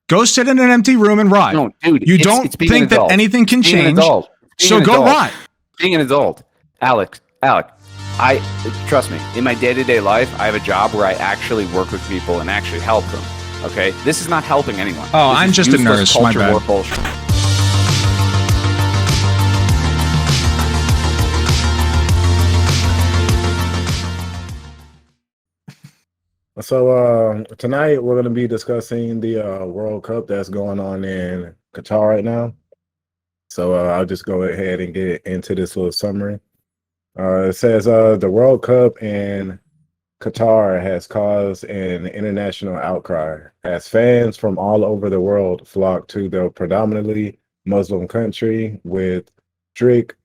Go sit in an empty room and rot. No, dude, you don't think that anything can change, so go rot. Being an adult, Alec, trust me, in my day-to-day life, I have a job where I actually work with people and actually help them. Okay? This is not helping anyone. Oh, I'm just a nurse. My bad. So tonight we're going to be discussing the World Cup that's going on in Qatar right now. So I'll just go ahead and get into this little summary. It says the World Cup in Qatar has caused an international outcry as fans from all over the world flock to the predominantly Muslim country with strict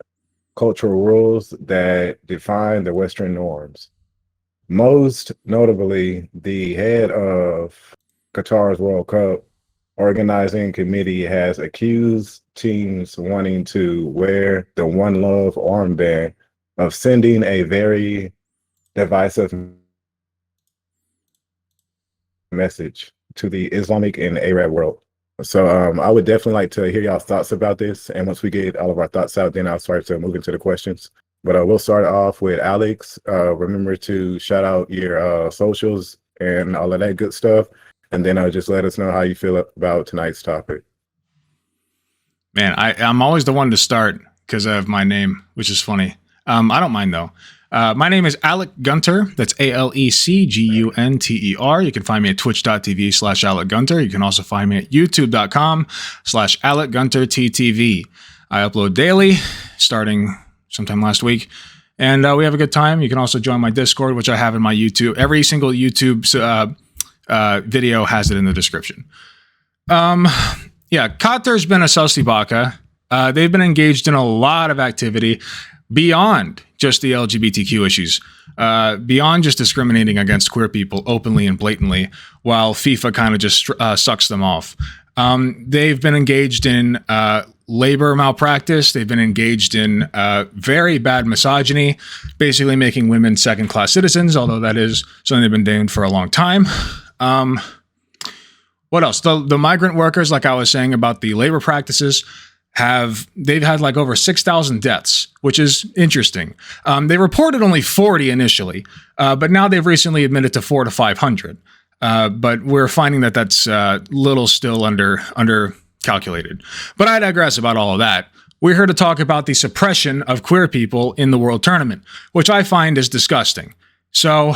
cultural rules that define the Western norms. Most notably, the head of Qatar's World Cup organizing committee has accused teams wanting to wear the One Love armband of sending a very divisive message to the Islamic and Arab world. So I would definitely like to hear y'all's thoughts about this. And once we get all of our thoughts out, then I'll start to move into the questions. But we'll start off with Alex. Remember to shout out your socials and all of that good stuff. And then just let us know how you feel about tonight's topic. Man, I'm always the one to start because of my name, which is funny. I don't mind, though. My name is Alec Gunter. That's AlecGunter. You can find me at twitch.tv/AlecGunter. You can also find me at youtube.com/AlecGunterTTV. I upload daily, starting sometime last week, and we have a good time. You can also join my Discord, which I have in my YouTube. Every single YouTube video has it in the description. Qatar's been a Sosibaka. They've been engaged in a lot of activity beyond just the LGBTQ issues, beyond just discriminating against queer people openly and blatantly, while FIFA kind of just sucks them off. They've been engaged in labor malpractice. They've been engaged in very bad misogyny, basically making women second-class citizens, although that is something they've been doing for a long time. What else? The migrant workers, like I was saying about the labor practices, they've had like over 6,000 deaths, which is interesting. They reported only 40 initially, but now they've recently admitted to 400 to 500. But we're finding that that's little still under calculated. But I digress about all of that. We're here to talk about the suppression of queer people in the World Tournament, which I find is disgusting. So,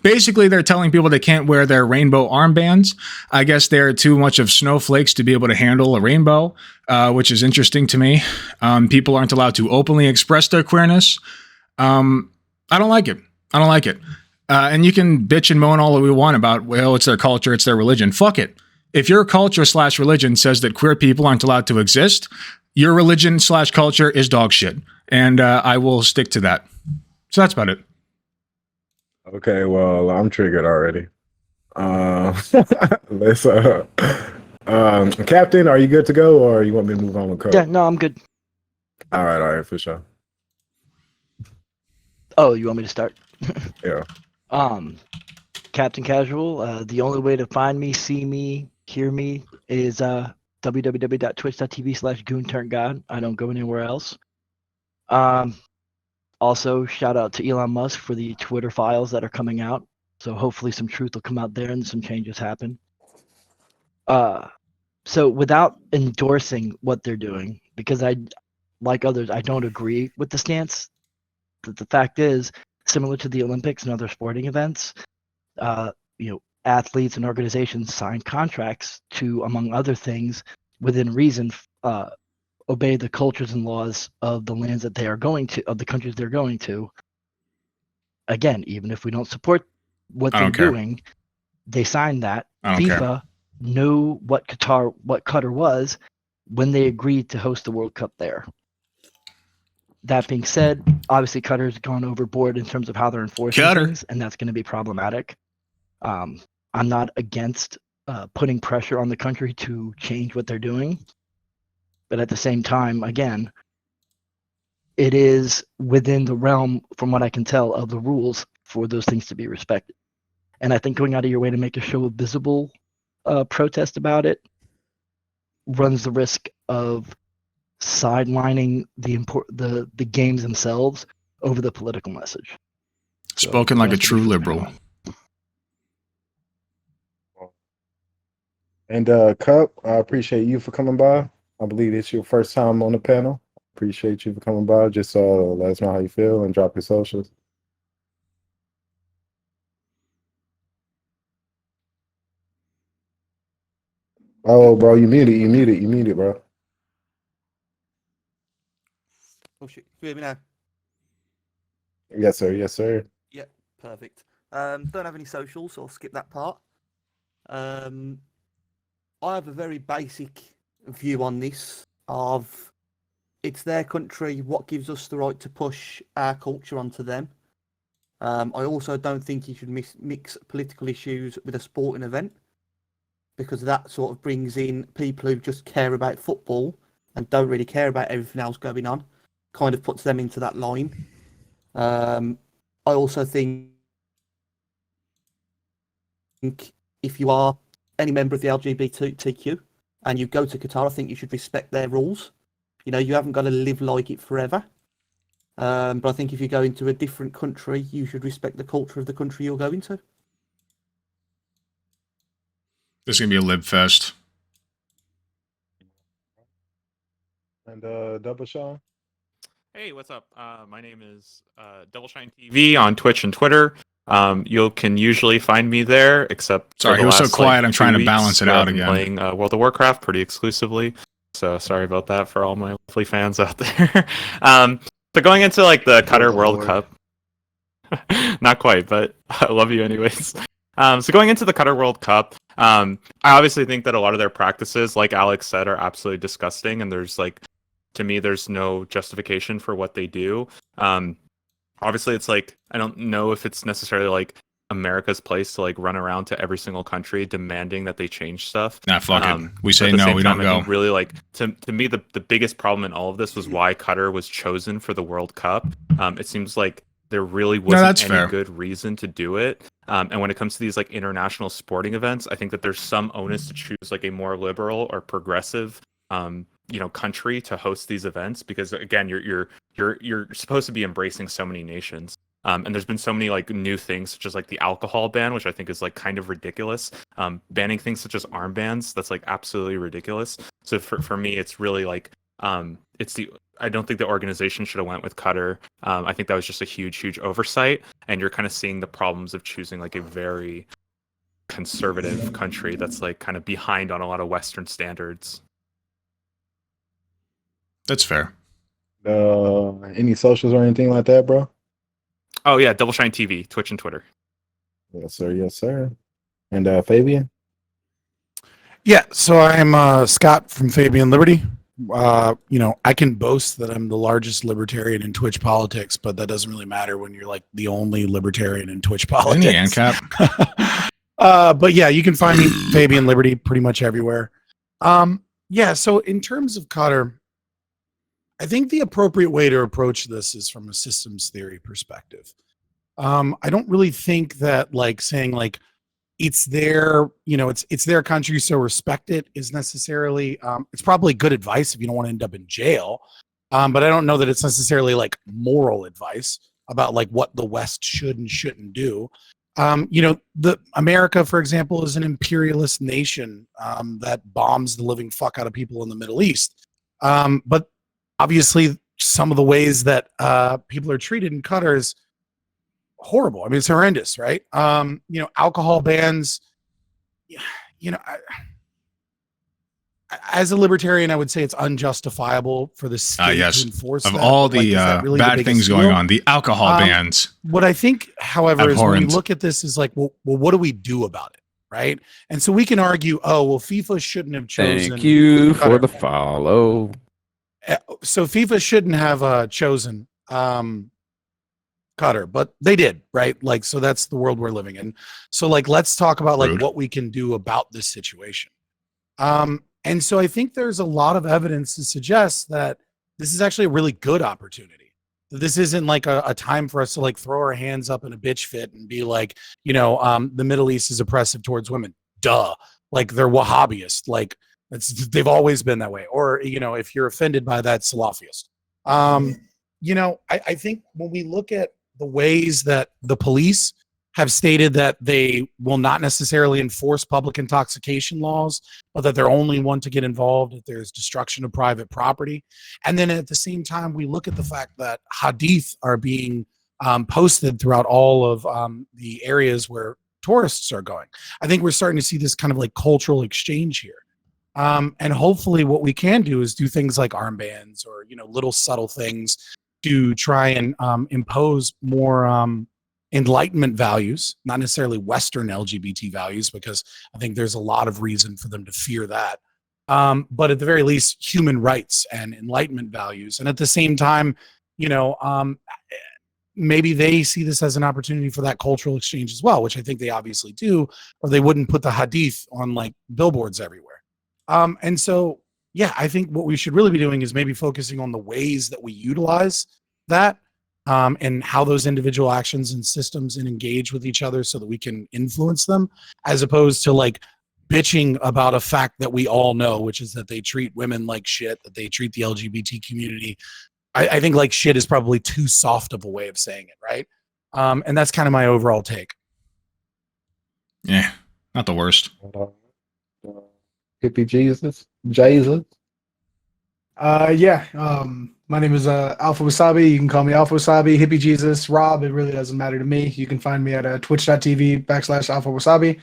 basically, they're telling people they can't wear their rainbow armbands. I guess they're too much of snowflakes to be able to handle a rainbow, which is interesting to me. People aren't allowed to openly express their queerness. I don't like it. And you can bitch and moan all that we want about, well, it's their culture, it's their religion. Fuck it. If your culture/religion says that queer people aren't allowed to exist, your religion/culture is dog shit. And I will stick to that. So that's about it. Okay, well, I'm triggered already. Let's Captain, are you good to go, or you want me to move on with Coach? Yeah, no, I'm good. All right, for sure. Oh, you want me to start? Yeah. Captain Casual. The only way to find me, see me, hear me is www.twitch.tv/GoonTurnGod. I don't go anywhere else. Also, shout out to Elon Musk for the Twitter files that are coming out. So hopefully some truth will come out there and some changes happen. So without endorsing what they're doing, because like others, I don't agree with the stance. The fact is, similar to the Olympics and other sporting events, athletes and organizations sign contracts to, among other things, within reason, obey the cultures and laws of the lands that they are going to, of the countries they're going to. Again, even if we don't support what they're doing, they signed that. FIFA knew what Qatar was when they agreed to host the World Cup there. That being said, obviously Qatar's gone overboard in terms of how they're enforcing things, and that's going to be problematic. I'm not against putting pressure on the country to change what they're doing. But at the same time, again, it is within the realm, from what I can tell, of the rules for those things to be respected. And I think going out of your way to make a show visible protest about it runs the risk of sidelining the games themselves over the political message. Spoken like a true liberal. And Cup, I appreciate you for coming by. I believe it's your first time on the panel. Appreciate you for coming by. Just let us know how you feel and drop your socials. Oh, bro, you muted, bro. Oh shit, can you hear me now? Yes, sir. Yes, sir. Yeah, perfect. Don't have any socials, so I'll skip that part. I have a very basic view on this of it's their country, what gives us the right to push our culture onto them. I also don't think you should mix political issues with a sporting event, because that sort of brings in people who just care about football and don't really care about everything else going on, kind of puts them into that line. I also think if you are any member of the LGBTQ and you go to Qatar, I think you should respect their rules. You know, you haven't got to live like it forever. But I think if you go into a different country, you should respect the culture of the country you're going to. This is going to be a lib fest. And Double Sean. Hey, what's up? My name is Double Shine TV on Twitch and Twitter. You can usually find me there, except sorry, he was so quiet. I'm trying to balance it out again. Playing World of Warcraft pretty exclusively, so sorry about that for all my lovely fans out there. So going into like the Qatar World Cup, not quite, but I love you anyways. So going into the Qatar World Cup, I obviously think that a lot of their practices, like Alex said, are absolutely disgusting, and there's like, to me, there's no justification for what they do. Obviously, it's like, I don't know if it's necessarily like America's place to like run around to every single country demanding that they change stuff. Nah, fuck it. We say no, we don't go. Really, like, to me, the biggest problem in all of this was why Qatar was chosen for the World Cup. It seems like there really wasn't any good reason to do it. And when it comes to these like international sporting events, I think that there's some onus to choose like a more liberal or progressive country to host these events, because again, you're supposed to be embracing so many nations. And there's been so many like new things, such as like the alcohol ban, which I think is like kind of ridiculous. Banning things such as armbands, that's like absolutely ridiculous. So for me, it's really like I don't think the organization should have went with Qatar. I think that was just a huge oversight, and you're kind of seeing the problems of choosing like a very conservative country that's like kind of behind on a lot of Western standards. That's fair. Any socials or anything like that, bro? Oh yeah, Double Shine TV, Twitch and Twitter. Yes, sir. Yes, sir. And Fabian? Yeah, so I'm Scott from Fabian Liberty. I can boast that I'm the largest libertarian in Twitch politics, but that doesn't really matter when you're like the only libertarian in Twitch politics. But yeah, you can find me Fabian Liberty pretty much everywhere. So in terms of Qatar, I think the appropriate way to approach this is from a systems theory perspective. I don't really think that like saying like it's their, it's their country, so respect it is necessarily, it's probably good advice if you don't want to end up in jail. But I don't know that it's necessarily like moral advice about like what the West should and shouldn't do. The America, for example, is an imperialist nation that bombs the living fuck out of people in the Middle East. But obviously, some of the ways that people are treated in Qatar is horrible. I mean, it's horrendous, right? Alcohol bans. As a libertarian, I would say it's unjustifiable for the state to enforce that. Of all the really bad things going on, the alcohol bans. What I think, however, is when you look at this is like, well, what do we do about it, right? And so we can argue, FIFA shouldn't have chosen. Thank you for the follow. So FIFA shouldn't have chosen Qatar, but they did, right? Like, so that's the world we're living in. So like, let's talk about like what we can do about this situation. And so I think there's a lot of evidence to suggest that this is actually a really good opportunity. This isn't like a time for us to like throw our hands up in a bitch fit and be like, the Middle East is oppressive towards women. Duh. like they're Wahhabist. Like they've always been that way. Or, you know, if you're offended by that, Salafist. You know, I think when we look at the ways that the police have stated that they will not necessarily enforce public intoxication laws, but that they're only one to get involved if there's destruction of private property. And then at the same time, we look at the fact that hadith are being posted throughout all of the areas where tourists are going. I think we're starting to see this kind of like cultural exchange here. And hopefully what we can do is do things like armbands or, you know, little subtle things to try and impose more Enlightenment values, not necessarily Western LGBT values, because I think there's a lot of reason for them to fear that. But at the very least, human rights and Enlightenment values. And at the same time, you know, maybe they see this as an opportunity for that cultural exchange as well, which I think they obviously do, or they wouldn't put the hadith on like billboards everywhere. And so, yeah, I think what we should really be doing is maybe focusing on the ways that we utilize that. And how those individual actions and systems and engage with each other so that we can influence them, as opposed to like bitching about a fact that we all know, which is that they treat women like shit, that they treat the LGBT community. I think like shit is probably too soft of a way of saying it, right? And that's kind of my overall take. Yeah, not the worst. Hippie Jesus. My name is Alpha Wasabi. You can call me Alpha Wasabi, Hippie Jesus, Rob. It really doesn't matter to me. You can find me at twitch.tv/Alpha Wasabi.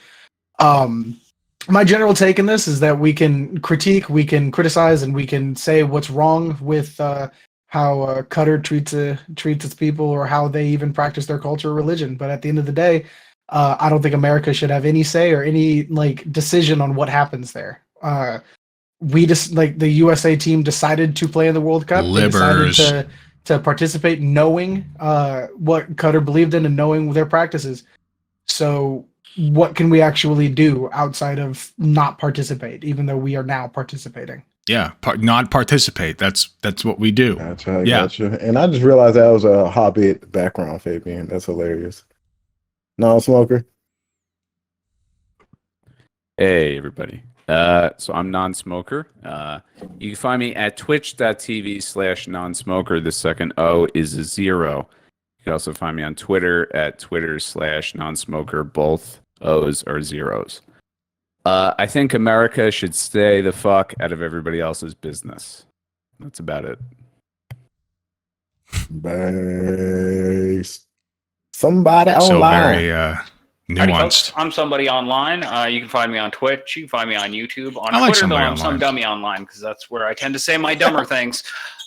My general take in this is that we can critique, we can criticize, and we can say what's wrong with how Qatar treats its people, or how they even practice their culture or religion. But at the end of the day, I don't think America should have any say or any like decision on what happens there. We just like the USA team decided to play in the World Cup. They decided to participate, knowing what Qatar believed in and knowing their practices. So, what can we actually do outside of not participate, even though we are now participating? Yeah, not participate. That's what we do. Gotcha. And I just realized that was a Hobbit background, Fabian. That's hilarious. Non-smoker. Hey, everybody. So I'm non-smoker. You can find me at twitch.tv/non-smoker. The second O is a 0. You can also find me on Twitter at Twitter/non-smoker. Both O's are 0s. I think America should stay the fuck out of everybody else's business. That's about it. Base. Somebody so online. Very nuanced. Howdy, folks. I'm somebody online. You can find me on Twitch. You can find me on YouTube. On I like Twitter, though, somebody I'm some online. dummy online because that's where I tend to say my dumber things.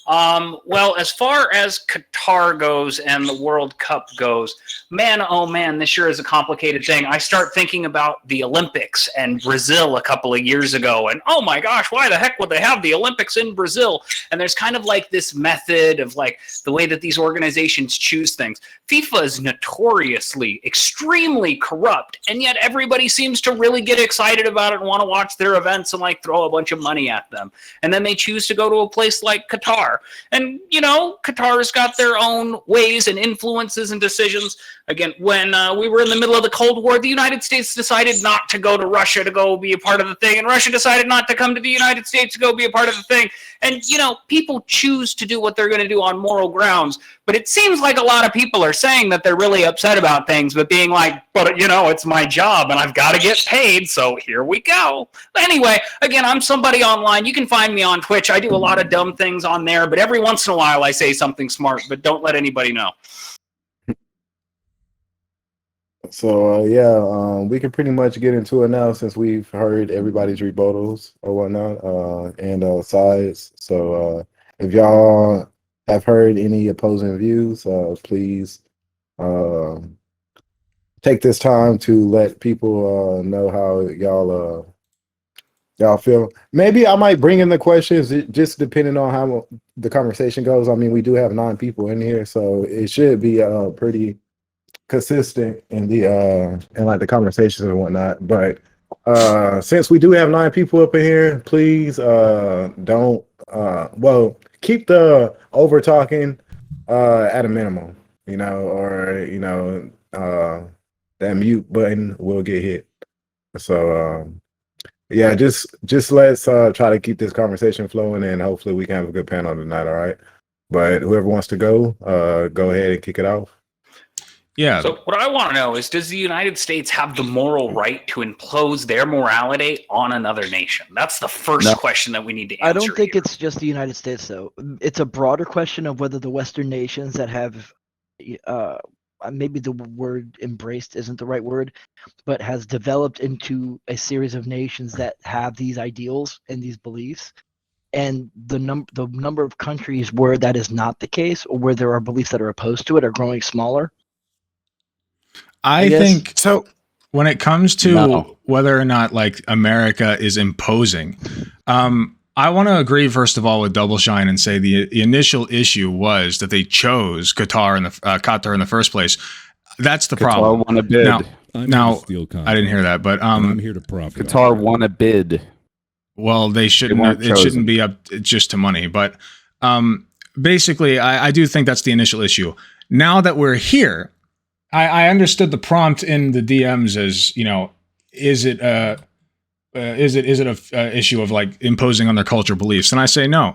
Well, as far as Qatar goes and the World Cup goes, man, oh man, this sure is a complicated thing. I start thinking about the Olympics and Brazil a couple of years ago, and oh my gosh, why the heck would they have the Olympics in Brazil? And there's kind of like this method of like the way that these organizations choose things. FIFA is notoriously extremely corrupt, and yet everybody seems to really get excited about it and want to watch their events and like throw a bunch of money at them. And then they choose to go to a place like Qatar. And, you know, Qatar's got their own ways and influences and decisions. Again, when we were in the middle of the Cold War, the United States decided not to go to Russia to go be a part of the thing, and Russia decided not to come to the United States to go be a part of the thing. And, you know, people choose to do what they're going to do on moral grounds. But it seems like a lot of people are saying that they're really upset about things, but being like, but, you know, it's my job and I've got to get paid, so here we go. But anyway, again, I'm somebody online. You can find me on Twitch. I do a lot of dumb things on there, but every once in a while I say something smart, but don't let anybody know. So we can pretty much get into it now since we've heard everybody's rebuttals or whatnot and sides. So if y'all have heard any opposing views, please take this time to let people know how y'all feel. Maybe I might bring in the questions just depending on how the conversation goes. I mean, we do have 9 people in here, so it should be pretty consistent in the in like the conversations and whatnot. But since we do have 9 people up in here, please don't keep the over talking at a minimum, you know, or you know that mute button will get hit. So Yeah, just let's try to keep this conversation flowing, and hopefully we can have a good panel tonight. All right, but whoever wants to go ahead and kick it off. Yeah. So what I want to know is, does the United States have the moral right to impose their morality on another nation? That's the first question that we need to answer. I don't think here. it's just the United States, though. It's a broader question of whether the Western nations that have, maybe the word embraced isn't the right word, but has developed into a series of nations that have these ideals and these beliefs. And the number of countries where that is not the case, or where there are beliefs that are opposed to it, are growing smaller. I think so. When it comes to whether or not like America is imposing, I want to agree first of all with Double Shine and say the initial issue was that they chose Qatar in the first place. That's the problem. Qatar won a bid. Now I didn't hear that, but I'm here to profit. Qatar won a bid. Well, they shouldn't. It shouldn't be up just to money, but basically, I do think that's the initial issue. Now that we're here. I understood the prompt in the DMs as, is it a issue of like imposing on their cultural beliefs? And I say no.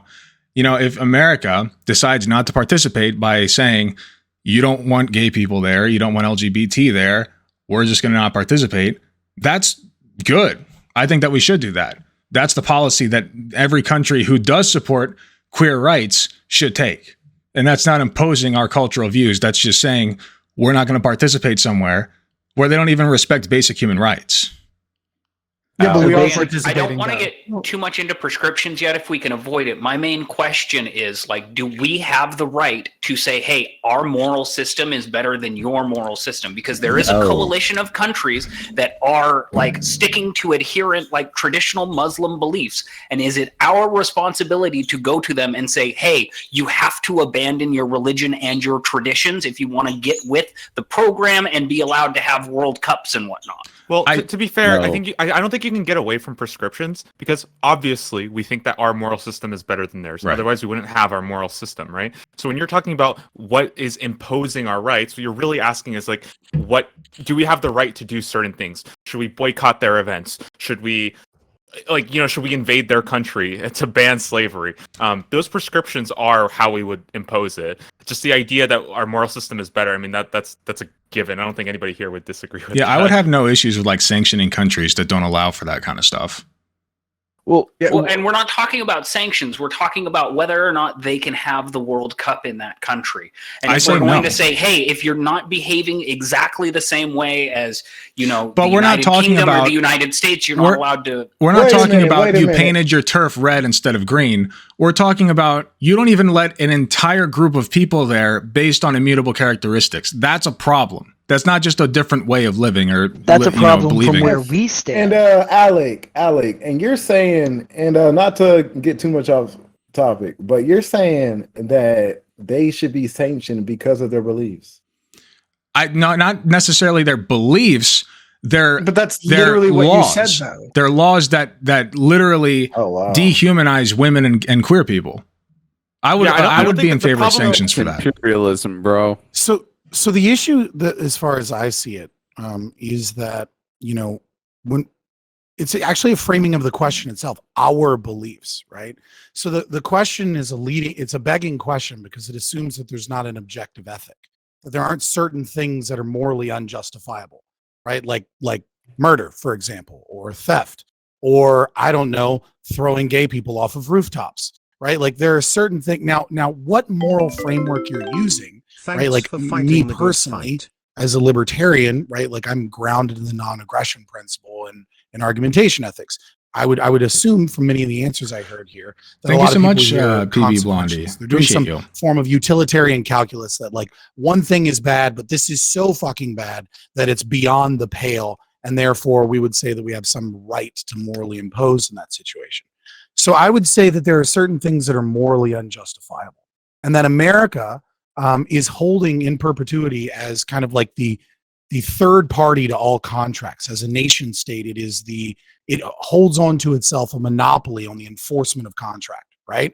If America decides not to participate by saying you don't want gay people there, you don't want LGBT there, we're just going to not participate. That's good. I think that we should do that. That's the policy that every country who does support queer rights should take. And that's not imposing our cultural views. That's just saying, we're not going to participate somewhere where they don't even respect basic human rights. Yeah, but we are I participating. don't want to get too much into prescriptions yet if we can avoid it. My main question is, like, do we have the right to say, hey, our moral system is better than your moral system? Because there is a coalition of countries that are like sticking to adherent, like traditional Muslim beliefs. And is it our responsibility to go to them and say, hey, you have to abandon your religion and your traditions if you want to get with the program and be allowed to have World Cups and whatnot? Well, to be fair, I don't think you can get away from prescriptions, because obviously we think that our moral system is better than theirs. Right. Otherwise, we wouldn't have our moral system, right? So when you're talking about what is imposing our rights, what you're really asking is like, what do we have the right to do certain things? Should we boycott their events? Should we should we invade their country to ban slavery? Those prescriptions are how we would impose it. Just the idea that our moral system is better. I mean, that's a given. I don't think anybody here would disagree with that. Yeah, I would have no issues with like sanctioning countries that don't allow for that kind of stuff. Well, and we're not talking about sanctions. We're talking about whether or not they can have the World Cup in that country. And if we're going to say, hey, if you're not behaving exactly the same way as, but the we're not talking Kingdom about or the United States, you're not allowed to. We're not talking about you painted your turf red instead of green. We're talking about you don't even let an entire group of people there based on immutable characteristics. That's a problem. That's not just a different way of living or that's a problem from where we stand. And Alec, and you're saying, and not to get too much off topic, but you're saying that they should be sanctioned because of their beliefs. Not necessarily their beliefs. But that's literally what you said, though. They're laws that literally dehumanize women and queer people. I would be in favor of sanctions for that. Imperialism, bro. So the issue that, as far as I see it, is that, when it's actually a framing of the question itself, our beliefs, right? So the question is it's a begging question because it assumes that there's not an objective ethic, that there aren't certain things that are morally unjustifiable, right? Like murder, for example, or theft, or I don't know, throwing gay people off of rooftops, right? Like there are certain things. Now what moral framework you're using, right? Like me personally, as a libertarian, right? Like I'm grounded in the non-aggression principle and argumentation ethics. I would assume from many of the answers I heard here that Thank a lot you so of much, PB Blondie. They're doing some form of utilitarian calculus that like one thing is bad, but this is so fucking bad that it's beyond the pale, and therefore we would say that we have some right to morally impose in that situation. So I would say that there are certain things that are morally unjustifiable, and that America is holding in perpetuity as kind of like the third party to all contracts. As a nation state, it holds on to itself a monopoly on the enforcement of contract, right?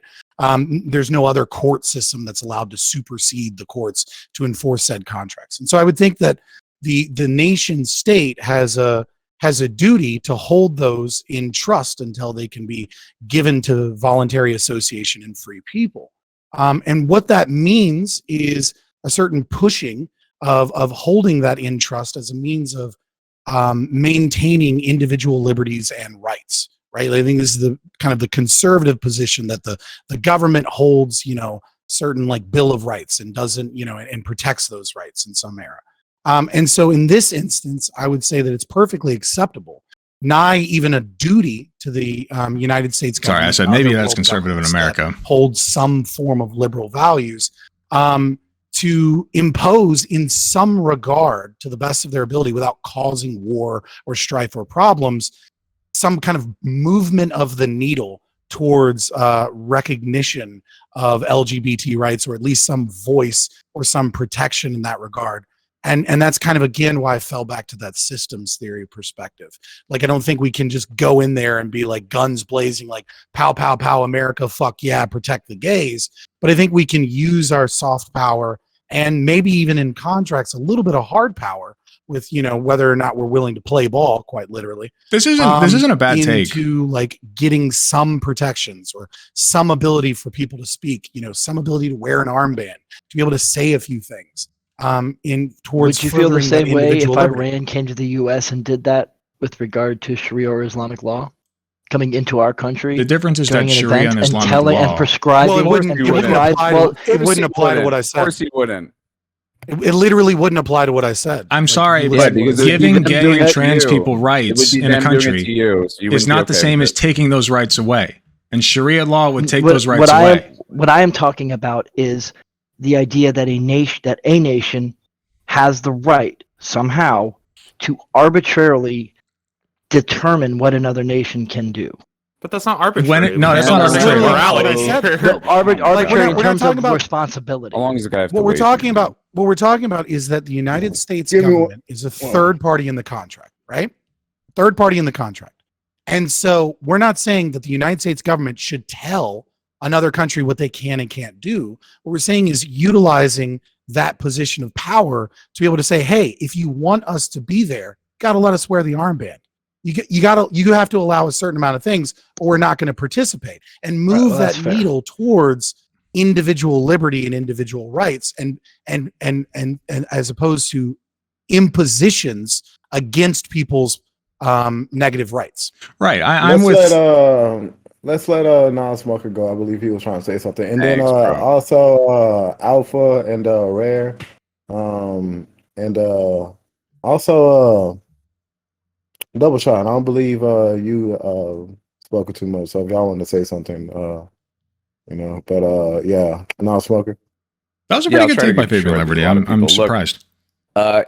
There's no other court system that's allowed to supersede the courts to enforce said contracts. And so I would think that the nation state has a has a duty to hold those in trust until they can be given to voluntary association and free people. And what that means is a certain pushing of holding that in trust as a means of maintaining individual liberties and rights, right? I think this is the kind of the conservative position that the government holds, certain like Bill of Rights and doesn't, and protects those rights in some era. And so in this instance, I would say that it's perfectly acceptable, nigh even a duty to the United States government. Sorry, I said maybe that's conservative in America. Holds some form of liberal values to impose in some regard, to the best of their ability, without causing war or strife or problems, some kind of movement of the needle towards recognition of LGBT rights, or at least some voice or some protection in that regard. And that's kind of, again, why I fell back to that systems theory perspective. Like, I don't think we can just go in there and be like guns blazing, like pow, pow, pow, America, fuck yeah, protect the gays. But I think we can use our soft power and maybe even in contracts, a little bit of hard power with, whether or not we're willing to play ball, quite literally. This isn't a bad take. Into like getting some protections or some ability for people to speak, some ability to wear an armband, to be able to say a few things. Would you feel the same way if Iran came to the U.S. and did that with regard to Sharia or Islamic law coming into our country? The difference is that Sharia and Islamic law and prescribing. Well, it wouldn't apply to what I said. Of course, he wouldn't. It literally wouldn't apply to what I said. I'm sorry, but giving gay and trans people rights in a country is not the same as taking those rights away. And Sharia law would take those rights away. What I am talking about is the idea that a nation has the right somehow to arbitrarily determine what another nation can do. But that's not arbitrary. That's not arbitrary. Morality. Arbitrary in terms of responsibility. How long does the guy have to what wait? We're talking about is that the United States government is a third party in the contract, right? Third party in the contract. And so we're not saying that the United States government should tell another country what they can and can't do. What we're saying is utilizing that position of power to be able to say, hey, if you want us to be there, got to let us wear the armband. You have to allow a certain amount of things, or we're not going to participate, and move that needle towards individual liberty and individual rights, and as opposed to impositions against people's negative rights. Right. Let's let non-smoker go. I believe he was trying to say something, and then also Alpha and Rare, and also Double Shot. I don't believe you spoke too much. So if y'all want to say something, but yeah, non-smoker. That was a pretty good take by Fabian Liberty. I'm surprised.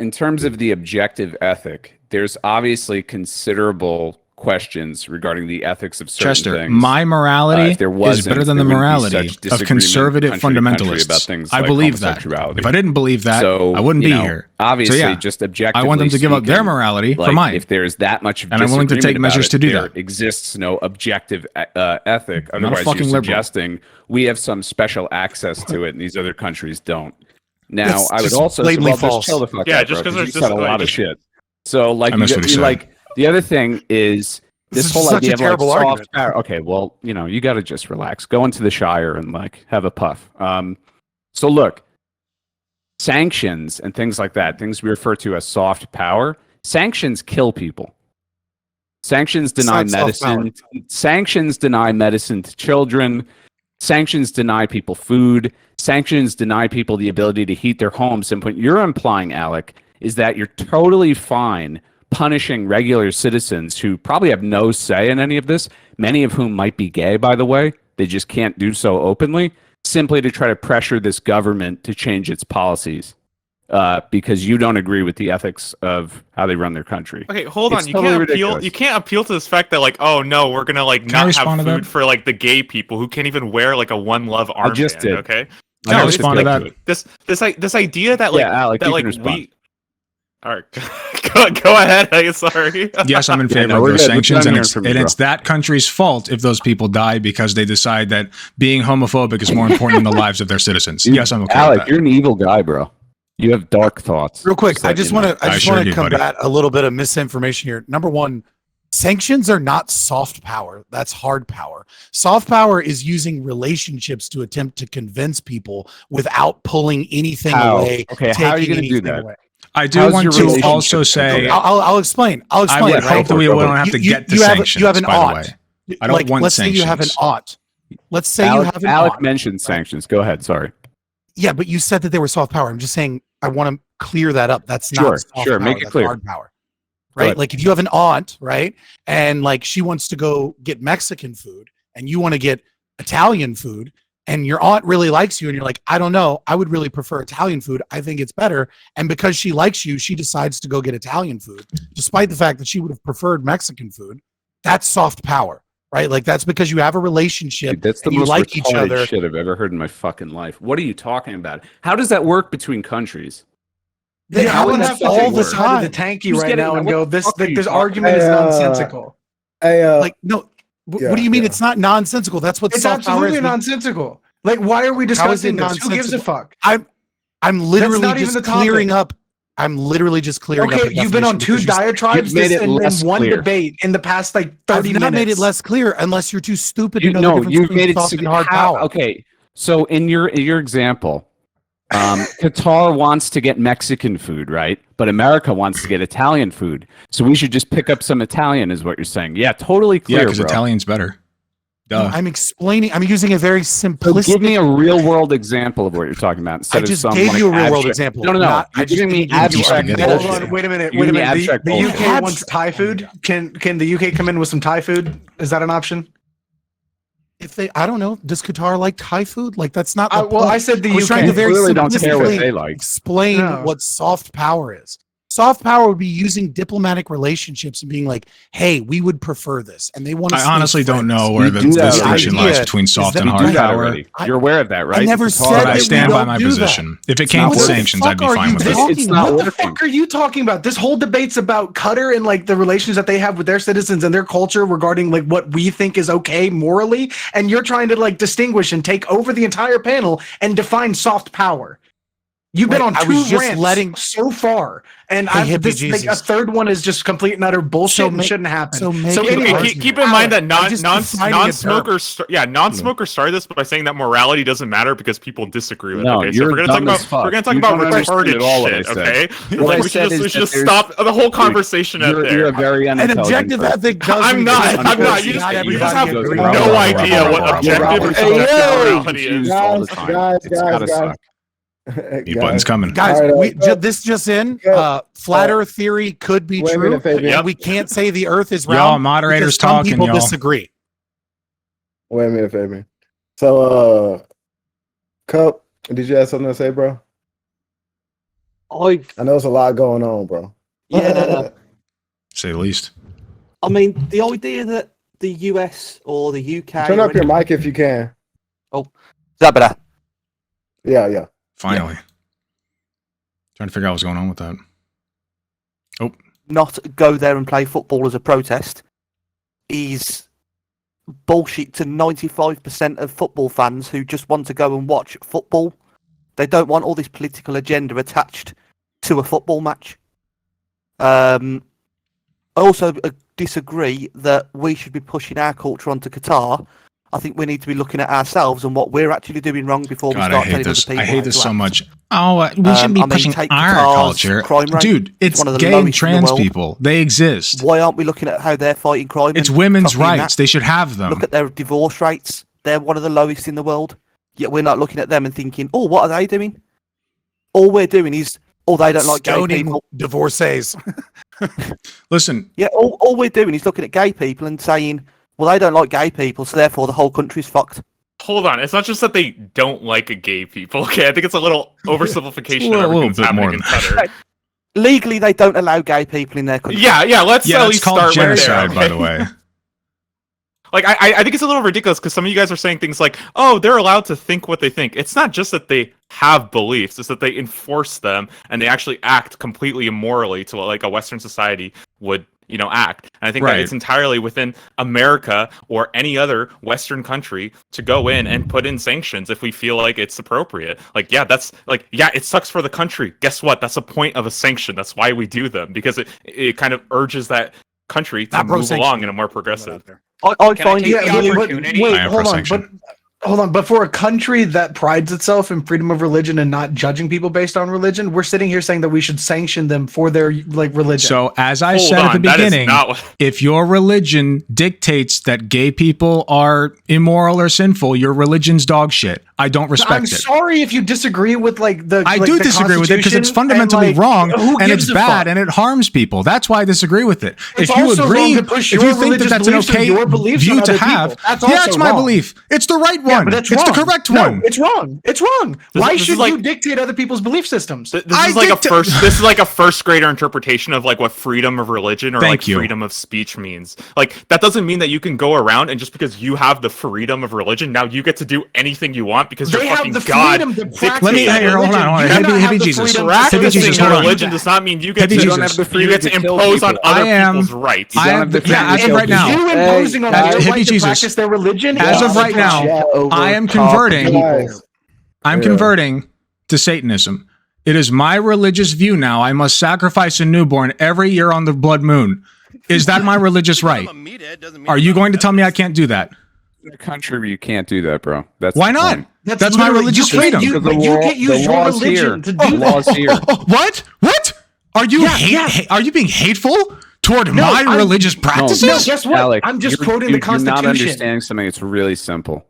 In terms of the objective ethic, there's obviously considerable questions regarding the ethics of certain things. My morality is better than the morality of conservative fundamentalists. I believe that. If I didn't believe that, I wouldn't be here. Obviously, just objectively, I want them to give up their morality for mine. If there's that much of and I'm willing to take measures to do that. There exists no objective ethic. Otherwise, you're suggesting we have some special access to it, and these other countries don't. Now, I would also false. Chill the fuck out, just because there's just a lot of shit. So, the other thing is this whole idea of soft power. Okay, well, you got to just relax. Go into the Shire and have a puff. So look, sanctions and things like that, things we refer to as soft power, sanctions kill people. Sanctions deny medicine. Sanctions deny medicine to children. Sanctions deny people food. Sanctions deny people the ability to heat their homes. And what you're implying, Alec, is that you're totally fine punishing regular citizens who probably have no say in any of this, many of whom might be gay, by the way. They just can't do so openly, simply to try to pressure this government to change its policies because you don't agree with the ethics of how they run their country. Okay, hold on. You can't appeal to this fact that oh no, we're gonna not have food for the gay people who can't even wear a One Love armband. I just did. Okay. Can I respond to that? This idea that Alec, all right, go ahead. I'm sorry. Yes, I'm in favor of those sanctions, and it's that country's fault if those people die because they decide that being homophobic is more important than the lives of their citizens. Yes, I'm okay Alec, with that. You're an evil guy, bro. You have dark thoughts. Real quick, I just want to do, combat a little bit of misinformation here. Number one, sanctions are not soft power. That's hard power. Soft power is using relationships to attempt to convince people without pulling anything away. Okay, how are you going to do that? Away. I do want to also say, I'll explain. I would hope that we won't have to get to sanctions. You have an by aunt. the way, I don't want let's sanctions. Say you have an aunt. Let's say you have an Alec aunt. mentioned sanctions. Go ahead. Sorry. Yeah, but you said that they were soft power. I'm just saying I want to clear that up. That's not soft power. Make it That's clear. hard power. Right? Like if you have an aunt, right? And like she wants to go get Mexican food and you want to get Italian food and your aunt really likes you and you're like, I don't know, I would really prefer Italian food. I think it's better. And because she likes you, she decides to go get Italian food, despite the fact that she would have preferred Mexican food. That's soft power, right? Like that's because you have a relationship. Dude, that's the and most you like each retarded other. shit I've ever heard in my fucking life. What are you talking about? How does that work between countries? Yeah, I would have to all take the the side of the time. tanky right now and go, this argument is nonsensical. Like, no, Yeah, what do you mean yeah. it's not nonsensical? That's what It's soft power is. absolutely nonsensical. Like, why are we discussing this? Who gives a fuck? I'm literally not even just the topic. clearing up. I'm literally just clearing up. Okay, you've been on two diatribes made it in less one clear. debate in the past like 30 I've minutes. not made it less clear unless you're too stupid to know the No, difference you've between made it soft and hard how- power. Okay, so in your example, Qatar wants to get Mexican food, right? But America wants to get Italian food. So we should just pick up some Italian, is what you're saying. Yeah, totally clear, Yeah, because bro. Italian's better. Duh. I'm explaining. I'm using a very So simplistic. give me a real world example of what you're talking about. Instead I just of some, gave like, you a real world abstract- example. No. I You're just giving me gave you abstract Hold bullshit. Hold on, wait a minute. You're Wait a giving me minute. abstract The bullshit. UK wants Thai food. Can the UK come in with some Thai food? Is that an option? If they, I don't know. Does Qatar like Thai food? Like that's not. The Well, point. I said the I was UK. trying to very Clearly don't care what simplistically they like. explain No. what soft power is. Soft power would be using diplomatic relationships and being like, "Hey, we would prefer this," and they want to. I honestly don't know where We the do that distinction already. lies between soft that and we hard do that power. Already. You're aware of that, right? never Qatar- said But that I we stand by don't my do that. position. If it It's came not to what the sanctions, fuck I'd be are fine you with it. talking It's not What the working. fuck are you talking about? This whole debate's about Qatar and like the relations that they have with their citizens and their culture regarding like what we think is okay morally, and you're trying to like distinguish and take over the entire panel and define soft power. You've been Wait, on I two was just rants letting- so far, and Hey, I've hippie this like a Jesus. third one is just complete and utter bullshit and make- shouldn't happen. so make So it anyway, argument. keep in mind that I'm just defining a non-smokers, non-smokers started this by saying that morality doesn't matter because people disagree with it. No, Okay, so you're if we're gonna dumb talk as about fuck. we're gonna talk You about don't understand retarded at all what I shit. said. Okay, What like I we said should is just that stop the whole conversation at You're there. a very An unintelligent objective person. ethic does. I'm not. exist I'm not. because You just, not you everybody just have agrees. no idea what Robert, objective or Robert. subjective Hey, morality is. Confused all the Guys, time. guys, It's gotta guys, suck. Mute button's coming. Guys, All right, this just in. Yeah. Flat Earth theory could be Wait a true. minute, Fabian. And we can't say the Earth is Y'all round. moderators because some talking, people y'all. disagree. Wait a minute, Fabian. So, Cup, did you have something to say, bro? I know it's a lot going on, bro. Yeah. Say the least. I mean, the idea that the US or the UK Turn or up your any- mic if you can. Is that better? Yeah. Finally. Trying to figure out what's going on with that. Not go there and play football as a protest is bullshit to 95% of football fans who just want to go and watch football. They don't want all this political agenda attached to a football match. I also disagree that we should be pushing our culture onto Qatar. I think we need to be looking at ourselves and what we're actually doing wrong before we God, I start hate telling this. other people I hate how this to so act. much. Oh, we should be I mean, pushing take our Qatar's culture. crime rate. Dude, it's one of the gay and lowest in the trans world. people. They exist. Why aren't we looking at how they're fighting crime? It's and women's copying rights. that? They should have them. Look at their divorce rates. They're one of the lowest in the world. Yet we're not looking at them and thinking, oh, what are they doing? All we're doing is, oh, they don't like gay Stoning people. divorcees. Listen, Yeah, all we're doing is looking at gay people and saying, well, they don't like gay people, so therefore the whole country's fucked. Hold on, it's not just that they don't like gay people. Okay, I think it's a little oversimplification A of little everything that's bit happening more in than Qatar. Legally, they don't allow gay people in their country. Yeah, let's yeah, at that's least called start genocide, right by there. the way. Like, I think it's a little ridiculous because some of you guys are saying things like, oh, they're allowed to think what they think. It's not just that they have beliefs, it's that they enforce them and they actually act completely immorally to what, like, a Western society would act. And I think that it's entirely within America or any other Western country to go in and put in sanctions if we feel like it's appropriate. Like, yeah, it sucks for the country. Guess what? That's the point of a sanction. That's why we do them, because it kind of urges that country to move along in a more progressive. Can I take the opportunity? Wait, hold on. But for a country that prides itself in freedom of religion and not judging people based on religion, we're sitting here saying that we should sanction them for their religion. So as I said at the beginning, if your religion dictates that gay people are immoral or sinful, your religion's dog shit. I don't respect it. I'm sorry if you disagree with I do disagree with it because it's fundamentally wrong and it's bad and it harms people. That's why I disagree with it. It's if you also agree, wrong to push if your you think that that's an okay view to have, it's my belief. It's the right one. But it's the correct one. It's wrong. It's wrong. Why should you dictate other people's belief systems? This is like a first grader interpretation of like what freedom of religion or freedom of speech means. Like, that doesn't mean that you can go around and just because you have the freedom of religion, now you get to do anything you want because you're fucking God. Let me hold on. Hippie Jesus. Religion does not mean you get to impose on other people's rights. As of right now, you imposing on their right to practice their religion. As of right now, I am converting. I'm converting to Satanism. It is my religious view now. I must sacrifice a newborn every year on the blood moon. Is that my religious right? Are you going to tell me I can't do that? In a country where you can't do that, bro. Why not? That's my religious freedom. You can't use your religion to do that. What? Are you are you being hateful toward my religious practices? No, guess what? Alec, I'm just quoting the Constitution. You're not understanding something. It's really simple.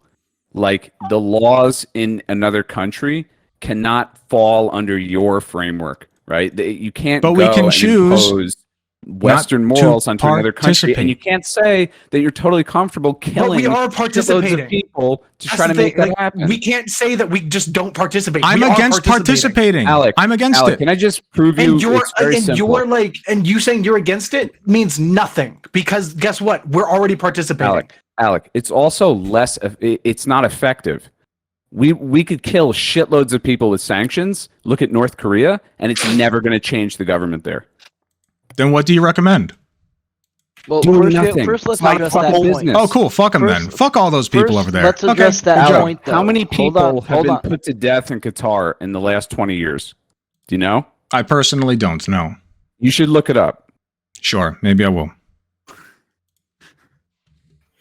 Like, the laws in another country cannot fall under your framework, right? You can't. But we can choose Western morals onto another country, and you can't say that you're totally comfortable killing loads of people to try to make that happen. We can't say that we just don't participate. I'm against participating. Alec, I'm against it. Can I just prove you? And you saying you're against it means nothing, because guess what? We're already participating. Alec, it's also it's not effective. We could kill shitloads of people with sanctions. Look at North Korea, and it's never going to change the government there. Then what do you recommend? Well, first let's address that point. Oh, cool. Fuck them then. Fuck all those people over there. Let's address that point, though. How many people have been put to death in Qatar in the last 20 years? Do you know? I personally don't know. You should look it up. Sure. Maybe I will.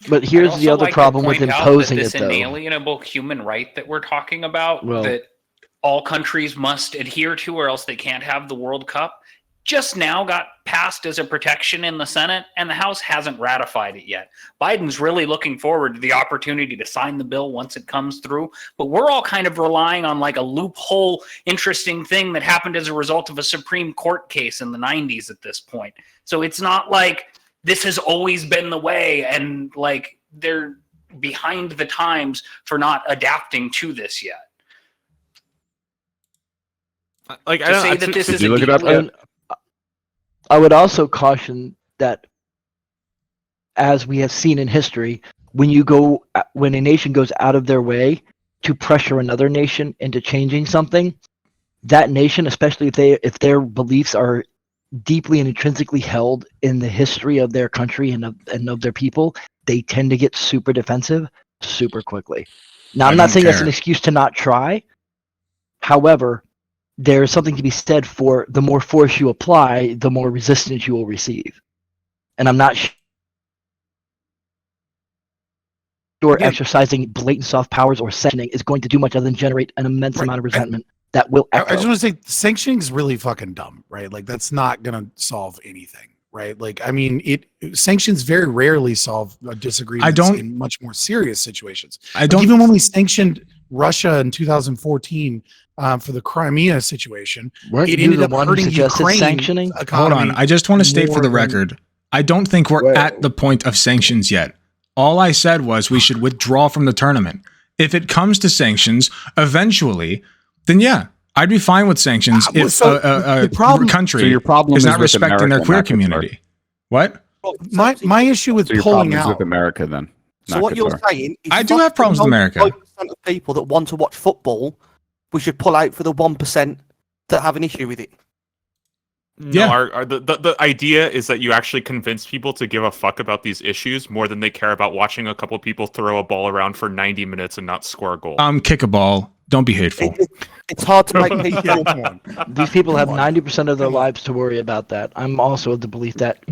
But here's the other problem with imposing this it, though. Inalienable human right that we're talking about, that all countries must adhere to, or else they can't have the World Cup, just now got passed as a protection in the Senate, and the House hasn't ratified it yet. Biden's really looking forward to the opportunity to sign the bill once it comes through, but we're all kind of relying on like a loophole, interesting thing that happened as a result of a Supreme Court case in the 90s at this point. So it's not like this has always been the way, and like they're behind the times for not adapting to this yet. Like, to say that this is you look it up yet? I would also caution that, as we have seen in history, when a nation goes out of their way to pressure another nation into changing something, that nation, especially if their beliefs are deeply and intrinsically held in the history of their country and of their people, they tend to get super defensive super quickly. Now, I'm not saying that's an excuse to not try. However, there's something to be said for the more force you apply, the more resistance you will receive. And I'm not sure exercising blatant soft powers or sanctioning is going to do much other than generate an immense amount of resentment that will echo. I just want to say sanctioning is really fucking dumb, right? Like, that's not going to solve anything, right? Like, I mean, sanctions very rarely solve disagreements in much more serious situations. Even when we sanctioned Russia in 2014 for the Crimea situation, it ended up hurting Ukraine. Sanctioning? Hold on, I just want to state for the record, I don't think we're at the point of sanctions yet. All I said was we should withdraw from the tournament. If it comes to sanctions, eventually, then yeah, I'd be fine with sanctions if a country is not respecting their queer community. What? My issue with pulling out with America then. So what you're saying is, I do have problems with America. 5% of people that want to watch football, we should pull out for the 1% that have an issue with it. No, Yeah. the idea is that you actually convince people to give a fuck about these issues more than they care about watching a couple people throw a ball around for 90 minutes and not score a goal. Kick a ball. Don't be hateful. It's hard to make people. These people have 90% of their lives to worry about that. I'm also of the belief that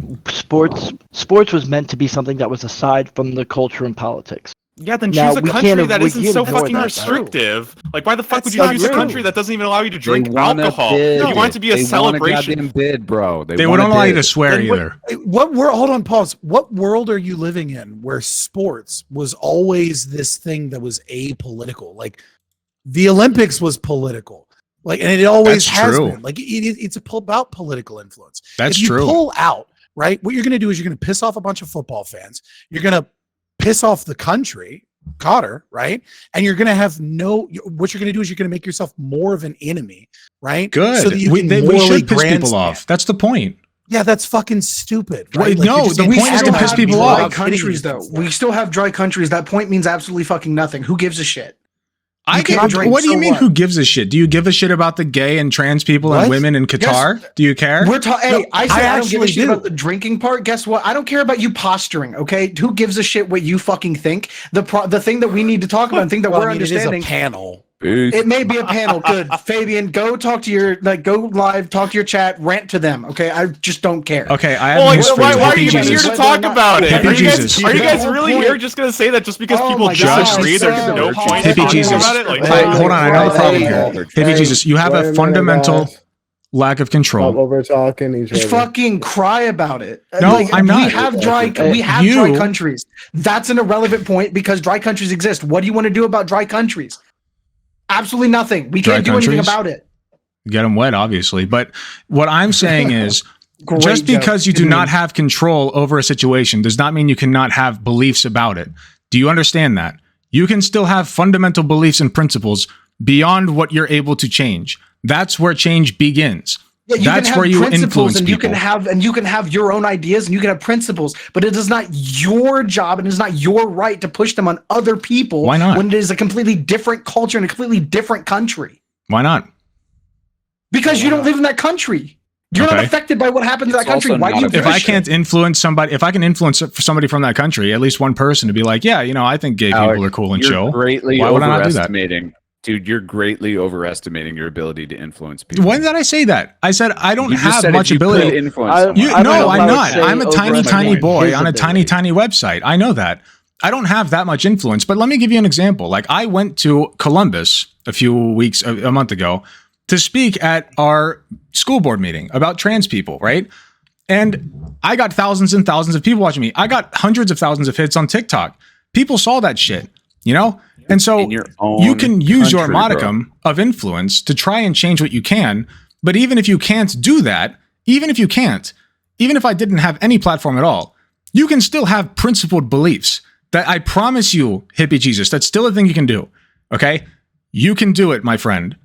sports was meant to be something that was aside from the culture and politics. Yeah, then Now, choose a we country can't that avoid- isn't we so can't avoid fucking that, restrictive. Like, why the fuck would That's you not choose a true. country that doesn't even allow you to drink They want a alcohol? bid. You want it to be a They want celebration. goddamn bid, bro. They want wouldn't a allow you bid. to swear Then either. what world? Hold on, pause. What world are you living in where sports was always this thing that was apolitical? Like the Olympics was political, like, and it always That's has true. been. Like it's about political influence. That's if you true. pull out, right, what you're going to do is you're going to piss off a bunch of football fans. You're going to piss off the country, Qatar, right? And you're going to have what you're going to do is you're going to make yourself more of an enemy, right? Good. So that you we can should morally piss people grandstand. off. That's the point. Yeah, that's fucking stupid. Wait, Right? no, you're just the point is to still piss have people dry off. countries, though. We still have dry countries. That point means absolutely fucking nothing. Who gives a shit? You can't drink, What do you so mean? what? Who gives a shit? Do you give a shit about the gay and trans people and What? women in Qatar? Do you care? We're talking. No, Hey, I said I don't give a actually shit do. about the drinking part. Guess what? I don't care about you posturing. Okay, who gives a shit what you fucking think? The thing that we need to talk about, and thing that Well, we're I mean, it is understanding. a panel. Boost. It may be a panel. Good, Fabian. Go talk to your go live, talk to your chat, rant to them. Okay, I just don't care. Okay, I have Well, news for why you. are Happy you even here Jesus. to Whether talk or not- about it? Happy Are you Jesus. guys The whole really point- here just going to say that just because Oh people my disagree, God, there's so no point Happy talking Jesus. about it? Like, Hey, hold on, I know the problem Hey, here. Happy hey, Jesus, you have wait a minute, fundamental guys. lack of Stop control. over talking each Just other. fucking cry about it. No, I'm not. We have dry You- countries. That's an irrelevant point because dry countries exist. What do you want to do about dry countries? Absolutely nothing. We Dry can't do anything countries? about it. Get them wet, obviously. But what I'm saying is, Great just joke. because you do Good not meme. have control over a situation does not mean you cannot have beliefs about it. Do you understand that? You can still have fundamental beliefs and principles beyond what you're able to change. That's where change begins. Yeah, That's can where have you principles influence and people. you can have your own ideas and you can have principles, but it is not your job and it is not your right to push them on other people. Why not? When it is a completely different culture and a completely different country. Why not? Because you don't live in that country. You're not Okay. affected by what happens in It's that country. also Why do not you a- give If a I shit? can't influence somebody, if I can influence somebody from that country, at least one person to be like, yeah, I think gay Alex, people are cool and you're chill. greatly Why would I not do that? overestimating. Dude, you're greatly overestimating your ability to influence people. When did I say that? I said I don't You just have said much if you could ability. influence I- someone. You, I don't know no, if I I'm would not. say I'm a tiny, overestimate tiny boy his on a tiny, ability. tiny website. I know that. I don't have that much influence. But let me give you an example. Like I went to Columbus a month ago, to speak at our school board meeting about trans people, right? And I got thousands and thousands of people watching me. I got hundreds of thousands of hits on TikTok. People saw that shit, And so In your own you can use your country, modicum of influence to try and change what you can. But even if you can't do that, even if I didn't have any platform at all, you can still have principled beliefs that I promise you, hippie Jesus, that's still a thing you can do. Okay? You can do it, my friend.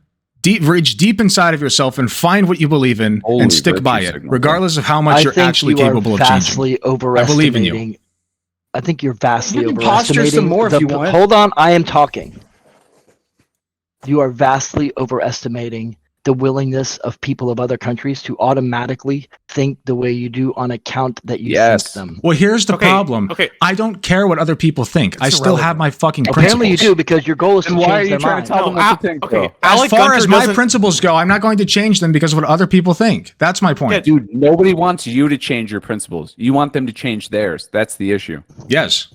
Reach deep inside of yourself and find what you believe in Holy and stick virtue by it, signal. regardless of how much I you're think actually you are capable of changing. vastly I overestimating. believe in you. I think you're vastly You can posture overestimating. some more if you want. Hold on, I am talking. You are vastly overestimating the willingness of people of other countries to automatically think the way you do on account that you Yes. think them. Well, here's the Okay, problem. okay. I don't care what other people think. I It's still have irrelevant. my fucking Apparently you principles. do because your goal is to Then why are change you their trying mind. to tell them what to think, okay. bro? As Alec far Gunter as my doesn't- principles go, I'm not going to change them because of what other people think. That's my point. Yeah, Dude, nobody wants you to change your principles. You want them to change theirs. That's the issue. Yes.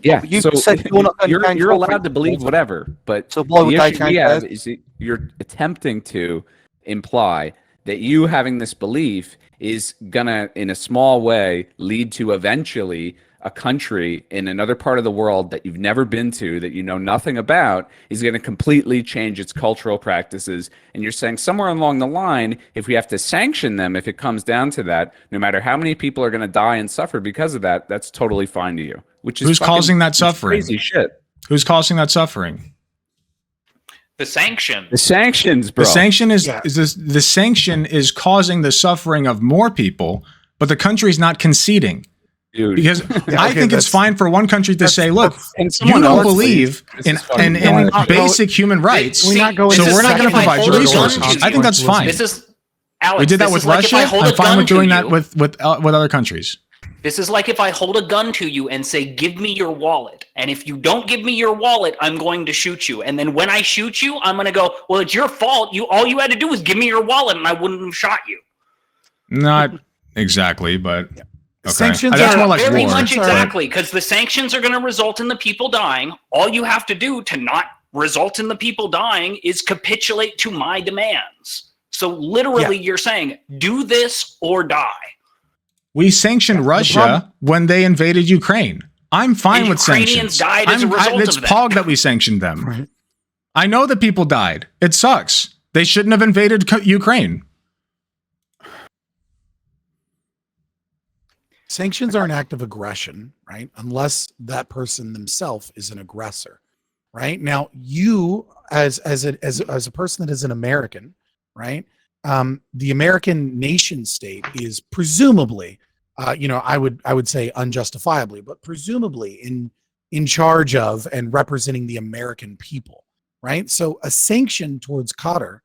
Yeah, You so said you're not gonna change you're your allowed to principles. believe whatever, but So why the would they issue we change have theirs? is that you're attempting to imply that you having this belief is gonna, in a small way, lead to eventually a country in another part of the world that you've never been to, that you know nothing about, is going to completely change its cultural practices. And you're saying somewhere along the line, if we have to sanction them, if it comes down to that, no matter how many people are going to die and suffer because of that, that's totally fine to you. Which is Who's fucking- causing that it's suffering? Crazy shit. Who's causing that suffering? The sanctions. The sanctions, bro. The sanction Yeah. the sanction is causing the suffering of more people, but the country's not conceding. Dude. Because I think it's fine for one country to say, look, And you someone don't else believe leaves. in, This is fucking in wild. basic human rights, See, not going so this we're is not going to second provide you my resources. whole I think that's fine. This is Alex, We did that with Russia. I'm fine with doing that with other countries. This is like if I hold a gun to you and say, give me your wallet. And if you don't give me your wallet, I'm going to shoot you. And then when I shoot you, I'm going to go, well, it's your fault. All you had to do was give me your wallet and I wouldn't have shot you. Not exactly, but okay. Sanctions That's are more like very war, much exactly, because the sanctions are going to result in the people dying. All you have to do to not result in the people dying is capitulate to my demands. So literally you're saying, do this or die. We sanctioned Russia when they invaded Ukraine. I'm fine with Ukrainians sanctions. died as a result It's of that. Pog that we sanctioned them. Right. I know that people died. It sucks. They shouldn't have invaded Ukraine. Sanctions are an act of aggression, right? Unless that person themselves is an aggressor, right? Now, you as a person that is an American, right? The American nation state is presumably, I would say unjustifiably, but presumably in charge of and representing the American people, right? So a sanction towards Qatar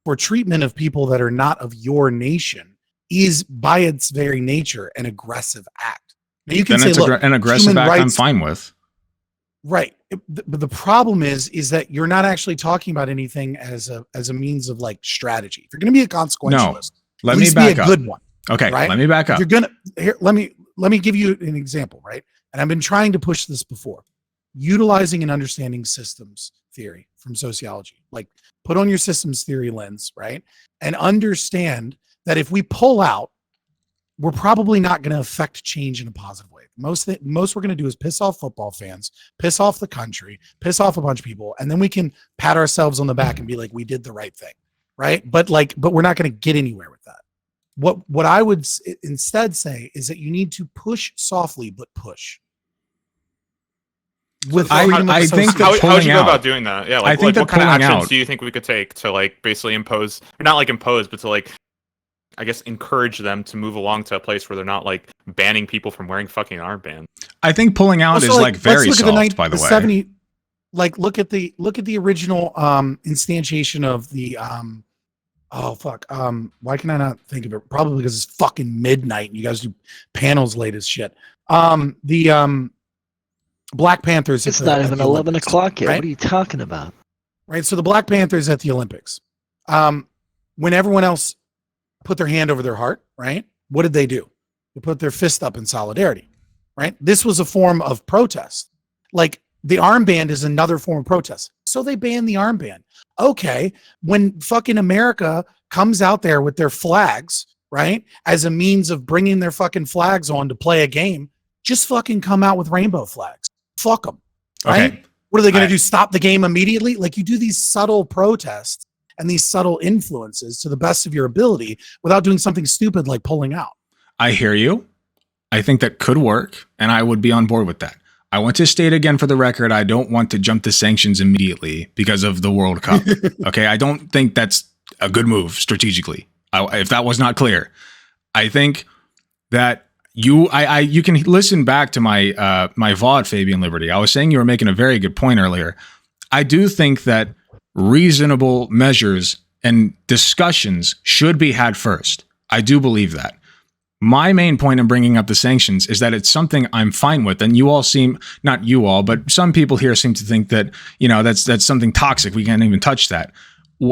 for treatment of people that are not of your nation is by its very nature an aggressive act. Now you can then say, look, an aggressive act rights, I'm fine with. Right. But the problem is that you're not actually talking about anything as a means of like strategy. If you're going to be a consequentialist, let me back up. Good one. Okay, right? let me back up. If you're gonna let me give you an example, right? And I've been trying to push this before. Utilizing and understanding systems theory from sociology. Like put on your systems theory lens, right? And understand that if we pull out, we're probably not going to affect change in a positive way. Most we're going to do is piss off football fans, piss off the country, piss off a bunch of people, and then we can pat ourselves on the back and be like, we did the right thing, right? But we're not going to get anywhere with that. What I would instead say is that you need to push softly, but push. With I think that how would you go out, about doing that? Yeah, I think that what kind of pulling actions out, do you think we could take to like basically impose, or not like impose, but to like, I guess, encourage them to move along to a place where they're not like banning people from wearing fucking armbands? I think pulling out is like very soft, by the way. 70, like look at the original instantiation of the why can I not think of it? Probably because it's fucking midnight and you guys do panels late as shit. The Black Panthers. It's not even 11 o'clock yet. Right? What are you talking about? Right. So the Black Panthers at the Olympics, when everyone else put their hand over their heart, right? What did they do? They put their fist up in solidarity, right? This was a form of protest. Like the armband is another form of protest. So they banned the armband. Okay. When fucking America comes out there with their flags, right? As a means of bringing their fucking flags on to play a game, just fucking come out with rainbow flags. Fuck them. Right? Okay. What are they going to do? Stop the game immediately? Like you do these subtle protests and these subtle influences to the best of your ability without doing something stupid like pulling out. I hear you. I think that could work, and I would be on board with that. I want to state again for the record, I don't want to jump to sanctions immediately because of the World Cup. Okay, I don't think that's a good move strategically. If that was not clear, I think that you can listen back to my my VOD, Fabian Liberty. I was saying you were making a very good point earlier. I do think that reasonable measures and discussions should be had first. I do believe that. My main point in bringing up the sanctions is that it's something I'm fine with. And you all seem, not you all, but some people here seem to think that, that's something toxic. We can't even touch that.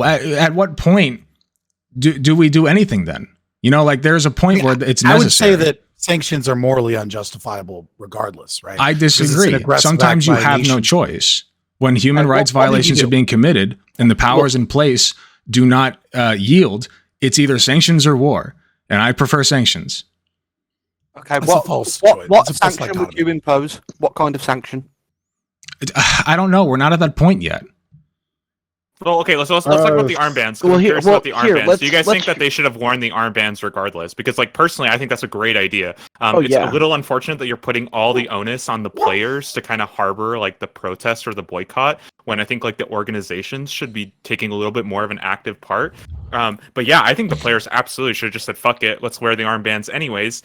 At what point do we do anything then? There's a point where it's necessary. I would say that sanctions are morally unjustifiable regardless, right? I disagree. Sometimes you have no choice. When human rights violations are being committed and the powers in place do not yield, it's either sanctions or war. And I prefer sanctions. Okay, what what sanction would you impose? What kind of sanction? I don't know. We're not at that point yet. Well, okay, let's talk about the armbands. Well, I'm curious about the armbands. let's- Do you guys let's- think that they should have worn the armbands regardless? Because, personally, I think that's a great idea. It's yeah. a little unfortunate that you're putting all the onus on the players to kind of harbor, the protest or the boycott, when I think, the organizations should be taking a little bit more of an active part. But, yeah, I think the players absolutely should have just said, fuck it, let's wear the armbands anyways.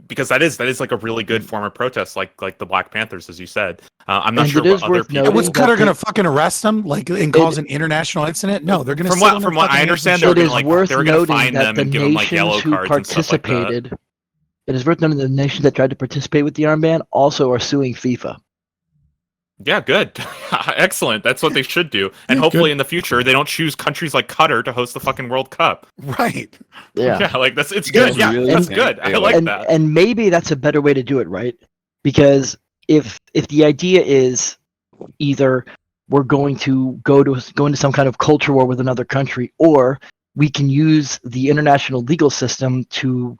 because that is like a really good form of protest, like the Black Panthers, as you said. I'm not And sure it is what other worth people. noting Was that Qatar they- going to fucking arrest them, like, and cause an international incident? No, they're going to. From what I understand, they were It going is to worth they were going to noting fine that them the and give them like yellow nations who cards and stuff like that. participated. It is worth noting the nations that tried to participate with the armband also are suing FIFA. Yeah, good. Excellent. That's what they should do. And hopefully in the future they don't choose countries like Qatar to host the fucking World Cup. Right. Yeah. Yeah, like it's good. Yeah, really that's think good. they I like and, that. And maybe that's a better way to do it, right? Because if the idea is either we're going to go into some kind of culture war with another country, or we can use the international legal system to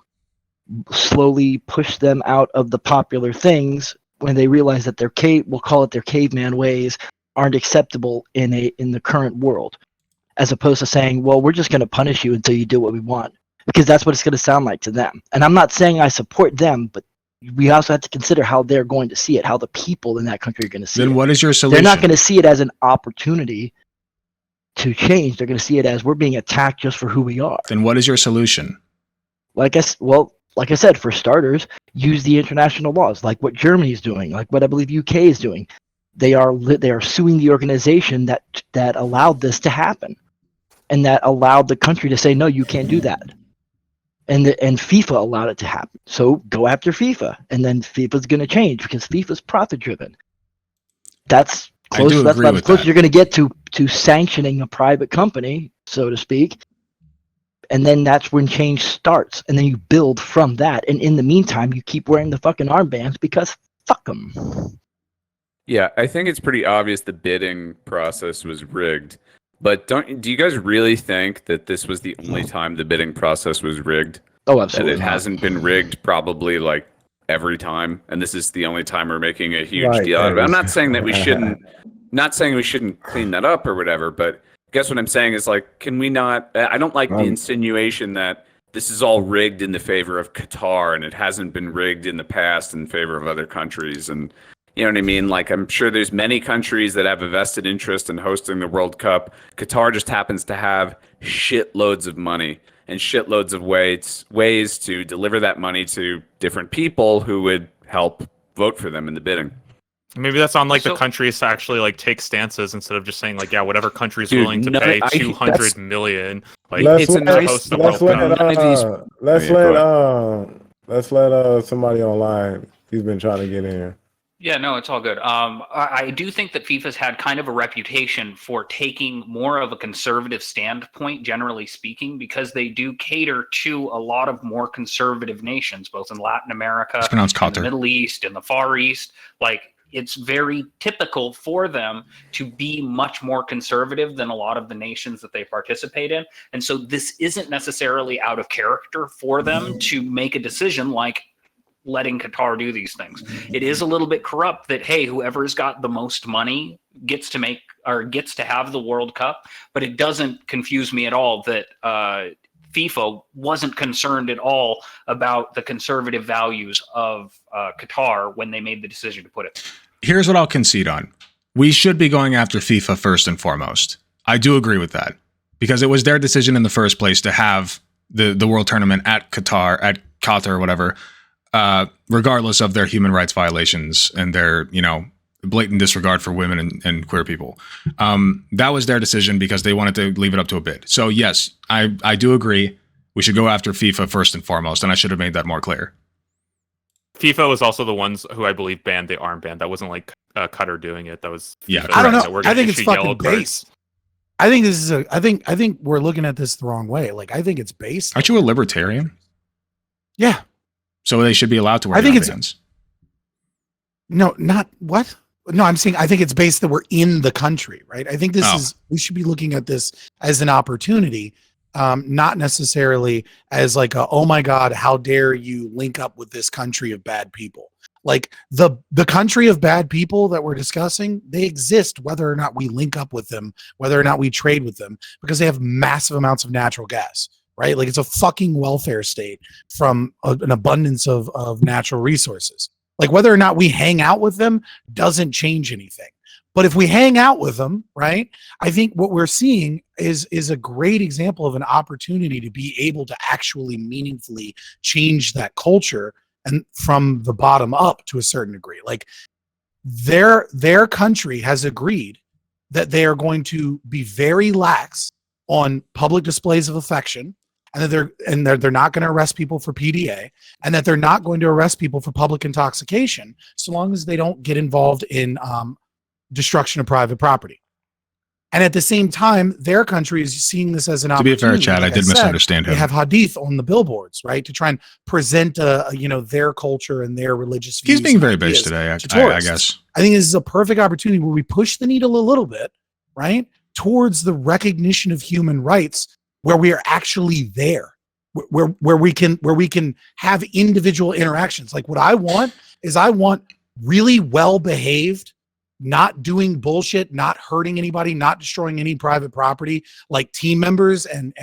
slowly push them out of the popular things when they realize that their we'll call it their caveman ways aren't acceptable in the current world, as opposed to saying, well, we're just going to punish you until you do what we want, because that's what it's going to sound like to them. And I'm not saying I support them, but we also have to consider how they're going to see it, how the people in that country are going to see it. Then what is your solution? They're not going to see it as an opportunity to change. They're going to see it as we're being attacked just for who we are. Then what is your solution? Like I said, for starters, use the international laws, like what Germany is doing, like what I believe UK is doing. They are suing the organization that allowed this to happen, and that allowed the country to say, no, you can't do that. And FIFA allowed it to happen. So go after FIFA, and then FIFA's going to change because FIFA's profit driven. That's close. That's about as close as you're going to get to sanctioning a private company, so to speak. And then that's when change starts, and then you build from that. And in the meantime, you keep wearing the fucking armbands because fuck them. Yeah, I think it's pretty obvious the bidding process was rigged. But do you guys really think that this was the only time the bidding process was rigged? Oh, absolutely. That it hasn't been rigged probably like every time, and this is the only time we're making a huge deal out of it. I'm not saying that we shouldn't clean that up or whatever, but I guess what I'm saying is, like, can we not? I don't like the insinuation that this is all rigged in the favor of Qatar and it hasn't been rigged in the past in favor of other countries. And you know what I mean? Like, I'm sure there's many countries that have a vested interest in hosting the World Cup. Qatar just happens to have shitloads of money and shitloads of ways to deliver that money to different people who would help vote for them in the bidding. Maybe that's on like the countries to actually like take stances instead of just saying like, yeah, whatever country's willing to pay 200 million. Like, let's let somebody online. He's been trying to get in. Yeah, no, it's all good. I do think that FIFA's had kind of a reputation for taking more of a conservative standpoint, generally speaking, because they do cater to a lot of more conservative nations, both in Latin America, in the Middle East, in the Far East. Like, it's very typical for them to be much more conservative than a lot of the nations that they participate in. And so this isn't necessarily out of character for them to make a decision like letting Qatar do these things. It is a little bit corrupt that, hey, whoever's got the most money gets to have the World Cup, but it doesn't confuse me at all that FIFA wasn't concerned at all about the conservative values of Qatar when they made the decision to put it. Here's what I'll concede on. We should be going after FIFA first and foremost. I do agree with that, because it was their decision in the first place to have the World Tournament at Qatar or whatever, regardless of their human rights violations and their, blatant disregard for women and queer people. That was their decision because they wanted to leave it up to a bid. So yes, I do agree. We should go after FIFA first and foremost, and I should have made that more clear. FIFA was also the ones who I believe banned the armband. That wasn't like Qatar doing it. That was FIFA. I don't know. I think it's fucking based. I think this is I think we're looking at this the wrong way. Like, I think it's based. Aren't you a libertarian? Yeah. So they should be allowed to wear armbands. No, not what? No, I'm saying I think it's based that we're in the country, right? I think we should be looking at this as an opportunity, not necessarily as like oh my God, how dare you link up with this country of bad people. Like the country of bad people that we're discussing, they exist whether or not we link up with them, whether or not we trade with them, because they have massive amounts of natural gas, right? Like, it's a fucking welfare state from an abundance of natural resources. Like, whether or not we hang out with them doesn't change anything. But if we hang out with them, right, I think what we're seeing is a great example of an opportunity to be able to actually meaningfully change that culture and from the bottom up to a certain degree. Like their country has agreed that they are going to be very lax on public displays of affection, and that they're not going to arrest people for PDA, and that they're not going to arrest people for public intoxication, so long as they don't get involved in destruction of private property. And at the same time, their country is seeing this as an opportunity. To be a fair, Chad, I did misunderstand him. They have hadith on the billboards, right, to try and present, their culture and their religious views. He's being very based today, I guess. I think this is a perfect opportunity where we push the needle a little bit, right, towards the recognition of human rights, where we are actually there, where we can have individual interactions. Like what I want really well-behaved, not doing bullshit, not hurting anybody, not destroying any private property, like team members and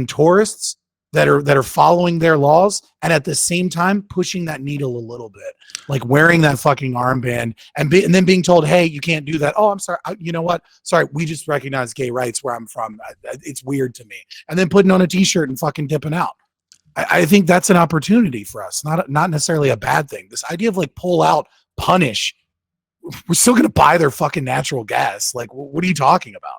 tourists that are following their laws, and at the same time pushing that needle a little bit, like wearing that fucking armband and then being told, hey, you can't do that. Oh, I'm sorry. You know what? Sorry, we just recognize gay rights where I'm from. It's weird to me. And then putting on a t-shirt and fucking dipping out. I think that's an opportunity for us, not necessarily a bad thing. This idea of like pull out, punish. We're still going to buy their fucking natural gas. Like, what are you talking about?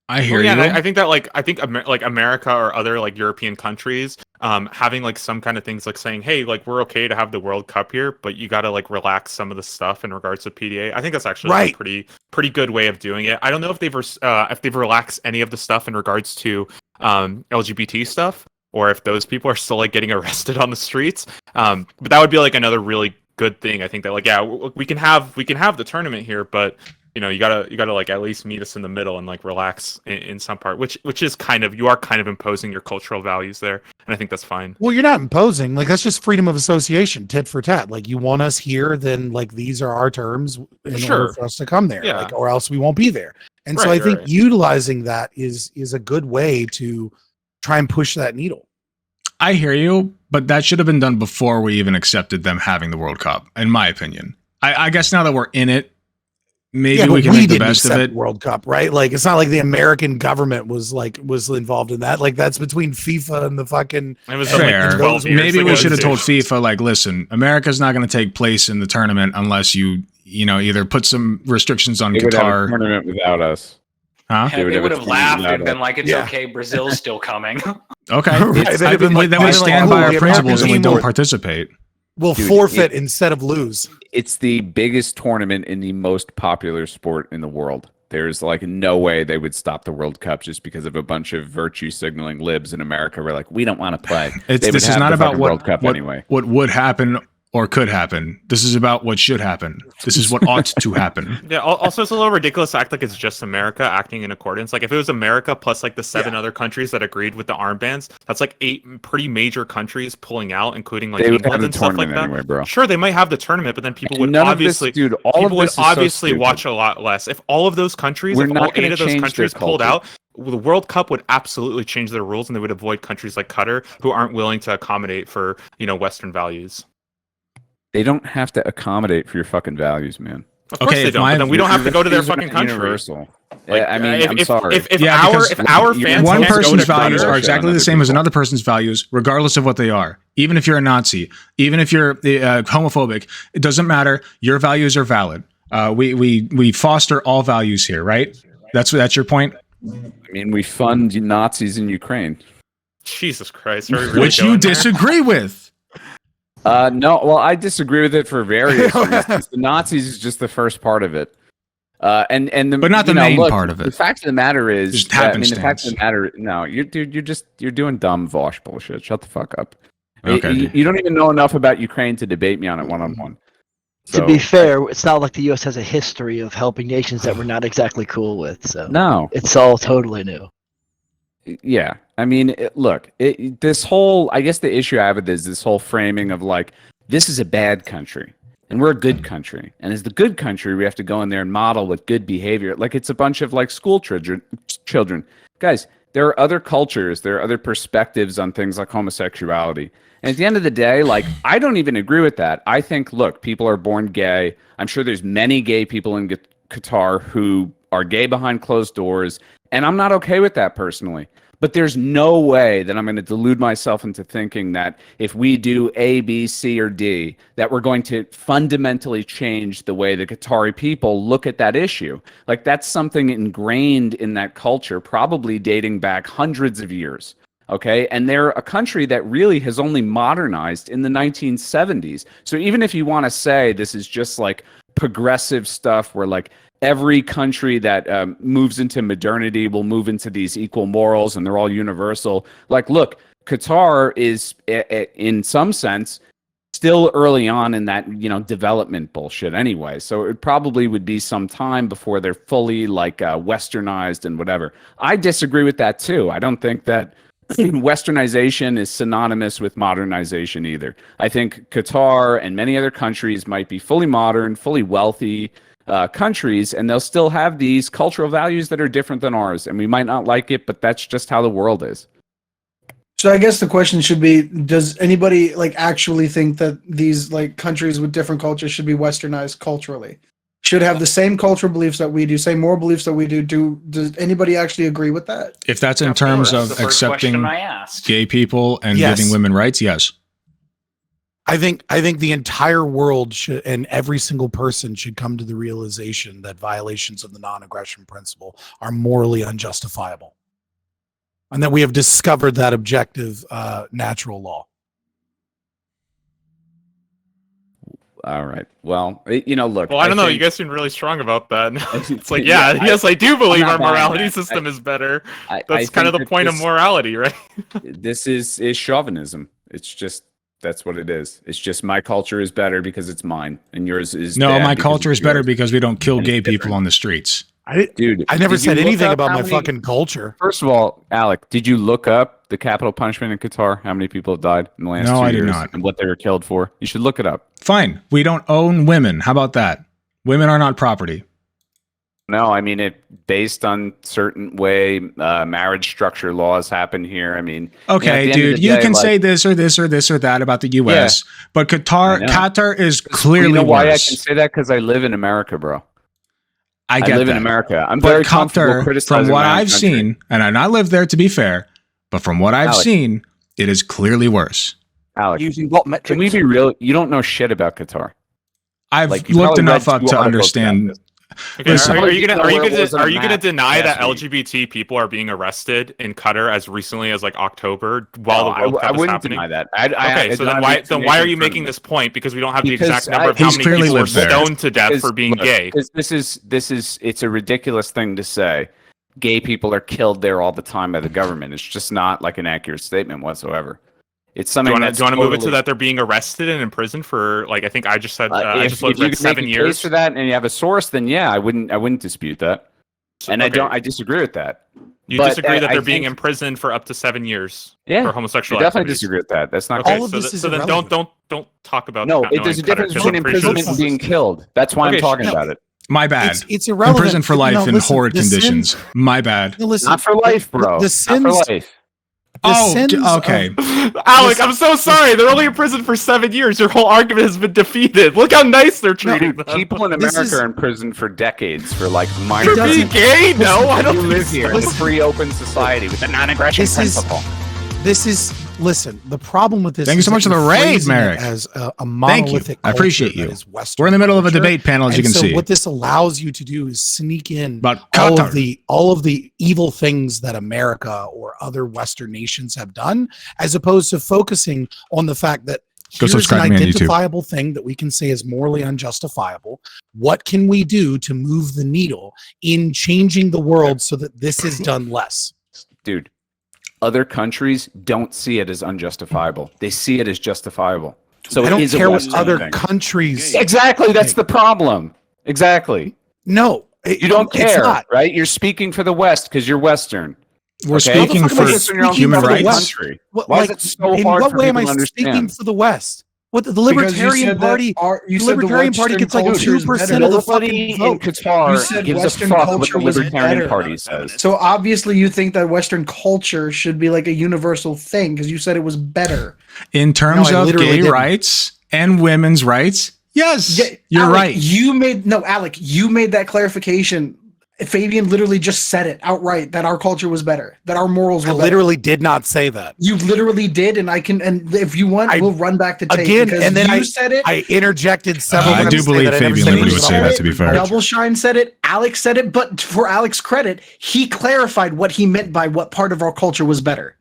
I hear you. I think that like America or other like European countries having like some kind of things like saying, hey, like we're okay to have the World Cup here, but you got to like relax some of the stuff in regards to PDA. I think that's actually like, a pretty good way of doing it. I don't know if they've relaxed any of the stuff in regards to LGBT stuff, or if those people are still like getting arrested on the streets. But that would be like another really good thing. I think that like, yeah, we can have the tournament here, but you gotta like at least meet us in the middle and like relax in some part, which is you are kind of imposing your cultural values there, and I think that's fine. Well, you're not imposing, like that's just freedom of association, tit for tat. Like you want us here, then like these are our terms in order for us to come there, like, or else we won't be there. And so I think utilizing that is a good way to try and push that needle. I hear you, but that should have been done before we even accepted them having the World Cup, in my opinion. I guess now that we're in it, maybe we can make the best of it. World Cup, right? Like it's not like the American government was involved in that. Like that's between FIFA and the fucking. It was fair. Like 12 years maybe ago, we should have told FIFA, like, listen, America's not going to take place in the tournament unless you either put some restrictions on Qatar. Would have a tournament without us. Huh? They would have laughed and been like, it's okay, Brazil's still coming. Okay. Then we stand by our principles and we don't participate. We'll forfeit instead of lose. It's the biggest tournament in the most popular sport in the world. There's like no way they would stop the World Cup just because of a bunch of virtue signaling libs in America. We're like, we don't want to play. This is not about World Cup anyway. What would happen or could happen. This is about what should happen. This is what ought to happen. Yeah. Also, it's a little ridiculous to act like it's just America acting in accordance. Like if it was America plus like the 7 other countries that agreed with the armbands, that's like 8 pretty major countries pulling out, including like England and stuff like that. Anyway, bro. Sure, they might have the tournament, but then people would None obviously, of this, dude, all people of this would obviously watch a lot less. If all of those countries, if all 8 of those countries pulled out, the World Cup would absolutely change their rules, and they would avoid countries like Qatar who aren't willing to accommodate for Western values. They don't have to accommodate for your fucking values, man. Of course they don't. But then we don't have to go to their fucking country. Universal. Like, I mean, I'm sorry. If our fans one can't go person's to values Qatar, are exactly the same as another person's values, regardless of what they are. Even if you're a Nazi, even if you're homophobic, it doesn't matter. Your values are valid. We foster all values here, right? That's your point. I mean, we fund Nazis in Ukraine. Jesus Christ, are we really which you disagree with. No, well, I disagree with it for various reasons. The Nazis is just the first part of it, but not the main part of it. The fact of the matter is, just the fact of the matter, no, you're doing dumb Vosh bullshit. Shut the fuck up. Okay. You don't even know enough about Ukraine to debate me on it one-on-one. To be fair, it's not like the U.S. has a history of helping nations that we're not exactly cool with. So no, it's all totally new. Yeah, I mean, this whole, I guess the issue I have with this whole framing of like, this is a bad country and we're a good country. And as the good country, we have to go in there and model with good behavior. Like it's a bunch of like school children. Guys, there are other cultures, there are other perspectives on things like homosexuality. And at the end of the day, like, I don't even agree with that. I think, look, people are born gay. I'm sure there's many gay people in Qatar who are gay behind closed doors. And I'm not okay with that personally. But there's no way that I'm going to delude myself into thinking that if we do A, B, C, or D, that we're going to fundamentally change the way the Qatari people look at that issue. Like, that's something ingrained in that culture, probably dating back hundreds of years. Okay. And they're a country that really has only modernized in the 1970s. So even if you want to say this is just like progressive stuff where like every country that moves into modernity will move into these equal morals and they're all universal. Like, look, Qatar is in some sense still early on in that, development bullshit anyway. So it probably would be some time before they're fully like westernized and whatever. I disagree with that too. I don't think that westernization is synonymous with modernization either. I think Qatar and many other countries might be fully modern, fully wealthy countries, and they'll still have these cultural values that are different than ours. And we might not like it, but that's just how the world is. So I guess the question should be, does anybody like actually think that these like countries with different cultures should be westernized culturally? Should have the same cultural beliefs that we do, same moral beliefs that we do. Does anybody actually agree with that? If that's in terms of accepting gay people and giving women rights, yes. I think the entire world should, and every single person should come to the realization that violations of the non-aggression principle are morally unjustifiable, and that we have discovered that objective natural law. All right. Well, look. Well, I don't know. You guys seem really strong about that. It's like, yes, I do believe our morality system is better. That's kind of the point of morality, right? This is chauvinism. It's just, that's what it is. It's just my culture is better because it's mine, and yours is no. My culture is better because we don't kill gay people on the streets. I never said anything about my fucking culture. First of all, Alec, did you look up the capital punishment in Qatar? How many people have died in the last 2 years? No, I did not. And what they were killed for? You should look it up. Fine. We don't own women. How about that? Women are not property. No, I mean, based on certain way marriage structure laws happen here. I mean, okay, dude, you can say this or this or this or that about the U.S., but Qatar is clearly you know why worse. I can say that? Because I live in America, bro. I live in America. I'm but very comfortable criticizing from what I've country. seen, and I lived there to be fair, but from what I've seen, it is clearly worse. Alex, using what metrics? Can we be real? You don't know shit about Qatar. I've looked enough up to understand. Okay, are you gonna deny that LGBT people are being arrested in Qatar as recently as like October while the World Cup is happening? Deny that. So then why are you making this point? Because we don't have the exact number of how many people were stoned to death for being gay. This is it's a ridiculous thing to say. Gay people are killed there all the time by the government. It's just not like an accurate statement whatsoever. It's something. Do you want to move it to that they're being arrested and imprisoned for like I think I just said if you could 7 years. Case for that, and you have a source, then yeah, I wouldn't dispute that. And I disagree with that. You disagree that they're being imprisoned for up to 7 years for homosexual activities? Definitely disagree with that. That's not okay. all so, so then don't talk about there's a difference between imprisonment and being killed. That's why I'm talking about it. My bad. It's irrelevant. Imprisoned for life in horrid conditions. My bad. Not for life, bro. Not for life. Okay. Alec, I'm so sorry. They're only in prison for 7 years. Your whole argument has been defeated. Look how nice they're treating them. People in America are in prison for decades for like minor. For being gay? No, I don't live here in a free, open society with the non-aggression principle. Listen, the problem with this. Thank you so much for the raid, Merrick. As a monolithic, I appreciate you. We're in the middle of a debate panel, as you can see. What this allows you to do is sneak in all of the evil things that America or other Western nations have done, as opposed to focusing on the fact that here's an identifiable thing that we can say is morally unjustifiable. What can we do to move the needle in changing the world so that this is done less? Dude. Other countries don't see it as unjustifiable. They see it as justifiable. So I don't care what other countries. Exactly, that's the problem. Exactly. No, you don't care, right? You're speaking for the West because you're Western. We're speaking for human rights. Why is it so hard for people to understand? Speaking for the West? What the Libertarian Party? The Libertarian Party gets like 2% of the fucking vote. Qatar gives a fuck what the Libertarian Party says. So obviously, you think that Western culture should be like a universal thing because you said it was better in terms of gay rights and women's rights. Yes, you're right. Alec, you made that clarification Fabian literally just said it outright that our culture was better, that our morals were I better. literally did not say that. You literally did, and if you want, we'll run back to tape. Again, and then you said it. I interjected several times. I do believe Fabian Liberty would say that, to be fair. Double Shine said it. Alex said it, but for Alex's credit, he clarified what he meant by what part of our culture was better.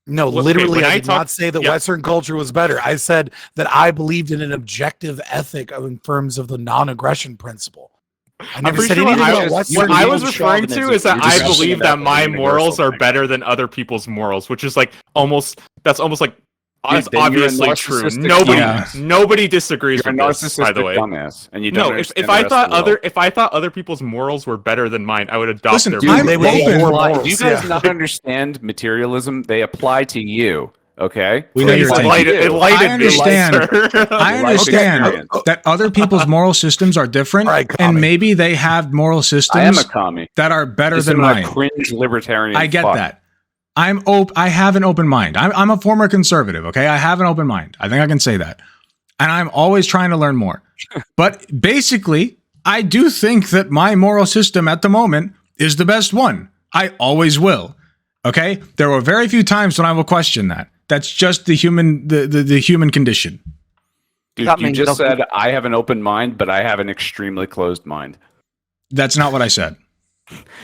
No, Well, literally, okay, I did not say that Western culture was better. I said that I believed in an objective ethic in terms of the non-aggression principle. I never said anything about Western. What I was referring to is that I believe that my morals are better than other people's morals, which is like that's almost like that's obviously true. Nobody disagrees with this, by the way. Dumbass, and you don't if I thought other people's morals were better than mine, I would adopt their do morals. you guys not understand materialism? They apply to you. Okay, we know you're I understand. I understand that other people's moral systems are different, and maybe they have moral systems that are better than mine. Cringe libertarian. I get that. I have an open mind. I'm a former conservative. Okay, I have an open mind. I think I can say that, and I'm always trying to learn more. But basically, I do think that my moral system at the moment is the best one. I always will. Okay, there were very few times when I will question that. That's just the human condition. Dude, you just said I have an open mind, but I have an extremely closed mind. That's not what I said.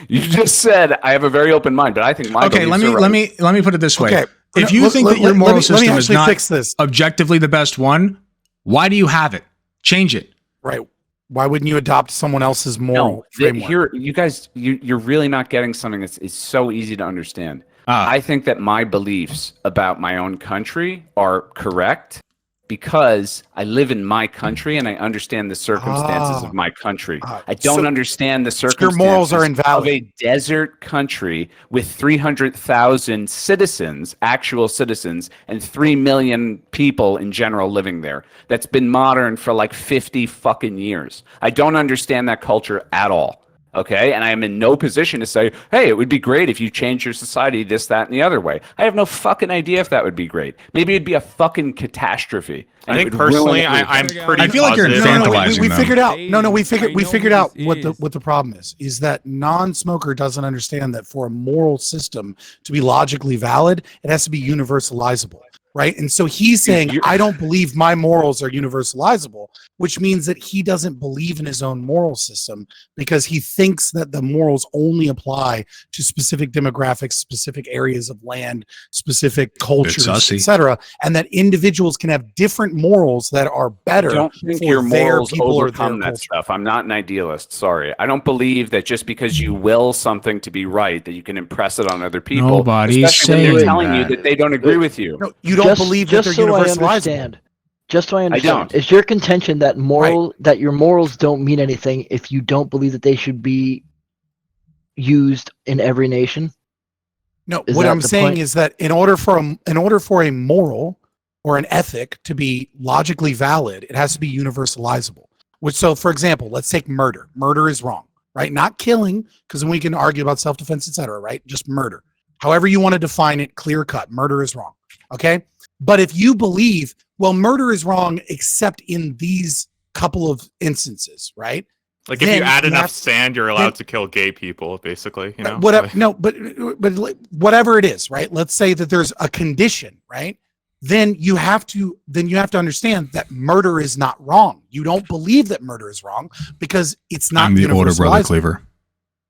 You just said I have a very open mind, but I think my let me put it this way. Okay. If you think that your moral system is not objectively the best one, why do you have it? Change it. Right. Why wouldn't you adopt someone else's moral framework? Here, you guys, you're really not getting something that's so easy to understand. I think that my beliefs about my own country are correct because I live in my country and I understand the circumstances of my country. I don't understand the circumstances your morals are invalid. Of a desert country with 300,000 citizens, actual citizens, and 3 million people in general living there. That's been modern for like 50 fucking years. I don't understand that culture at all. Okay, and I am in no position to say, hey, it would be great if you change your society this, that, and the other way. I have no fucking idea if that would be great. Maybe it'd be a fucking catastrophe. I think personally, I'm pretty. I feel like you're infantilizing. We figured out. We figured out what the problem is that non-smoker doesn't understand that for a moral system to be logically valid, it has to be universalizable. Right. And so he's saying, I don't believe my morals are universalizable, which means that he doesn't believe in his own moral system because he thinks that the morals only apply to specific demographics, specific areas of land, specific cultures, etc. And that individuals can have different morals that are better. I don't think your morals overcome that stuff. I'm not an idealist. Sorry. I don't believe that just because you will something to be right, that you can impress it on other people. Nobody's saying when they're telling you that they don't agree with you. No, you don't believe that they're universalizable. Just so I understand, I don't. Is your contention that that your morals don't mean anything if you don't believe that they should be used in every nation? No, what I'm saying is that in order for a moral or an ethic to be logically valid, it has to be universalizable. So, for example, let's take murder. Murder is wrong, right? Not killing, because then we can argue about self-defense, etc. Right? Just murder. However you want to define it, clear cut. Murder is wrong. Okay. But if you believe, well, murder is wrong, except in these couple of instances, right? Like if you add enough sand, you're allowed to kill gay people, basically. You know, but whatever it is, right? Let's say that there's a condition, right? Then you have to understand that murder is not wrong. You don't believe that murder is wrong because it's not. I'm the older brother Cleaver.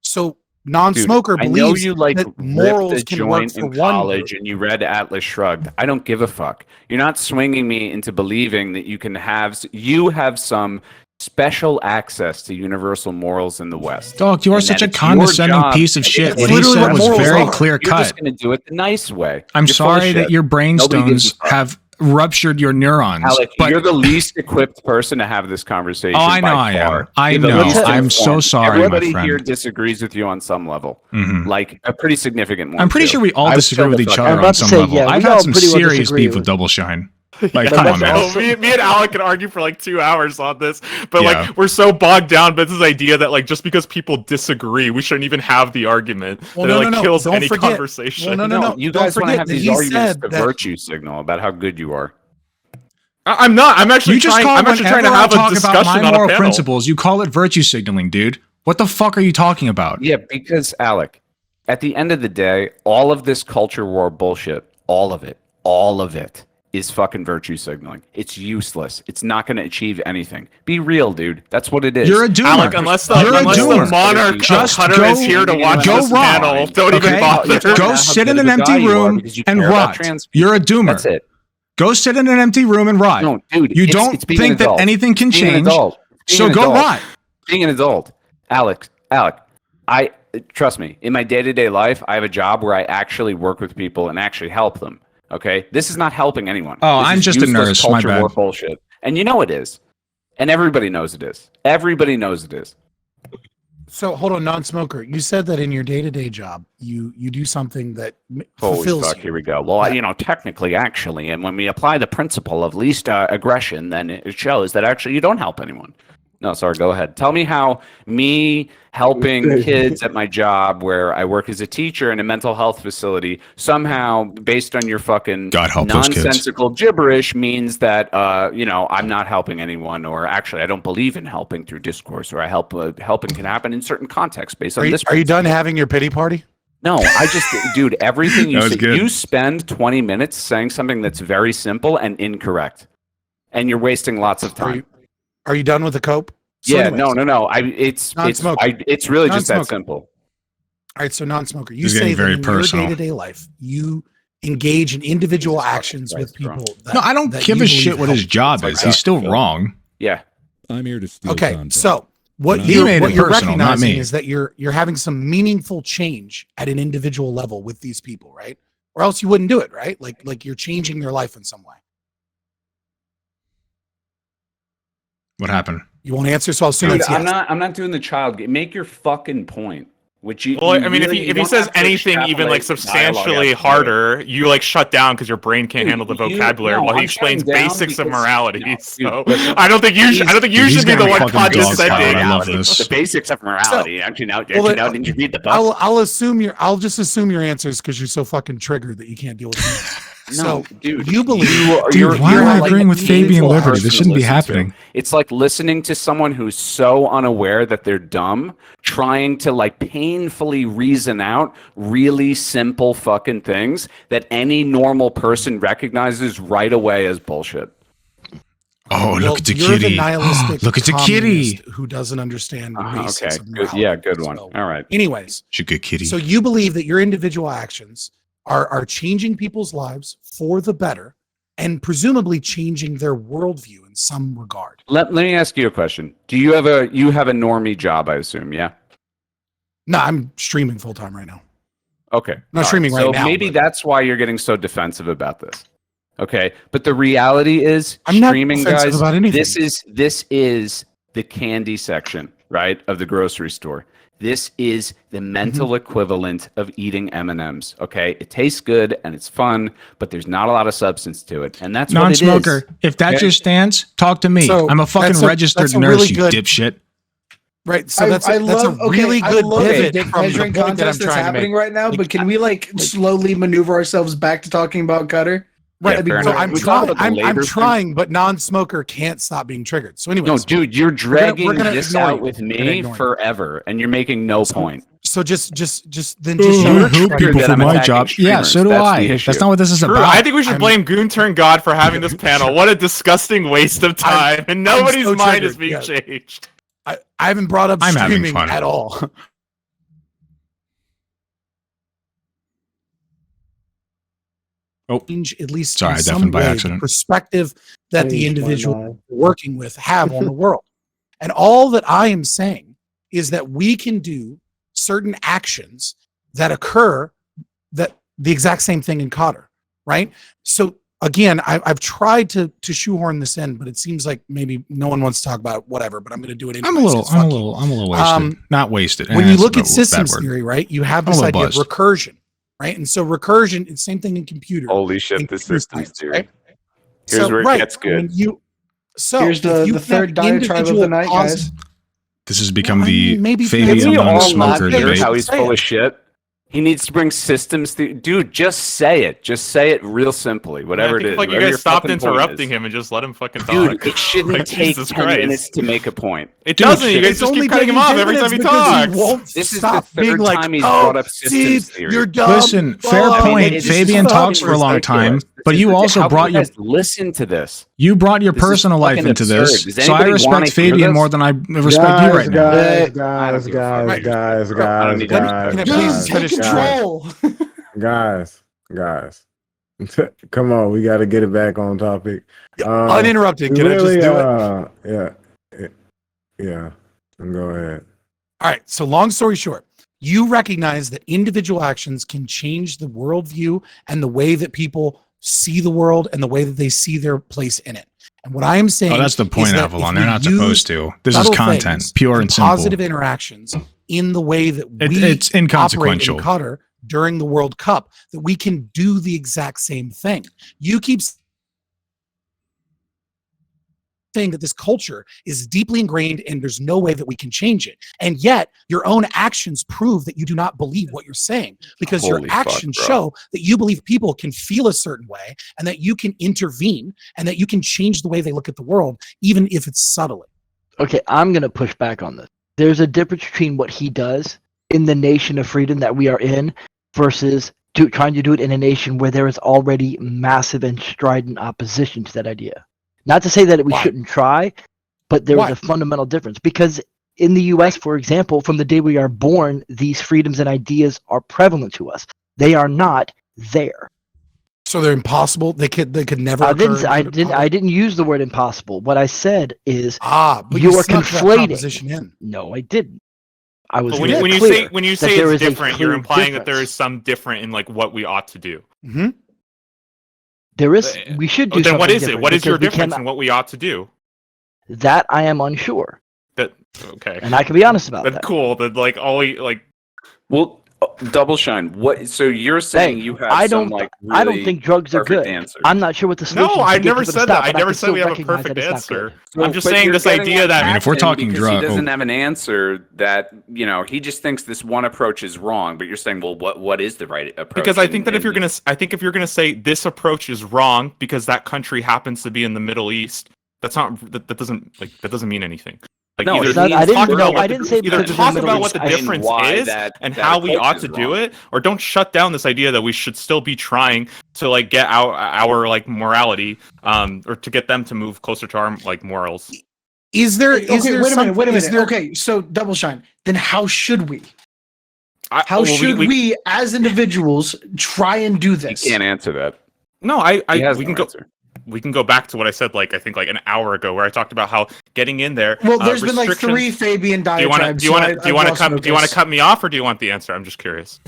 So non-smoker believes I know you like that morals can work for in college and you read Atlas Shrugged. I don't give a fuck. You're not swinging me into believing that you have some special access to universal morals in the West. Dog, you are such a condescending piece of shit. What he said was very clear cut. You're just going to do it the nice way. I'm sorry that your brainstones have ruptured your neurons. Alec, you're the least equipped person to have this conversation. Oh, I know I am. I know. I'm so sorry, Everybody my friend. here disagrees with you on some level, like a pretty significant one. I'm pretty sure we all disagree with each other on some level. I've had some serious beef with Double Shine. Like, come on, man. Me and Alec can argue for like 2 hours on this, but like we're so bogged down by this idea that like just because people disagree, we shouldn't even have the argument. Kills any conversation. No. You guys want to have these arguments to virtue signal about how good you are. I'm not. I'm actually trying to have a discussion about my on moral a panel. principles. You call it virtue signaling, dude. What the fuck are you talking about? Yeah, because Alec, at the end of the day, all of this culture war bullshit, all of it is fucking virtue signaling. It's useless. It's not going to achieve anything. Be real, dude. That's what it is. You're a doomer. Alec, unless the monarch Just Qatar is here to watch this panel, don't even bother. Go sit in an empty room and rot. You're a doomer. That's it. Go sit in an empty room and rot. No, dude. You don't think that anything can change, so go rot. Being an adult, Alec, trust me, in my day-to-day life, I have a job where I actually work with people and actually help them. Okay? This is not helping anyone. Oh, This I'm is just a useless nurse. My culture bad. war bullshit. And you know it is. And everybody knows it is. Everybody knows it is. So hold on, non-smoker. You said that in your day-to-day job, you do something that Holy fulfills fuck, you. here we go. Well, technically, actually, and when we apply the principle of least aggression, then it shows that actually you don't help anyone. No, sorry, go ahead. Tell me how me helping kids at my job where I work as a teacher in a mental health facility somehow, based on your fucking God help those kids. nonsensical gibberish, means that, I'm not helping anyone, or actually I don't believe in helping through discourse, or I helping can happen in certain contexts based on this. Are you done having your pity party? No, I just, dude, everything you say, good. you spend 20 minutes saying something that's very simple and incorrect, and you're wasting lots of time. Are you done with the cope? So Yeah, anyways, no. It's really just that Non-smoker. simple. All right, so non-smoker, you This is say getting very that in personal. your day-to-day life, you engage in individual actions with people. No, I don't give a shit what his job is. He's still wrong. Yeah. I'm here to steal Okay, content. so what He you're, made what it you're personal, not recognizing me. is that you're having some meaningful change at an individual level with these people, right? Or else you wouldn't do it, right? Like you're changing their life in some way. What happened? You won't answer, so I'll assume Dude, it's I'm yes. not doing the child game. Make your fucking point. Which you, Well, you I mean, really- if you he don't says have to anything even like extrapolate substantially dialogue harder, you like shut down because your brain can't Dude, handle the you- vocabulary no, while he I'm explains shutting down basics of because- morality. no, dude, So listen. I don't think you should. I don't think you He's should be the getting one fucking condescending. dog-piled. I love The this. basics of morality. Actually, didn't you read the book? I'll just assume your answers because you're so fucking triggered that you can't deal with me. No, So dude, you believe Dude, why am I like agreeing with a Fabian painful Liberty? person This to shouldn't be listen to. happening. It's like listening to someone who's so unaware that they're dumb, trying to like painfully reason out really simple fucking things that any normal person recognizes right away as bullshit. Oh, well, look at the you're kitty. the nihilistic Look at the kitty. communist who doesn't understand the Okay, basics of good. morality. Yeah, good one. So, All right. anyways, She's a good kitty. so you believe that your individual actions are changing people's lives for the better and presumably changing their worldview in some regard. Let me ask you a question. Do you have a normie job? I assume, yeah. No, I'm streaming full time right now. Okay. Not All streaming right so now, maybe but- that's why you're getting so defensive about this. Okay, but the reality is, I'm not streaming, defensive guys. about anything. This is the candy section, right, of the grocery store. This is the mental equivalent of eating M&Ms. Okay, it tastes good and it's fun, but there's not a lot of substance to it, and that's what it is. Non-smoker. If that's Okay. your stance, talk to me. So I'm a fucking registered that's a nurse, really you good- dipshit. Right. So that's a really good pivot dick from the measuring point that I'm contest that's trying to happening make. right now. Like, But can we like slowly maneuver ourselves back to talking about Qatar? Yeah, That'd be fair So great. enough. I'm We talk trying. about the I'm labor trying, but non-smoker can't stop being triggered. So, anyways, No, dude, you're dragging we're gonna this ignore out you. with We're gonna me ignore you. forever, and you're making no point. so just then Oh, just I you're help triggered. people that for I'm my attacking job. Yeah, streamers. so do That's the I. issue. That's not what this is True. about. I think we should blame Goonturn God for having this panel. What a disgusting waste of time, and nobody's so mind is triggered, being yeah. changed. I haven't brought up I'm having streaming fun. at all. Oh. Change, at least Sorry, in I some deafened by way, the accident. perspective that the Changed my individual mind. we're working with have on the world. And all that I am saying is that we can do certain actions that occur that the exact same thing in Qatar, right? So again, I've tried to shoehorn this in, but it seems like maybe no one wants to talk about it, whatever, but I'm going to do it anyway. I'm a little wasted. Not wasted. When you look at That's a bad systems word. theory, right, you have I'm a this little idea of buzzed. recursion, right? And so recursion is same thing in computer. Holy shit, in the computer systems science, theory. right? Here's where it gets when good. Here's if the you third have diatribe of the individual night, causes- guys. This has become Well, I the mean, maybe Can Fabian we all not non-smoker hear debate. how he's full of shit? He needs to bring systems. Dude, just say it. Just say it real simply. Whatever it is. Like you guys stopped interrupting him and just let him fucking talk. Dude, it shouldn't like, take Jesus 10 Christ. minutes to make a point. It doesn't. You guys just keep cutting him off every time he talks. This is the third time he's brought up systems theory. You're dumb. Listen, fair point. Fabian talks for a long time, but you also brought your listen to this. You brought your personal life into this, so I respect Fabian more than I respect you right now. Guys, take control. Guys, come on, we got to get it back on topic. Uninterrupted. Can really, I just do it? Yeah. Go ahead. All right. So long story short, you recognize that individual actions can change the worldview and the way that people see the world and the way that they see their place in it. And what I am saying, that's the point, Avalon. They're not supposed to. This is content, pure and simple. Positive interactions in the way that it's inconsequential. Operate in Qatar during the World Cup, that we can do the exact same thing. You keep saying that this culture is deeply ingrained and there's no way that we can change it. And yet your own actions prove that you do not believe what you're saying, because your actions show that you believe people can feel a certain way and that you can intervene and that you can change the way they look at the world, even if it's subtly. Okay, I'm going to push back on this. There's a difference between what he does in the nation of freedom that we are in versus trying to do it in a nation where there is already massive and strident opposition to that idea. Not to say that we shouldn't try, but there is a fundamental difference. Because in the U.S., for example, from the day we are born, these freedoms and ideas are prevalent to us. They are not there. So they're impossible. They could never. I didn't use the word impossible. What I said is but you are conflating. No, I didn't. I was when you say it's different, you're implying that there is some different in like what we ought to do. Mm-hmm. There is. We should do. Then what is it? What is your difference in what we ought to do? That I am unsure. Okay. And I can be honest about that. That's cool. That like always like. Well, Double Shine. What? So you're saying you have I don't think drugs are good. Answer. I'm not sure what the solution. No, I never said that. I never said we have a perfect answer. I'm just saying this idea that if we're talking drugs, he doesn't have an answer. That he just thinks this one approach is wrong. But you're saying, well, what is the right approach? Because I think that if you're gonna say this approach is wrong because that country happens to be in the Middle East, that doesn't mean anything. Like no, I didn't say either talk about what the difference is and how we ought to do it, or don't shut down this idea that we should still be trying to like get our like morality, or to get them to move closer to our like morals. Wait a minute. Okay, so Double Shine. Then how should we? How should we as individuals try and do this? You can't answer that. No, we can go back to what I said, like I think like an hour ago, where I talked about how getting in there. Well, there's been like 3 Fabian diatribes. Do you want to cut me off, or do you want the answer? I'm just curious.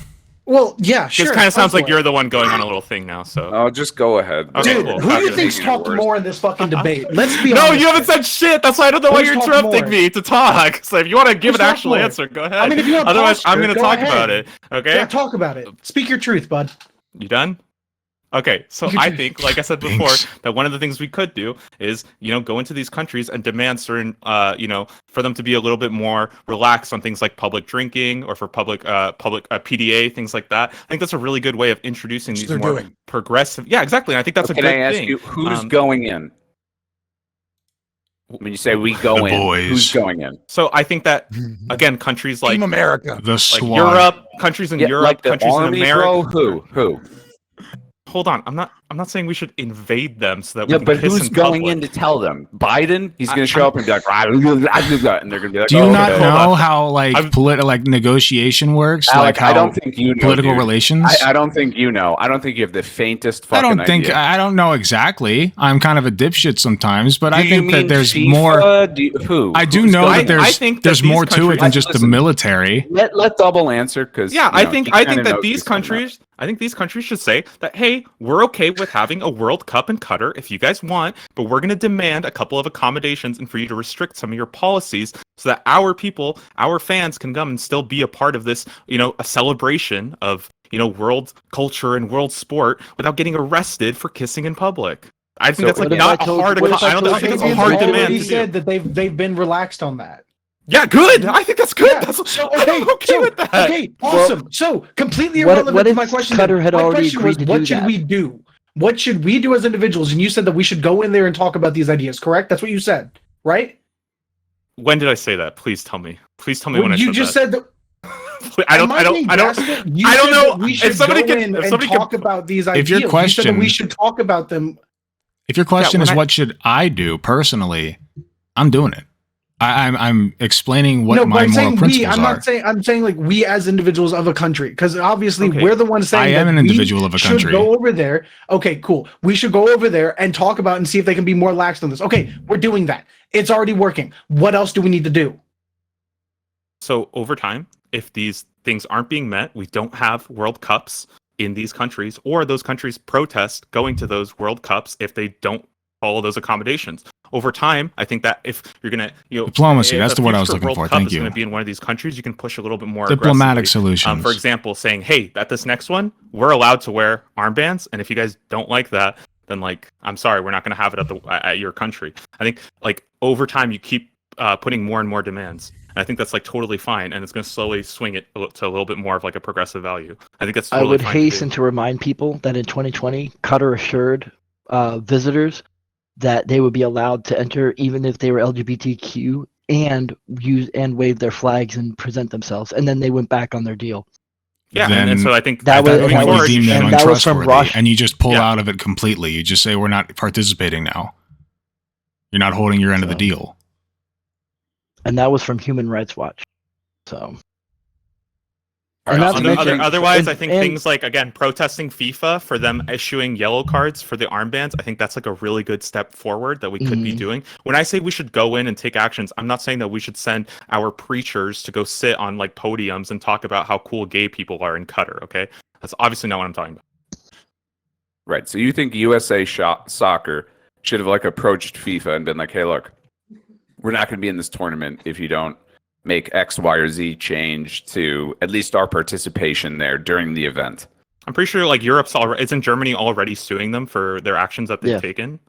Well, yeah, sure. It kind of sounds like you're the one going on a little thing now. So I'll just go ahead. Okay, dude, cool. Who do you think's talked more in this fucking debate? Let's be honest. No, you haven't said shit. That's why I don't know why you're interrupting me to talk. So if you want to give an actual answer, go ahead. I mean, if you have otherwise, I'm going to talk about it. Okay. Yeah, talk about it. Speak your truth, bud. You done? Okay, so I think, like I said before, that one of the things we could do is, go into these countries and demand certain, for them to be a little bit more relaxed on things like public drinking or for public PDA, things like that. I think that's a really good way of introducing these more progressive. Yeah, exactly. And I think that's a good thing. Can I ask you, who's going in? When you say we go in, who's going in? So I think that, again, countries like America, like Europe, countries in Europe, like countries in America. Who? Hold on, I'm not saying we should invade them so that we can but piss who's in going public. in to tell them? Biden? He's going to show up and be like, and they're going to be like, do you not know how negotiation works? Alec, I don't think you know political relations. I don't think you know. I don't think you have the faintest fucking idea. I don't know exactly. I'm kind of a dipshit sometimes, but I think that there's FIFA? more. Who? I do know that there's more to it than just the military. Let Double answer because I think that these countries. I think these countries should say that, hey, we're okay with having a World Cup in Qatar if you guys want, but we're going to demand a couple of accommodations and for you to restrict some of your policies so that our people, our fans can come and still be a part of this, a celebration of, world culture and world sport without getting arrested for kissing in public. I think that's not a hard. I don't think it's a hard demand. He said that they've been relaxed on that. Yeah, good. I think that's good. Yeah. That's So I'm okay with that. Okay, awesome. So completely What irrelevant to if my question. Qatar had my already question was, agreed to what do should that? we do? What should we do as individuals? And you said that we should go in there and talk about these ideas. Correct? That's what you said, right? When did I say that? Please tell me. Please tell me Well, when I you said just that. said that. I Am being don't gaslit? You I don't said know. that we If should somebody go can- in if and somebody talk can- about these If ideas. your You said that we question- should talk about them. If your question when is I- what should I do personally, I'm doing it. I'm explaining what No, but my I'm moral saying principles we. I'm are. not saying. I'm saying like we as individuals of a country, because obviously Okay. we're the ones saying I am that an individual of a should country. go over there. Okay, cool. We should go over there and talk about and see if they can be more lax than this. Okay, we're doing that. It's already working. What else do we need to do? So over time, if these things aren't being met, we don't have World Cups in these countries, or those countries protest going to those World Cups if they don't follow those accommodations. Over time, I think that if you're gonna, Diplomacy, if that's a the word I was future looking World for. Cup Thank is you. going to be in one of these countries, you can push a little bit more Diplomatic aggressively. solutions. For example, saying, "Hey, at this next one, we're allowed to wear armbands, and if you guys don't like that, then like, I'm sorry, we're not going to have it at your country." I think like over time, you keep putting more and more demands. And I think that's like totally fine, and it's going to slowly swing it to a little bit more of like a progressive value. I think that's totally I would fine hasten to to remind people that in 2020, Qatar assured visitors that they would be allowed to enter even if they were LGBTQ and use and wave their flags and present themselves, and then they went back on their deal. Yeah, Then and so I think that At was- that moving point, forward, you deem them and that was from untrustworthy, Russia. and you just pull Yeah. out of it completely. You just say, we're not participating now. You're not holding your end of the So- deal. And that was from Human Rights Watch. So, All and right, not to mention- otherwise, and- I think and- things like, again, protesting FIFA for them issuing yellow cards for the armbands, I think that's like a really good step forward that we could be Mhm. doing. When I say we should go in and take actions, I'm not saying that we should send our preachers to go sit on like podiums and talk about how cool gay people are in Qatar, okay? That's obviously not what I'm talking about. Right. So you think USA Soccer should have like approached FIFA and been like, "Hey, look, we're not going to be in this tournament if you don't make X, Y, or Z change to at least our participation there during the event." I'm pretty sure like isn't Germany already suing them for their actions that they've Yeah. taken?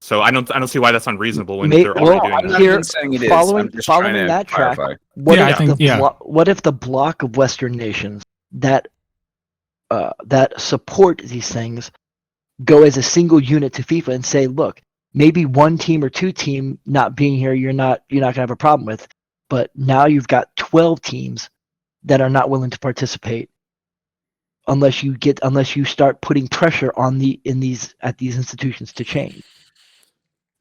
So I don't see why that's unreasonable when May- they're already well, doing I'm that. not Here, even saying it is. following- I'm just following trying to that track, clarify. what Yeah, if I think- the yeah. what if the block of Western nations that that support these things go as a single unit to FIFA and say, look, maybe one team or two team not being here, you're not gonna have a problem with, but now you've got 12 teams that are not willing to participate unless you start putting pressure on these institutions to change.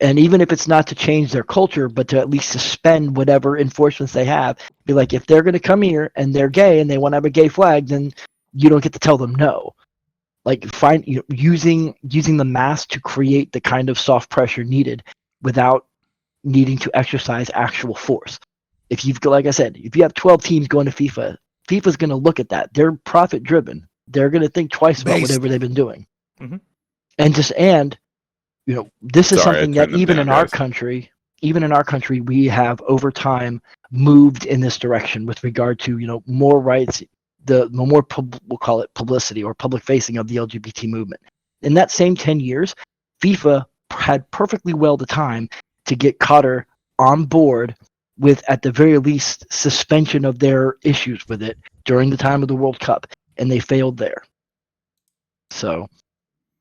And even if it's not to change their culture, but to at least suspend whatever enforcements they have, be like, if they're going to come here and they're gay and they want to have a gay flag, then you don't get to tell them no. Like using the mass to create the kind of soft pressure needed without needing to exercise actual force. If you've, like I said, if you have 12 teams going to FIFA, FIFA's going to look at that. They're profit driven. They're going to think twice about Based. whatever they've been doing. Mhm. And this is Sorry, I something that turned them even down, in our guys. country, we have over time moved in this direction with regard to more rights, the more we'll call it publicity or public facing of the LGBT movement. In that same 10 years, FIFA had perfectly well the time to get Qatar on board with, at the very least, suspension of their issues with it during the time of the World Cup, and they failed there. So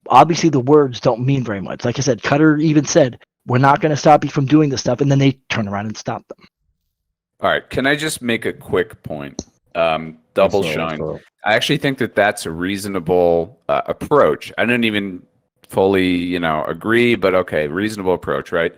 obviously the words don't mean very much. Like I said, Qatar even said, we're not going to stop you from doing this stuff, and then they turn around and stop them. All right. Can I just make a quick point? Double showing. I actually think that that's a reasonable approach. I don't even fully, agree, but okay, reasonable approach, right?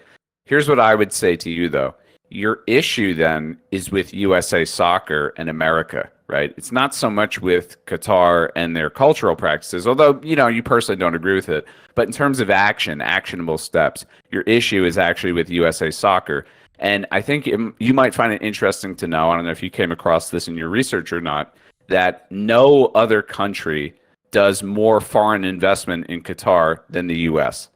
Here's what I would say to you, though. Your issue then is with USA Soccer and America, right? It's not so much with Qatar and their cultural practices, although, you personally don't agree with it. But in terms of actionable steps, your issue is actually with USA Soccer. And I think you might find it interesting to know, I don't know if you came across this in your research or not, that no other country does more foreign investment in Qatar than the U.S.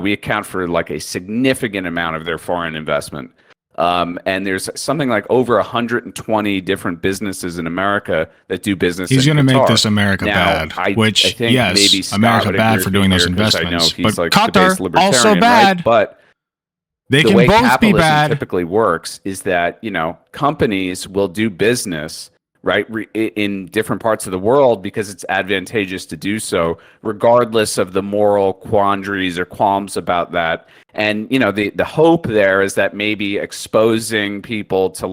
We account for like a significant amount of their foreign investment. And there's something like over 120 different businesses in America that do business He's in going to Qatar. make this America Now, bad, I which, think yes, maybe Scott America would bad agree for with doing me those here, 'cause I know investments. he's But like the base Qatar, also libertarian, bad. right? But They the can way both be capitalism bad. typically works is that, companies will do business, right, in different parts of the world because it's advantageous to do so, regardless of the moral quandaries or qualms about that. And, the hope there is that maybe exposing people to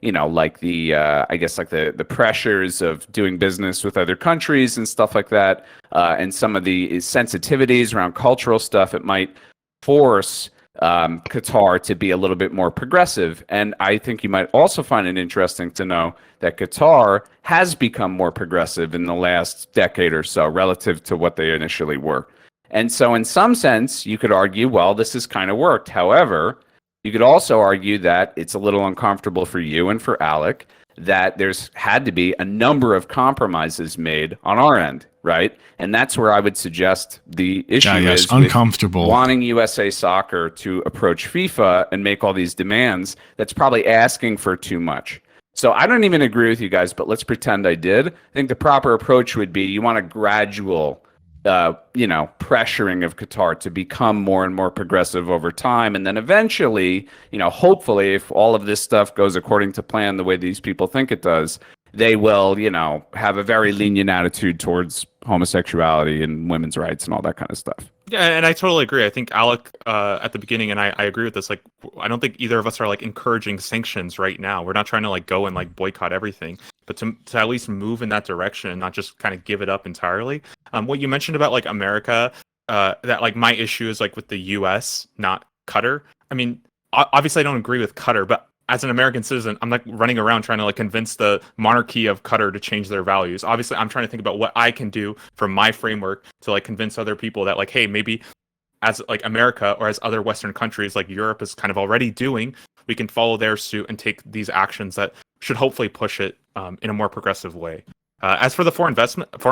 I guess like the pressures of doing business with other countries and stuff like that, and some of the sensitivities around cultural stuff, it might force Qatar to be a little bit more progressive. And I think you might also find it interesting to know that Qatar has become more progressive in the last decade or so relative to what they initially were. And so in some sense, you could argue, well, this has kind of worked. However, you could also argue that it's a little uncomfortable for you and for Alec that there's had to be a number of compromises made on our end, right? And that's where I would suggest the issue is uncomfortable. Wanting USA Soccer to approach FIFA and make all these demands. That's probably asking for too much. So I don't even agree with you guys, but let's pretend I did. I think the proper approach would be you want a gradual pressuring of Qatar to become more and more progressive over time. And then eventually, hopefully, if all of this stuff goes according to plan the way these people think it does, they will, have a very lenient attitude towards homosexuality and women's rights and all that kind of stuff. Yeah, and I totally agree. I think Alec at the beginning, and I agree with this. Like, I don't think either of us are like encouraging sanctions right now. We're not trying to like go and like boycott everything, but to at least move in that direction and not just kind of give it up entirely. What you mentioned about like America, that like my issue is like with the U.S., not Qatar. I mean, obviously I don't agree with Qatar, but as an American citizen, I'm like running around trying to like convince the monarchy of Qatar to change their values. Obviously, I'm trying to think about what I can do from my framework to like convince other people that like, hey, maybe as like America or as other Western countries like Europe is kind of already doing, we can follow their suit and take these actions that should hopefully push it in a more progressive way. As for the foreign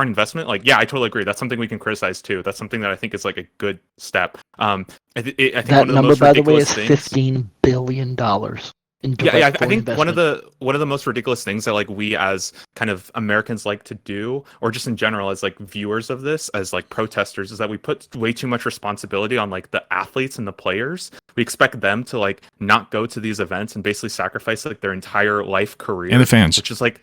investment, like, yeah, I totally agree. That's something we can criticize too. That's something that I think is like a good step. I think that one of the number, most by the way, ridiculous is things, $15 billion. I think one of the most ridiculous things that like we as kind of Americans like to do, or just in general as like viewers of this, as like protesters, is that we put way too much responsibility on like the athletes and the players. We expect them to like not go to these events and basically sacrifice like their entire life career, and the fans, which is like,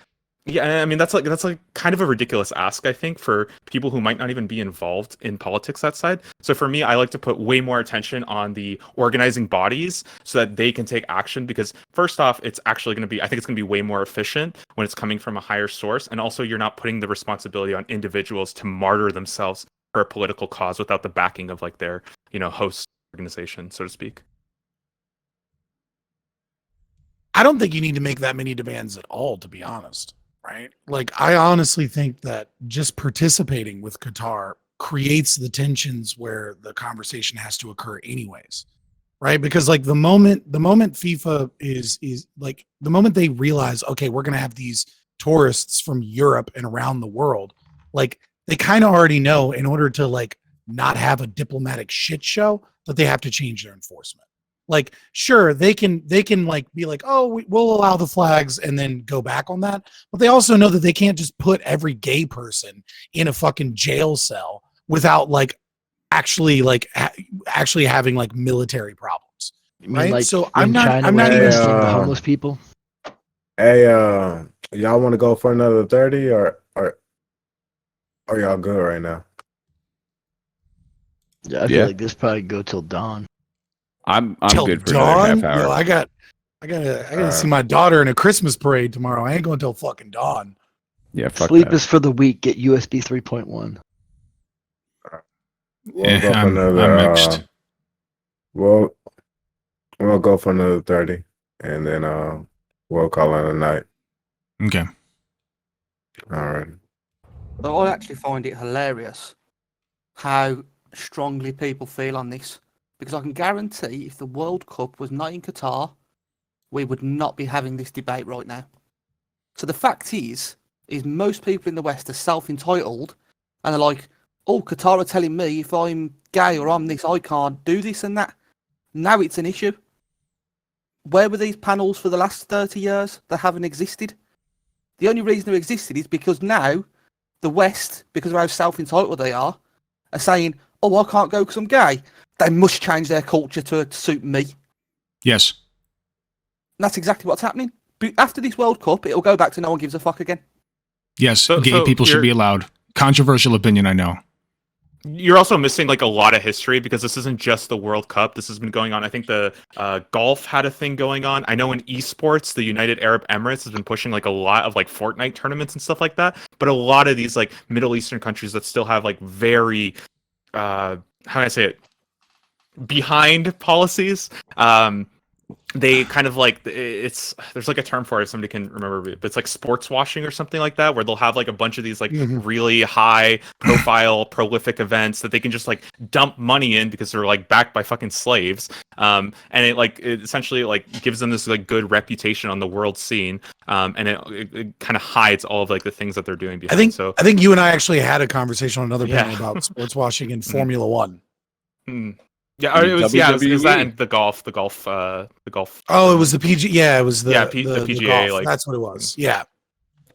yeah, I mean that's like kind of a ridiculous ask, I think, for people who might not even be involved in politics that side. So for me, I like to put way more attention on the organizing bodies so that they can take action, because first off, it's actually going to be, I think it's going to be way more efficient when it's coming from a higher source, and also you're not putting the responsibility on individuals to martyr themselves for a political cause without the backing of like their host organization, so to speak. I don't think you need to make that many demands at all, to be honest. Right? Like, I honestly think that just participating with Qatar creates the tensions where the conversation has to occur anyways. Right? Because like the moment FIFA is like the moment they realize, okay, we're going to have these tourists from Europe and around the world, like they kind of already know in order to like not have a diplomatic shit show that they have to change their enforcement. Like, sure, they can like be like, oh, we'll allow the flags and then go back on that. But they also know that they can't just put every gay person in a fucking jail cell without like actually having like military problems. You mean right? like So in I'm not China, even the homeless people. Hey, y'all want to go for another 30 or are y'all good right now? Yeah, I feel like this probably go till dawn. I'm till good for dawn? another half hour. Yo, I gotta see my daughter in a Christmas parade tomorrow. I ain't going till fucking dawn. Yeah, fuck Sleep that. is for the weak. Get USB 3.1. We'll go for another. I'm mixed. We'll go for another 30, and then we'll call it a night. Okay. All right. But I actually find it hilarious how strongly people feel on this, because I can guarantee if the World Cup was not in Qatar, we would not be having this debate right now. So the fact is most people in the West are self-entitled and they're like, oh, Qatar are telling me if I'm gay or I'm this, I can't do this and that. Now it's an issue. Where were these panels for the last 30 years? They haven't existed. The only reason they existed is because now the West, because of how self-entitled they are saying, oh, I can't go because I'm gay. they must change their culture to suit me. Yes. And that's exactly what's happening. But after this World Cup, it'll go back to no one gives a fuck again. Yes, gay people should be allowed. Controversial opinion, I know. You're also missing like a lot of history because this isn't just the World Cup. This has been going on. I think the golf had a thing going on. I know in esports, the United Arab Emirates has been pushing like a lot of like Fortnite tournaments and stuff like that. But a lot of these like Middle Eastern countries that still have like very, how can I say it, behind policies. They kind of like there's like a term for it if somebody can remember, but it's like sports washing or something like that, where they'll have like a bunch of these like really high profile prolific events that they can just like dump money in because they're like backed by fucking slaves, and it essentially like gives them this like good reputation on the world scene, and it kind of hides all of like the things that they're doing behind. I think you and I actually had a conversation on another panel about sports washing in Formula One. Yeah, it was that and the golf. Oh, it was the PG. Yeah, it was the PGA. Like, that's what it was. Yeah.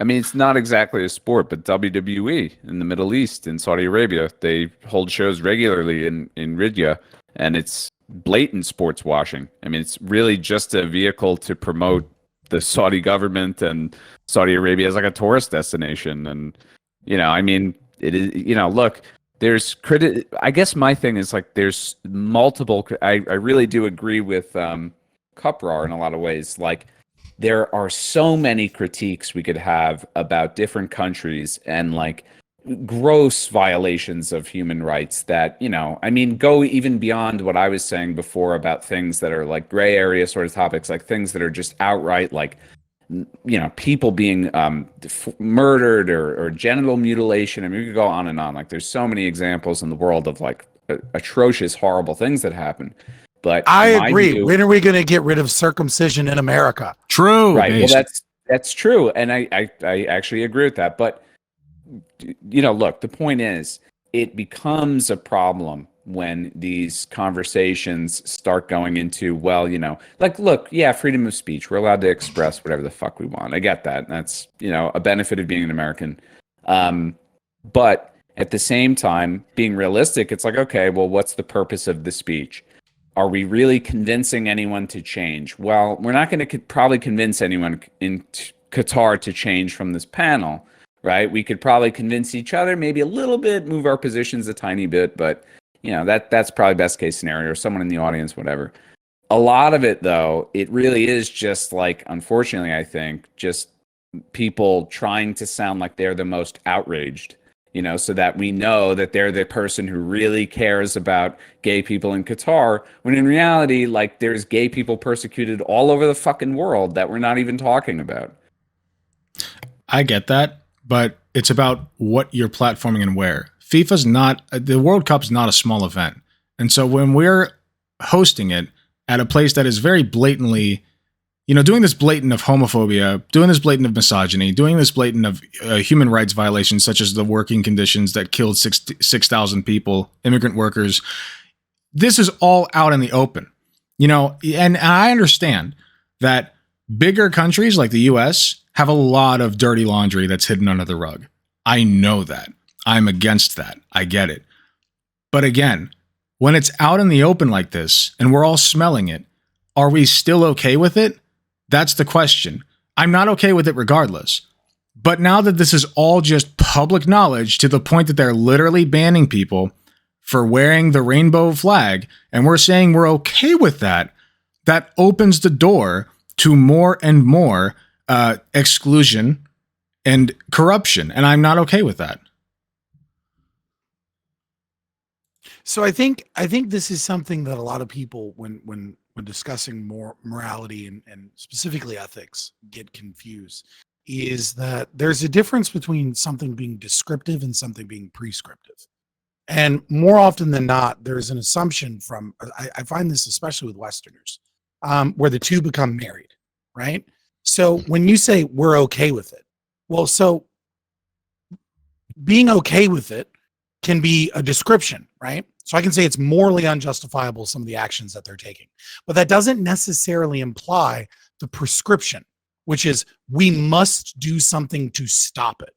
I mean, it's not exactly a sport, but WWE in the Middle East, in Saudi Arabia, they hold shows regularly in Riyadh, and it's blatant sports washing. I mean, it's really just a vehicle to promote the Saudi government and Saudi Arabia as like a tourist destination. And, I mean, it is, look, there's I guess my thing is like there's multiple. I really do agree with Cuprar in a lot of ways. Like there are so many critiques we could have about different countries and like gross violations of human rights that, I mean, go even beyond what I was saying before about things that are like gray area sort of topics, like things that are just outright like, people being murdered or genital mutilation. I mean, we could go on and on. Like, there's so many examples in the world of like atrocious, horrible things that happen. But I agree. When are we going to get rid of circumcision in America? True. Right. Well, that's true, and I actually agree with that. But look, the point is, it becomes a problem when these conversations start going into, look, yeah, freedom of speech. We're allowed to express whatever the fuck we want. I get that. That's, a benefit of being an American. But at the same time, being realistic, it's like, okay, well, what's the purpose of the speech? Are we really convincing anyone to change? Well, we're not going to probably convince anyone in Qatar to change from this panel, right? We could probably convince each other, maybe a little bit, move our positions a tiny bit, but that's probably best case scenario, or someone in the audience, whatever. A lot of it, though, it really is just like, unfortunately, I think, just people trying to sound like they're the most outraged, so that we know that they're the person who really cares about gay people in Qatar, when in reality, like, there's gay people persecuted all over the fucking world that we're not even talking about. I get that, but it's about what you're platforming and where. FIFA's not, the World Cup's not a small event. And so when we're hosting it at a place that is very blatantly, doing this blatant of homophobia, doing this blatant of misogyny, doing this blatant of human rights violations, such as the working conditions that killed 6,000 people, immigrant workers, this is all out in the open, and I understand that bigger countries like the US have a lot of dirty laundry that's hidden under the rug. I know that. I'm against that. I get it. But again, when it's out in the open like this and we're all smelling it, are we still okay with it? That's the question. I'm not okay with it regardless. But now that this is all just public knowledge to the point that they're literally banning people for wearing the rainbow flag, and we're saying we're okay with that, that opens the door to more and more exclusion and corruption. And I'm not okay with that. So I think this is something that a lot of people, when discussing more morality and specifically ethics, get confused, is that there's a difference between something being descriptive and something being prescriptive. And more often than not, there's an assumption from, I find this especially with Westerners, where the two become married, right? So when you say we're okay with it, well, so being okay with it can be a description, right? So I can say it's morally unjustifiable, some of the actions that they're taking, but that doesn't necessarily imply the prescription, which is we must do something to stop it,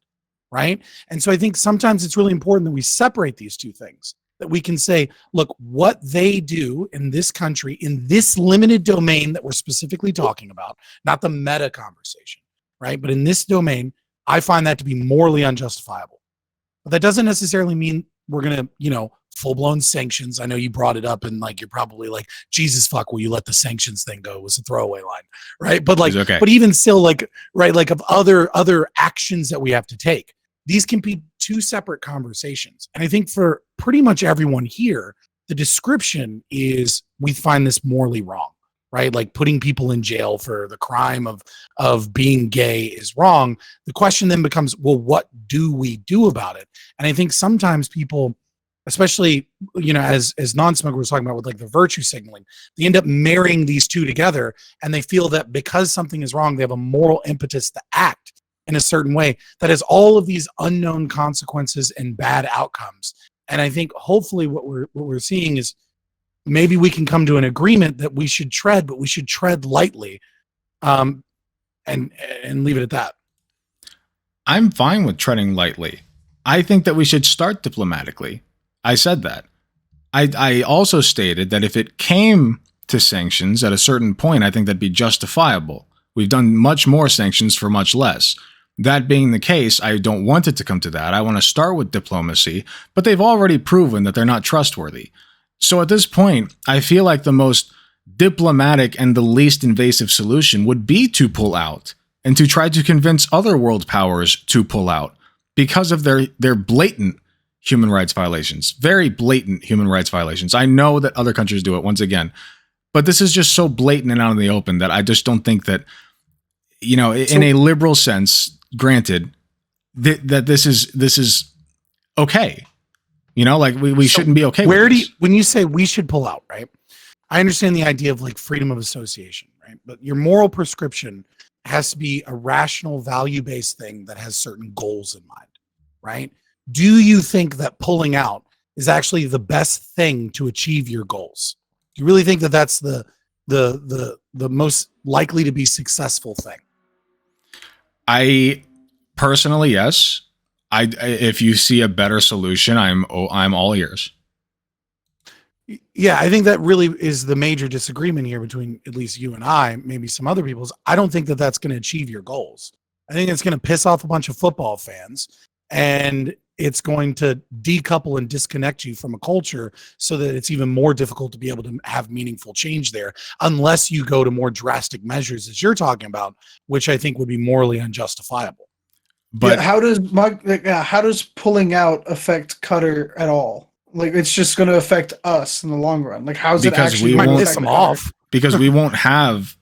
right? And so I think sometimes it's really important that we separate these two things, that we can say, look, what they do in this country, in this limited domain that we're specifically talking about, not the meta conversation, right? But in this domain, I find that to be morally unjustifiable. But that doesn't necessarily mean we're going to, full-blown sanctions. I know you brought it up and like, you're probably like, Jesus fuck, will you let the sanctions thing go? It was a throwaway line, right? But like, okay. But even still like, right, like of other actions that we have to take, these can be two separate conversations. And I think for pretty much everyone here, the description is we find this morally wrong, right? Like putting people in jail for the crime of being gay is wrong. The question then becomes, well, what do we do about it? And I think sometimes people, especially, as non-smokers were talking about with like the virtue signaling, they end up marrying these two together and they feel that because something is wrong, they have a moral impetus to act in a certain way that has all of these unknown consequences and bad outcomes. And I think hopefully what we're seeing is maybe we can come to an agreement that we should tread, but we should tread lightly, and leave it at that. I'm fine with treading lightly. I think that we should start diplomatically. I said that. I also stated that if it came to sanctions at a certain point, I think that'd be justifiable. We've done much more sanctions for much less. That being the case, I don't want it to come to that. I want to start with diplomacy, but they've already proven that they're not trustworthy. So at this point, I feel like the most diplomatic and the least invasive solution would be to pull out and to try to convince other world powers to pull out because of their blatant human rights violations, very blatant human rights violations. I know that other countries do it once again, but this is just so blatant and out in the open that I just don't think that, in a liberal sense, granted, that this is okay. Like we shouldn't be okay. When you say we should pull out, right? I understand the idea of like freedom of association, right? But your moral prescription has to be a rational, value-based thing that has certain goals in mind, right? Do you think that pulling out is actually the best thing to achieve your goals? Do you really think that that's the most likely to be successful thing? I personally, yes. If you see a better solution, I'm all ears. Yeah, I think that really is the major disagreement here between at least you and I, maybe some other people's. I don't think that that's going to achieve your goals. I think it's going to piss off a bunch of football fans, and it's going to decouple and disconnect you from a culture so that it's even more difficult to be able to have meaningful change there, unless you go to more drastic measures as you're talking about, which I think would be morally unjustifiable. But how does pulling out affect Qatar at all? Like, it's just going to affect us in the long run. Like, how's it actually might piss them off? Because we won't have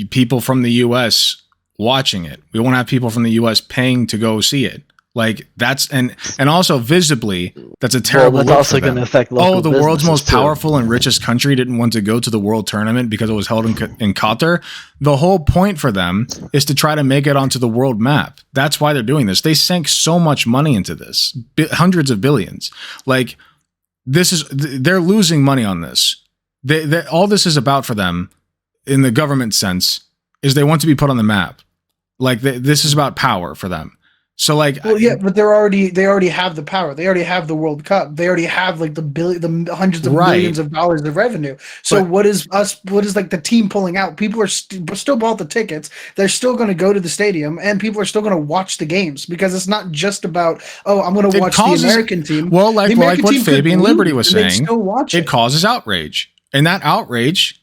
people from the U.S. watching it. We won't have people from the U.S. paying to go see it. Like that's and also visibly, that's a terrible. That's also going to affect local the world's most too. Powerful and richest country didn't want to go to the world tournament because it was held in Qatar. The whole point for them is to try to make it onto the world map. That's why they're doing this. They sank so much money into this, hundreds of billions. Like they're losing money on this. All this is about for them, in the government sense, is they want to be put on the map. Like this is about power for them. So like, well, yeah, but they already have the power. They already have the World Cup. They already have like the hundreds of millions of dollars of revenue. So what is like the team pulling out? People are still bought the tickets. They're still going to go to the stadium, and people are still going to watch the games because it's not just about I'm going to watch the American team. Well, like what Fabian Liberty was saying, it causes outrage, and that outrage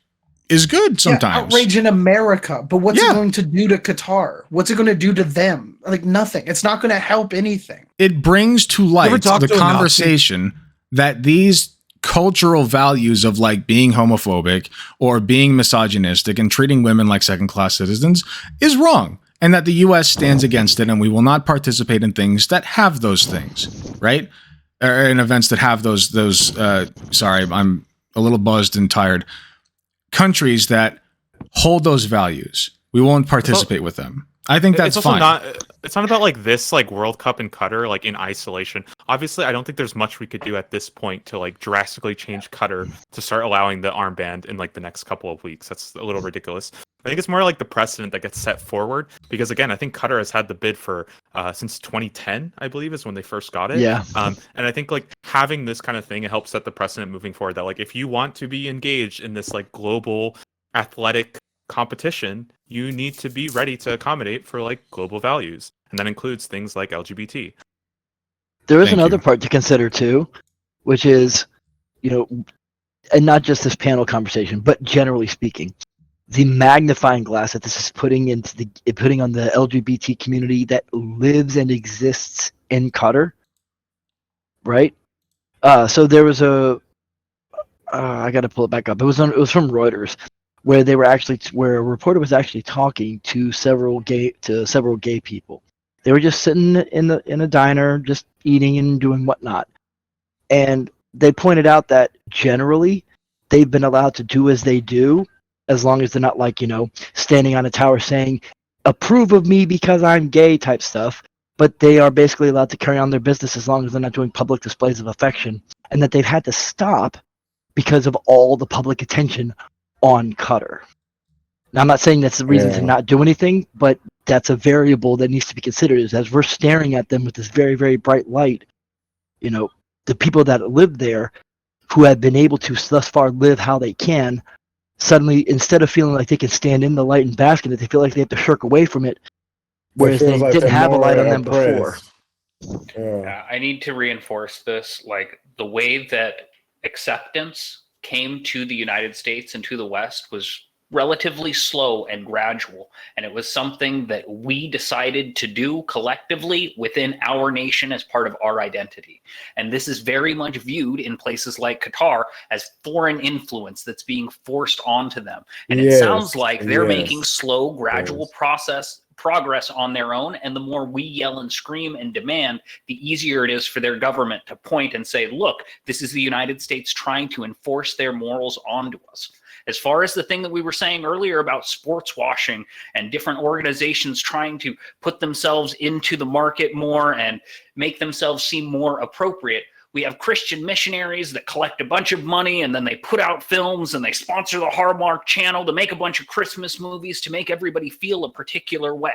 is good sometimes. Yeah, outrage in America, but what's it going to do to Qatar? What's it going to do to them? Like nothing. It's not going to help anything. It brings to light the conversation that these cultural values of like being homophobic or being misogynistic and treating women like second-class citizens is wrong, and that the U.S. stands against it, and we will not participate in things that have those things, right? Or in events that have those. Sorry, I'm a little buzzed and tired. Countries that hold those values, we won't participate with them. I think that's fine. It's not about like this like World Cup in Qatar like in isolation. Obviously, I don't think there's much we could do at this point to like drastically change Qatar to start allowing the armband in like the next couple of weeks. That's a little ridiculous. I think it's more like the precedent that gets set forward because, again, I think Qatar has had the bid for since 2010, I believe, is when they first got it. Yeah. And I think like having this kind of thing, it helps set the precedent moving forward that like if you want to be engaged in this like global athletic competition, you need to be ready to accommodate for like global values, and that includes things like LGBT. There is Thank another you. part to consider too, which is, you know, and not just this panel conversation, but generally speaking, the magnifying glass that this is putting on the LGBT community that lives and exists in Qatar, right? So there was I got to pull it back up. It was from Reuters, where a reporter was actually talking to several gay people. They were just sitting in a diner, just eating and doing whatnot, and they pointed out that generally they've been allowed to do as they do, as long as they're not like, standing on a tower saying, approve of me because I'm gay type stuff. But they are basically allowed to carry on their business as long as they're not doing public displays of affection, and that they've had to stop because of all the public attention on Qatar. Now, I'm not saying that's the reason to not do anything, but that's a variable that needs to be considered. Is as we're staring at them with this very, very bright light, the people that live there who have been able to thus far live how they can, suddenly, instead of feeling like they can stand in the light and bask in it, they feel like they have to shirk away from it, whereas they didn't have a light on them before. I need to reinforce this. Like, the way that acceptance came to the United States and to the West was relatively slow and gradual, and it was something that we decided to do collectively within our nation as part of our identity. And this is very much viewed in places like Qatar as foreign influence that's being forced onto them. And it sounds like they're making slow, gradual progress on their own, and the more we yell and scream and demand, the easier it is for their government to point and say, look, this is the United States trying to enforce their morals onto us. As far as the thing that we were saying earlier about sports washing and different organizations trying to put themselves into the market more and make themselves seem more appropriate, we have Christian missionaries that collect a bunch of money and then they put out films and they sponsor the Hallmark Channel to make a bunch of Christmas movies to make everybody feel a particular way.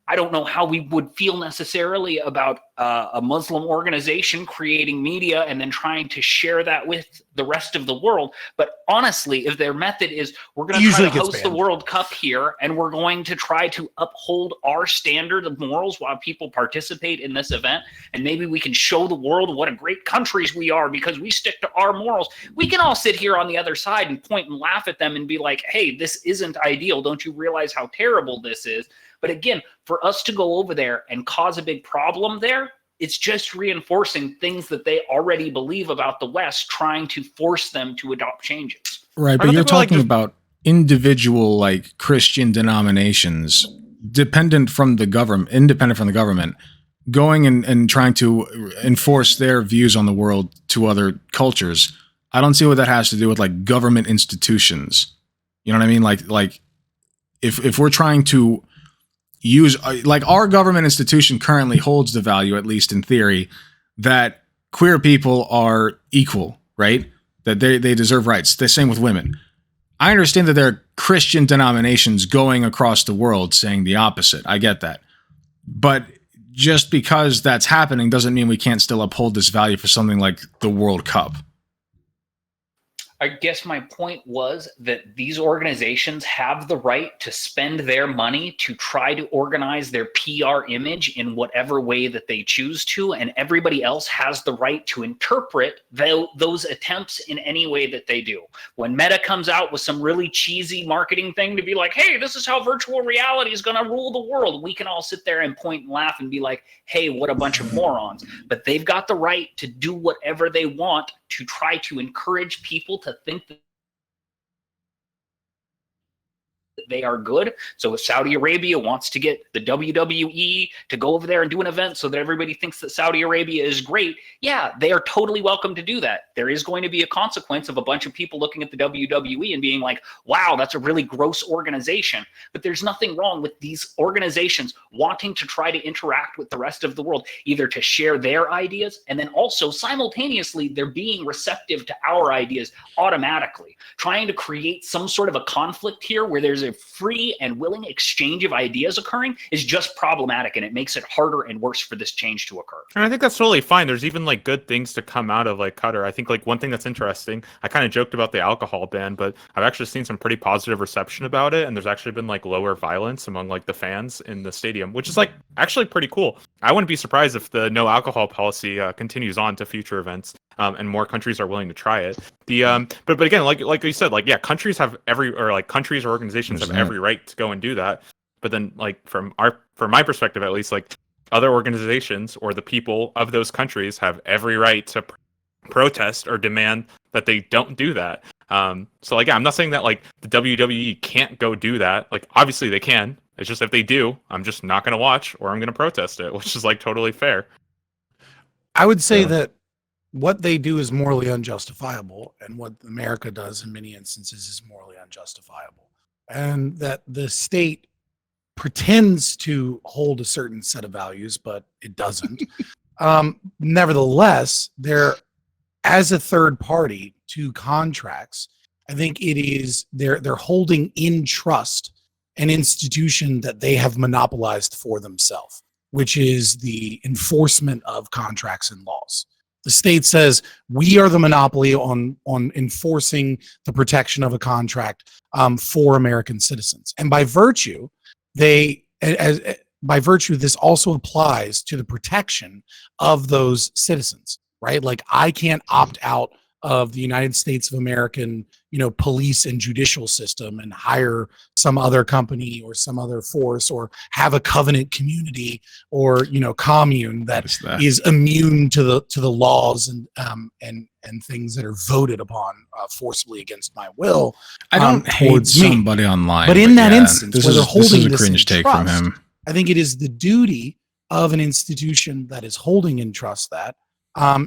I don't know how we would feel necessarily about a Muslim organization creating media and then trying to share that with the rest of the world. But honestly, if their method is we're going to try to host the World Cup here and we're going to try to uphold our standard of morals while people participate in this event, and maybe we can show the world what a great countries we are because we stick to our morals, we can all sit here on the other side and point and laugh at them and be like, hey, this isn't ideal. Don't you realize how terrible this is? But again, for us to go over there and cause a big problem there, it's just reinforcing things that they already believe about the West, trying to force them to adopt changes. Right, but you're talking about individual like Christian denominations independent from the government, going and trying to enforce their views on the world to other cultures. I don't see what that has to do with like government institutions. You know what I mean? Like if we're trying to use like our government institution currently holds the value, at least in theory, that queer people are equal, right? That they deserve rights. The same with women. I understand that there are Christian denominations going across the world saying the opposite. I get that. But just because that's happening doesn't mean we can't still uphold this value for something like the World Cup. I guess my point was that these organizations have the right to spend their money to try to organize their PR image in whatever way that they choose to, and everybody else has the right to interpret those attempts in any way that they do. When Meta comes out with some really cheesy marketing thing to be like, hey, this is how virtual reality is going to rule the world, we can all sit there and point and laugh and be like, hey, what a bunch of morons. But they've got the right to do whatever they want to try to encourage people to think that they are good. So if Saudi Arabia wants to get the WWE to go over there and do an event so that everybody thinks that Saudi Arabia is great, yeah, they are totally welcome to do that. There is going to be a consequence of a bunch of people looking at the WWE and being like, wow, that's a really gross organization. But there's nothing wrong with these organizations wanting to try to interact with the rest of the world, either to share their ideas, and then also simultaneously they're being receptive to our ideas automatically, trying to create some sort of a conflict here where there's a a free and willing exchange of ideas occurring is just problematic, and it makes it harder and worse for this change to occur. And I think that's totally fine. There's even like good things to come out of like Qatar. I think like one thing that's interesting, I kind of joked about the alcohol ban, but I've actually seen some pretty positive reception about it, and there's actually been like lower violence among like the fans in the stadium, which is like actually pretty cool. I wouldn't be surprised if the no alcohol policy continues on to future events, and more countries are willing to try it. But again, like you said, like, yeah, countries have countries or organizations have every right to go and do that. But then, like, from my perspective at least, like, other organizations or the people of those countries have every right to protest or demand that they don't do that. So like, yeah, I'm not saying that like the WWE can't go do that. Like, obviously they can. It's just if they do, I'm just not going to watch or I'm going to protest it, which is like totally fair. I would say that what they do is morally unjustifiable, and what America does in many instances is morally unjustifiable, and that the state pretends to hold a certain set of values, but it doesn't. Nevertheless, they're, as a third party to contracts, I think it is they're holding in trust an institution that they have monopolized for themselves, which is the enforcement of contracts and laws. The state says we are the monopoly on enforcing the protection of a contract for American citizens, and by virtue, this also applies to the protection of those citizens, right? Like, I can't opt out of the United States of American, police and judicial system and hire some other company or some other force, or have a covenant community or, commune that is immune to the laws and things that are voted upon forcibly against my will. I don't hate somebody online, but in that instance, this where they're holding this is a cringe take from him. I think it is the duty of an institution that is holding in trust that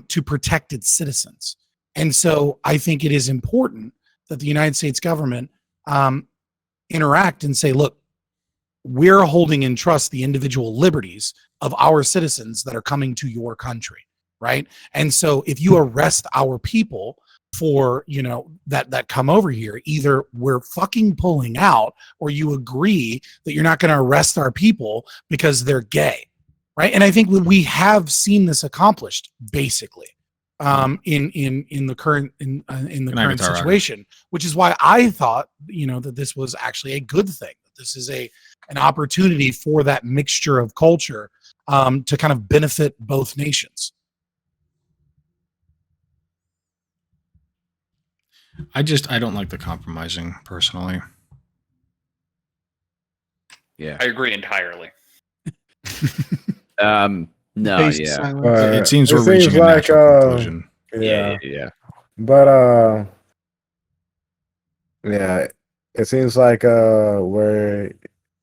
to protect its citizens. And so I think it is important that the United States government interact and say, look, we're holding in trust the individual liberties of our citizens that are coming to your country, right? And so if you arrest our people for, that come over here, either we're fucking pulling out, or you agree that you're not going to arrest our people because they're gay, right? And I think we have seen this accomplished, basically. In the current current situation, which is why I thought that this was actually a good thing. That this is an opportunity for that mixture of culture to kind of benefit both nations. I don't like the compromising personally. Yeah, I agree entirely. No, yeah. It seems we're reaching a natural conclusion. Yeah. But it seems like we're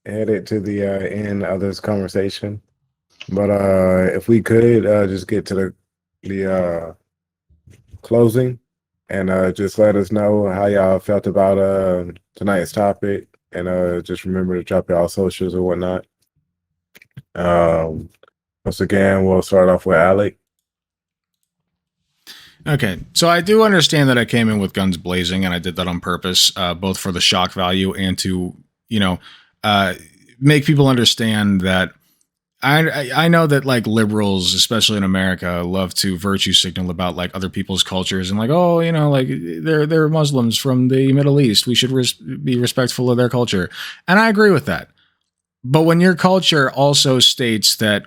headed to the end of this conversation. But if we could just get to the closing, and just let us know how y'all felt about tonight's topic, and just remember to drop y'all socials or whatnot. Once again, we'll start off with Alec. Okay, so I do understand that I came in with guns blazing, and I did that on purpose, both for the shock value and to, make people understand that I know that like liberals, especially in America, love to virtue signal about like other people's cultures and like, oh, like they're Muslims from the Middle East. We should be respectful of their culture, and I agree with that. But when your culture also states that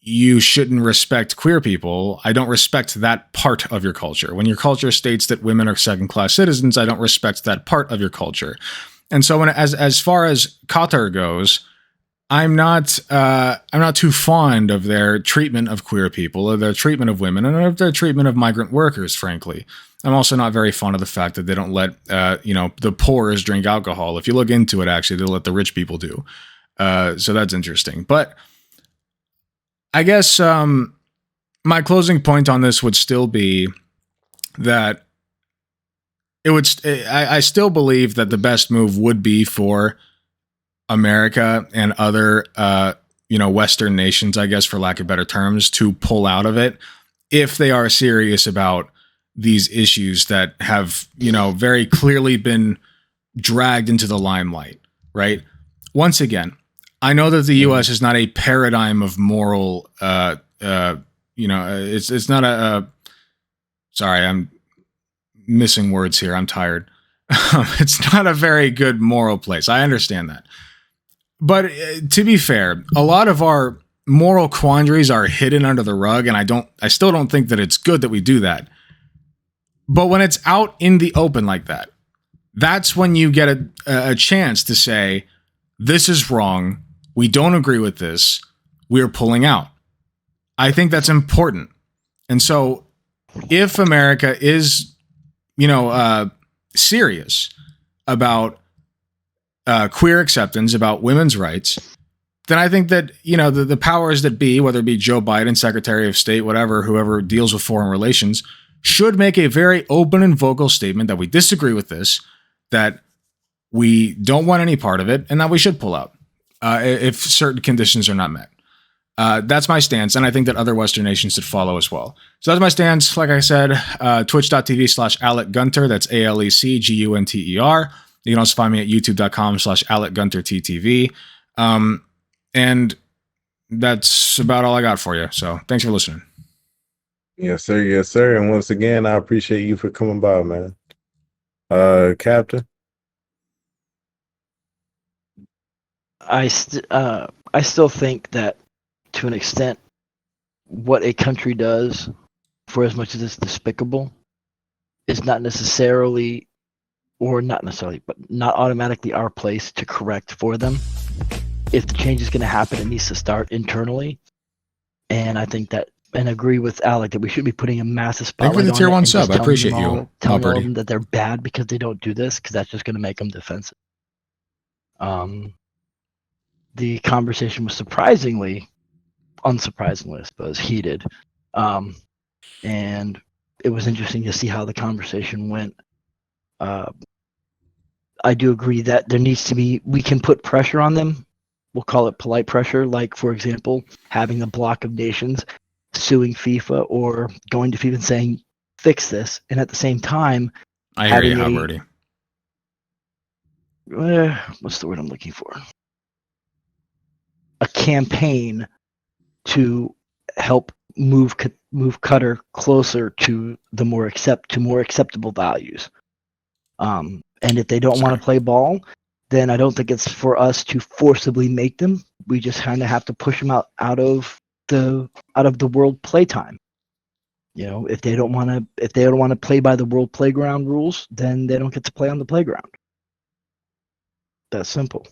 you shouldn't respect queer people, I don't respect that part of your culture. When your culture states that women are second-class citizens, I don't respect that part of your culture. And so, as far as Qatar goes, I'm not too fond of their treatment of queer people, or their treatment of women, and of their treatment of migrant workers. Frankly, I'm also not very fond of the fact that they don't let the poorest drink alcohol. If you look into it, actually, they let the rich people do. So that's interesting, but I guess my closing point on this would still be that I still believe that the best move would be for America and other Western nations, I guess, for lack of better terms, to pull out of it if they are serious about these issues that have very clearly been dragged into the limelight, right? Once again, I know that the U.S. is not a paradigm of moral, it's not sorry, I'm missing words here. I'm tired. It's not a very good moral place. I understand that. But to be fair, a lot of our moral quandaries are hidden under the rug, and I still don't think that it's good that we do that. But when it's out in the open like that, that's when you get a chance to say, this is wrong. We don't agree with this. We're pulling out. I think that's important. And so if America is, serious about queer acceptance, about women's rights, then I think that, the powers that be, whether it be Joe Biden, Secretary of State, whatever, whoever deals with foreign relations, should make a very open and vocal statement that we disagree with this, that we don't want any part of it, and that we should pull out if certain conditions are not met. That's my stance, and I think that other Western nations should follow as well. So that's my stance. Like I said, twitch.tv/Alec Gunter. That's ALECGUNTER. You can also find me at youtube.com/AlecGunterTTV. And that's about all I got for you. So thanks for listening. Yes, sir. Yes, sir. And once again, I appreciate you for coming by, man. Captain? I still think that, to an extent, what a country does, for as much as it's despicable, is not necessarily, but not automatically our place to correct for them. If the change is going to happen, it needs to start internally. And I think that, and agree with Alec, that we should be putting a massive spotlight on the tier it 1 and sub. just I appreciate you, telling all Alberti. of them that they're bad because they don't do this, because that's just going to make them defensive. The conversation was unsurprisingly, I suppose, heated. And it was interesting to see how the conversation went. I do agree that there needs to be, we can put pressure on them. We'll call it polite pressure, like, for example, having a block of nations suing FIFA or going to FIFA and saying, fix this. And at the same time, I hear you, Alberti. What's the word I'm looking for? A campaign to help move Qatar closer to more acceptable values. And if they don't want to play ball, then I don't think it's for us to forcibly make them. We just kind of have to push them out of the world playtime. If they don't want to play by the world playground rules, then they don't get to play on the playground. That's simple.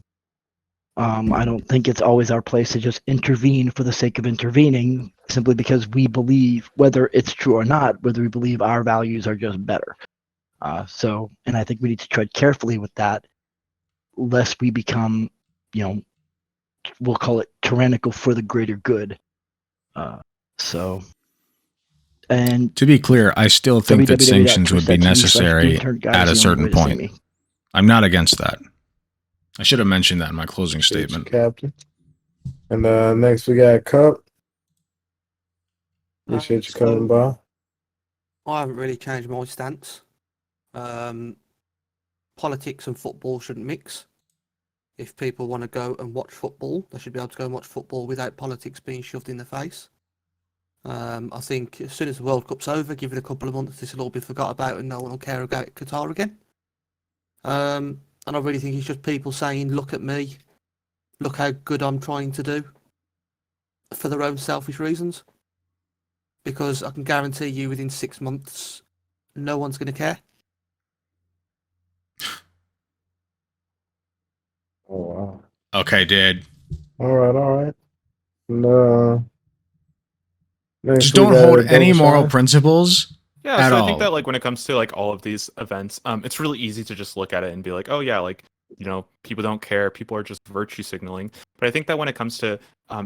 I don't think it's always our place to just intervene for the sake of intervening, simply because we believe, whether it's true or not, whether we believe our values are just better. And I think we need to tread carefully with that, lest we become, we'll call it tyrannical for the greater good. And to be clear, I still think that sanctions would be necessary at a certain point. I'm not against that. I should have mentioned that in my closing statement. Captain. And next we got Cup. Appreciate you coming by. I haven't really changed my stance. Politics and football shouldn't mix. If people want to go and watch football, they should be able to go and watch football without politics being shoved in their face. I think as soon as the World Cup's over, give it a couple of months, this will all be forgot about and no one will care about Qatar again. And I really think it's just people saying, look at me, look how good I'm trying to do, for their own selfish reasons. Because I can guarantee you within 6 months, no one's going to care. Oh, wow. Okay, dude. All right. No. Just don't hold any moral principles. Yeah, so I think that when it comes to all of these events, it's really easy to just look at it and be like, oh yeah, people don't care, people are just virtue signaling. But I think that when it comes to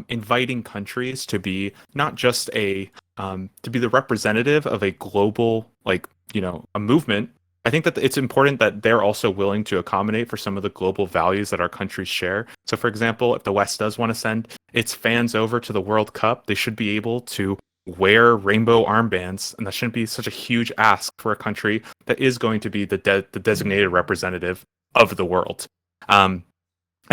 inviting countries to be not just to be the representative of a global a movement, I think that it's important that they're also willing to accommodate for some of the global values that our countries share. So for example, if the West does want to send its fans over to the World Cup, they should be able to wear rainbow armbands, and that shouldn't be such a huge ask for a country that is going to be the designated representative of the world. I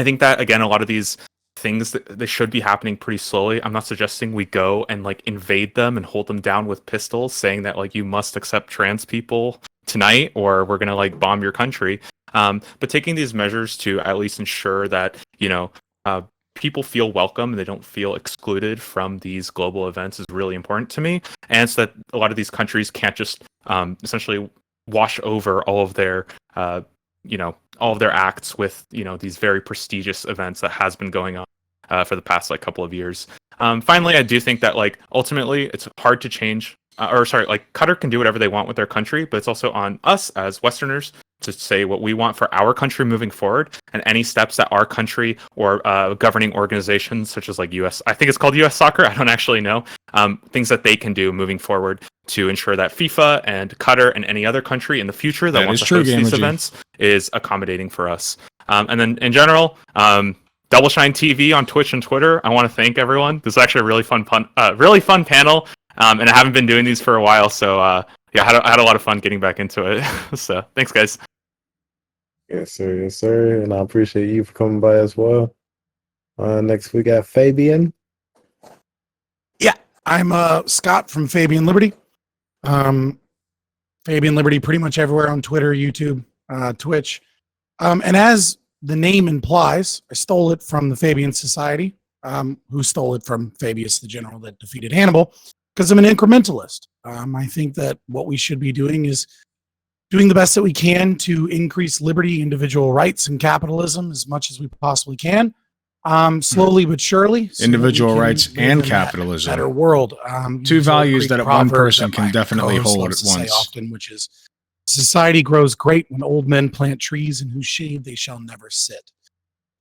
think that, again, a lot of these things that they should be happening pretty slowly. I'm not suggesting we go and like invade them and hold them down with pistols, saying that like you must accept trans people tonight or we're gonna like bomb your country. But taking these measures to at least ensure that people feel welcome and they don't feel excluded from these global events is really important to me. And so that a lot of these countries can't just essentially wash over all of their all of their acts with these very prestigious events that has been going on for the past like couple of years. Finally, I do think that like ultimately it's hard to change like Qatar can do whatever they want with their country, but it's also on us as Westerners to say what we want for our country moving forward, and any steps that our country or governing organizations such as like I think it's called US Soccer, I don't actually know, things that they can do moving forward to ensure that FIFA and Qatar and any other country in the future that wants to host these events is accommodating for us. And then in general, Double Shine TV on Twitch and Twitter, I want to thank everyone. This is actually a really fun panel. And I haven't been doing these for a while, so I had a lot of fun getting back into it. So thanks, guys. Yes, sir. And I appreciate you for coming by as well. Next we got Fabian. Yeah, I'm Scott from Fabian Liberty. Fabian Liberty pretty much everywhere on Twitter, YouTube, Twitch. And as the name implies, I stole it from the Fabian Society, who stole it from Fabius the general that defeated Hannibal, because I'm an incrementalist. I think that what we should be doing is doing the best that we can to increase liberty, individual rights, and capitalism as much as we possibly can, slowly but surely. So individual rights and capitalism. Better world. Two values that one person can definitely hold at once. Often, which is society grows great when old men plant trees, and whose shade they shall never sit.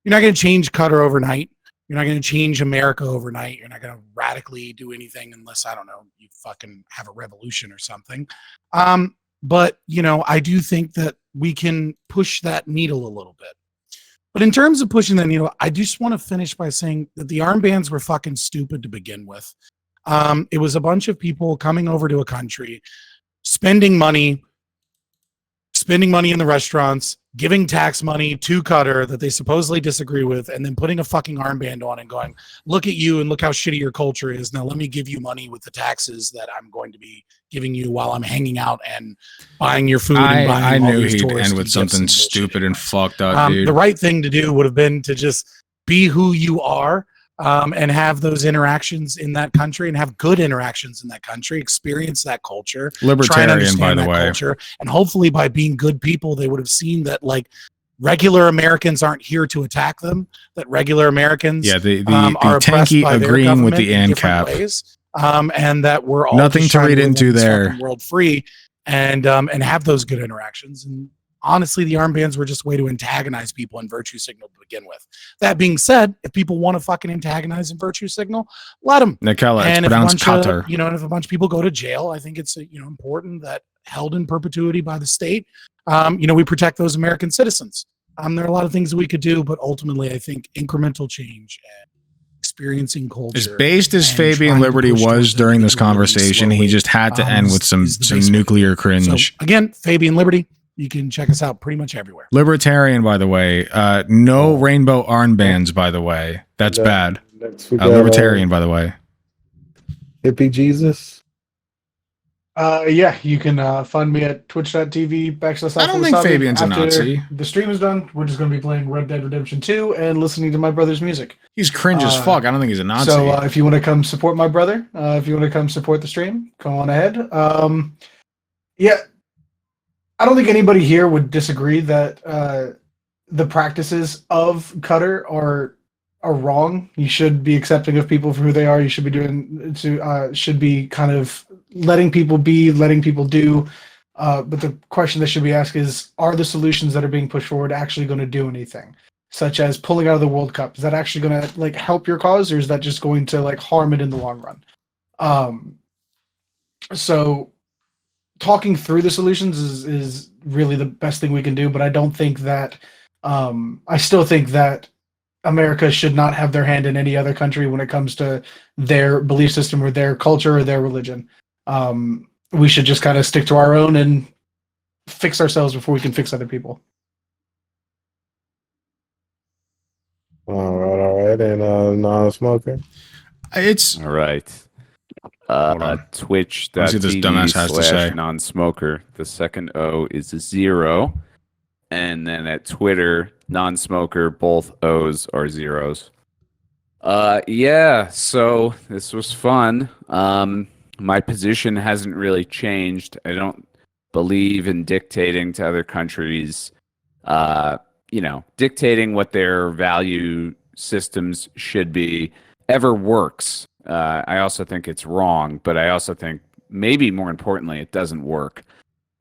You're not going to change Qatar overnight. You're not going to change America overnight. You're not going to radically do anything unless, I don't know, you fucking have a revolution or something. But, I do think that we can push that needle a little bit. But in terms of pushing that needle, I just want to finish by saying that the armbands were fucking stupid to begin with. It was a bunch of people coming over to a country, spending money in the restaurants, giving tax money to Qatar that they supposedly disagree with, and then putting a fucking armband on and going, look at you and look how shitty your culture is. Now let me give you money with the taxes that I'm going to be giving you while I'm hanging out and buying your food. I knew he'd end with something stupid and fucked up, dude. The right thing to do would have been to just be who you are, and have those interactions in that country and have good interactions in that country, experience that culture. Libertarian, by the way. Culture, and hopefully by being good people, they would have seen that like regular Americans aren't here to attack them, that regular Americans are tanky by agreeing with the ANCAP. And that we're all nothing to read into there. World free and have those good interactions. And honestly, the armbands were just a way to antagonize people and virtue signal to begin with. That being said, if people want to fucking antagonize and virtue signal, let them. Nikela, it's pronounced Qatar. And if a bunch of people go to jail, I think it's important that held in perpetuity by the state, we protect those American citizens. There are a lot of things that we could do, but ultimately, I think incremental change and experiencing culture. As based as Fabian Liberty was during this conversation, he just had to end with some nuclear cringe. So, again, Fabian Liberty. You can check us out pretty much everywhere. Libertarian, by the way. No rainbow armbands, by the way. That's bad. Libertarian, by the way. Hippie Jesus. Yeah, you can find me at twitch.tv/. I don't think Fabian's a Nazi. The stream is done. We're just going to be playing Red Dead Redemption 2 and listening to my brother's music. He's cringe as fuck. I don't think he's a Nazi. So if you want to come support my brother, if you want to come support the stream, come on ahead. Yeah. I don't think anybody here would disagree that the practices of Qatar are wrong. You should be accepting of people for who they are. You should be should be kind of letting people be, letting people do. But the question that should be asked is, are the solutions that are being pushed forward actually going to do anything? Such as pulling out of the World Cup. Is that actually going to like help your cause, or is that just going to like harm it in the long run? So talking through the solutions is really the best thing we can do, but I don't think that I still think that America should not have their hand in any other country when it comes to their belief system or their culture or their religion. We should just kind of stick to our own and fix ourselves before we can fix other people. All right, and non-smoker. It's All right. Hold on. Let's see what this dumbass has to say. Twitch.tv/non-smoker. The second O is a 0. And then at Twitter, non-smoker, both O's are 0s. Yeah, so this was fun. My position hasn't really changed. I don't believe in dictating to other countries, dictating what their value systems should be ever works. I also think it's wrong, but I also think maybe more importantly, it doesn't work.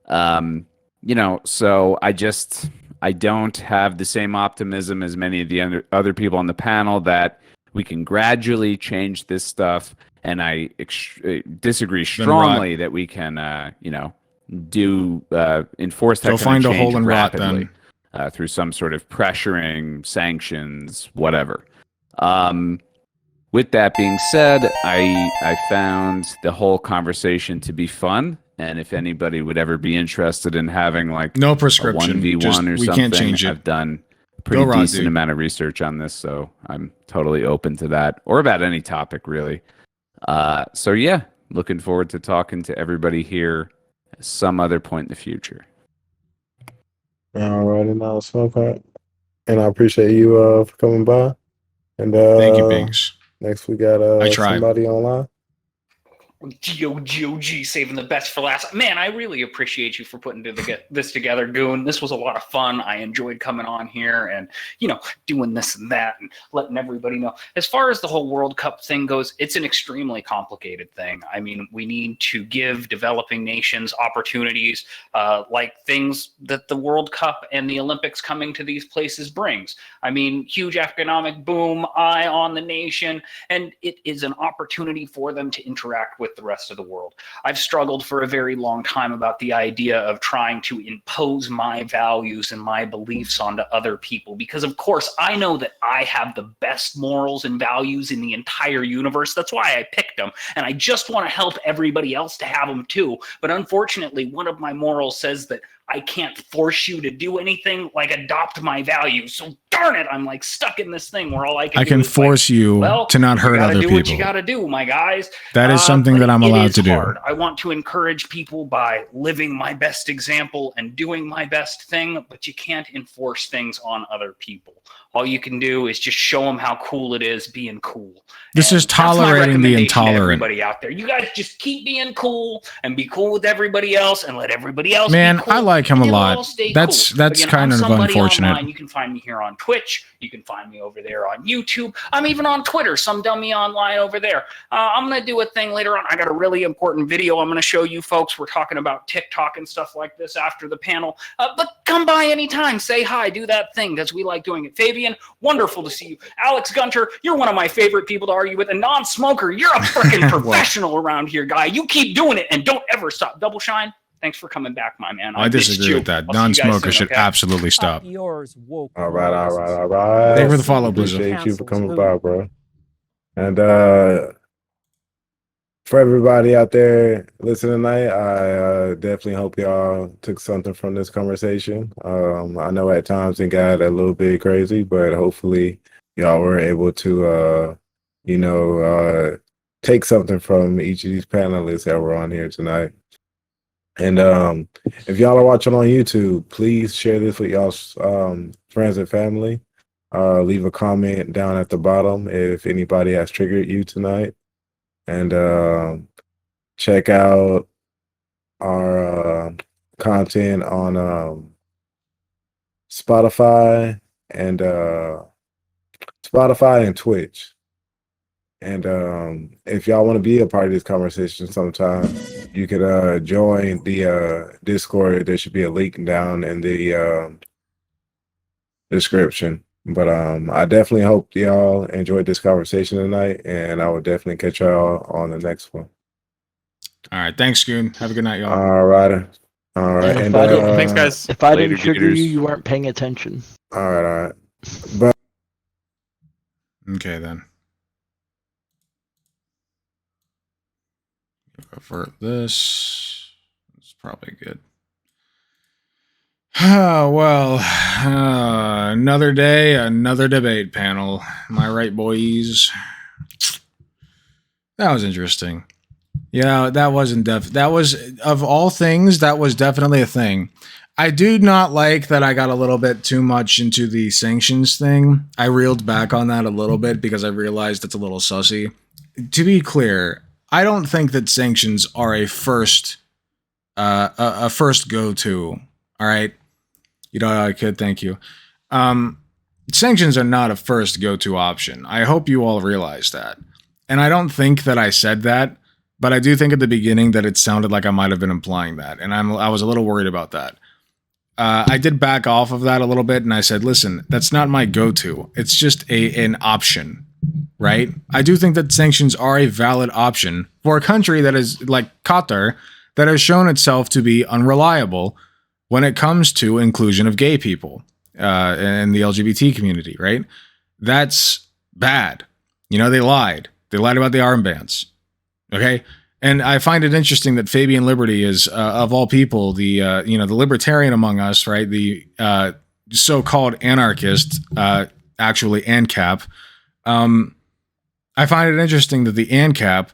So I don't have the same optimism as many of the other people on the panel that we can gradually change this stuff. And I disagree strongly that we can, enforce that Go kind find of a change hole and rot rapidly then. through some sort of pressuring, sanctions, whatever. With that being said, I found the whole conversation to be fun. And if anybody would ever be interested in having like No a prescription. 1v1 Just, or we something, can't change it. I've done a pretty Go, decent dude. amount of research on this, so I'm totally open to that, or about any topic really. So yeah, looking forward to talking to everybody here at some other point in the future. All right, and non-smoker. And I appreciate you for coming by. And Thank you, Binks. next we got I tried. somebody online. GOG saving the best for last. Man, I really appreciate you for putting this together, Goon. This was a lot of fun. I enjoyed coming on here and, doing this and that and letting everybody know. As far as the whole World Cup thing goes, it's an extremely complicated thing. I mean, we need to give developing nations opportunities like things that the World Cup and the Olympics coming to these places brings. I mean, huge economic boom, eye on the nation, and it is an opportunity for them to interact with the rest of the world. I've struggled for a very long time about the idea of trying to impose my values and my beliefs onto other people, because of course I know that I have the best morals and values in the entire universe. That's why I picked them, and I just want to help everybody else to have them too. But unfortunately, one of my morals says that I can't force you to do anything like adopt my values. So darn it, I'm like stuck in this thing where all I can do is force you to not hurt other people. What you got to do, my guys. That is something that I'm allowed to do. I want to encourage people by living my best example and doing my best thing, but you can't enforce things on other people. All you can do is just show them how cool it is being cool. This is tolerating the intolerant. Everybody out there, you guys just keep being cool and be cool with everybody else and let everybody else. Man, be cool. I like him a lot. That's Again, kind of unfortunate. Online. You can find me here on Twitch. You can find me over there on YouTube. I'm even on Twitter. Some dummy online over there. I'm gonna do a thing later on. I got a really important video I'm gonna show you folks. We're talking about TikTok and stuff like this after the panel. But come by anytime. Say hi. Do that thing because we like doing it. Fabian, wonderful to see you. Alex Gunter, you're one of my favorite people to argue with. A non-smoker, you're a freaking professional around here, guy. You keep doing it and don't ever stop. Double Shine, thanks for coming back, my man. I disagree with that. Non-smoker should absolutely stop. All right. Thank you for the follow, Blizzard. Appreciate you for coming by, bro. And for everybody out there listening tonight, I definitely hope y'all took something from this conversation. I know at times it got a little bit crazy, but hopefully y'all were able to, take something from each of these panelists that were on here tonight. And if y'all are watching on YouTube, please share this with y'all's friends and family. Leave a comment down at the bottom if anybody has triggered you tonight. And check out our content on Spotify and Twitch. And if y'all want to be a part of this conversation sometime, you could join the Discord. There should be a link down in the description. But I definitely hope y'all enjoyed this conversation tonight, and I will definitely catch y'all on the next one. All right. Thanks, Goon. Have a good night, y'all. All right. And thanks, guys. If I Later, didn't trigger gators. you weren't paying attention. All right. But Okay, then. Avert this. It's probably good. Oh, well, another day, another debate panel. Am I right, boys? That was interesting. Yeah, that wasn't that was, of all things, that was definitely a thing. I do not like that I got a little bit too much into the sanctions thing. I reeled back on that a little bit because I realized it's a little sussy. To be clear, I don't think that sanctions are a first go-to. All right. You know, I could. Thank you. Sanctions are not a first go-to option. I hope you all realize that. And I don't think that I said that, but I do think at the beginning that it sounded like I might have been implying that. And I was a little worried about that. I did back off of that a little bit, and I said, listen, that's not my go-to. It's just an option, right? I do think that sanctions are a valid option for a country that is like Qatar, that has shown itself to be unreliable when it comes to inclusion of gay people and the LGBT community, right? That's bad. You know, they lied. They lied about the armbands. Okay? And I find it interesting that Fabian Liberty is, of all people, the libertarian among us, right? The so-called anarchist, actually ANCAP. I find it interesting that the ANCAP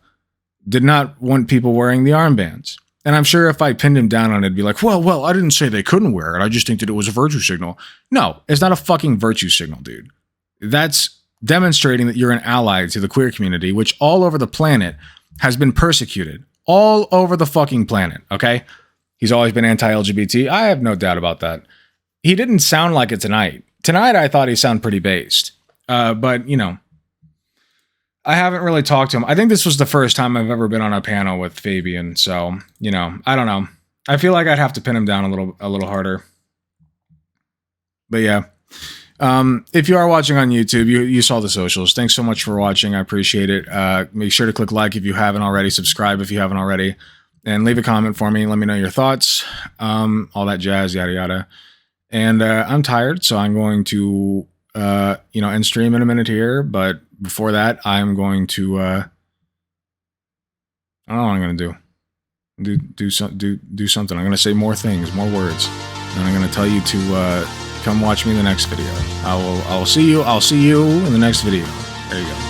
did not want people wearing the armbands. And I'm sure if I pinned him down on it, it'd be like, well, I didn't say they couldn't wear it. I just think that it was a virtue signal. No, it's not a fucking virtue signal, dude. That's demonstrating that you're an ally to the queer community, which all over the planet has been persecuted. All over the fucking planet, okay? He's always been anti-LGBT. I have no doubt about that. He didn't sound like it tonight. Tonight, I thought he sounded pretty based. But, you know, I haven't really talked to him. I think this was the first time I've ever been on a panel with Fabian. So, you know, I don't know. I feel like I'd have to pin him down a little harder. But yeah. If you are watching on YouTube, you saw the socials. Thanks so much for watching. I appreciate it. Make sure to click like if you haven't already. Subscribe if you haven't already. And leave a comment for me. Let me know your thoughts. All that jazz, yada, yada. And I'm tired, so I'm going to, end stream in a minute here. But before that, I'm going to, I don't know what I'm going to do something. I'm going to say more things, more words. And I'm going to tell you to come watch me in the next video. I'll see you in the next video. There you go.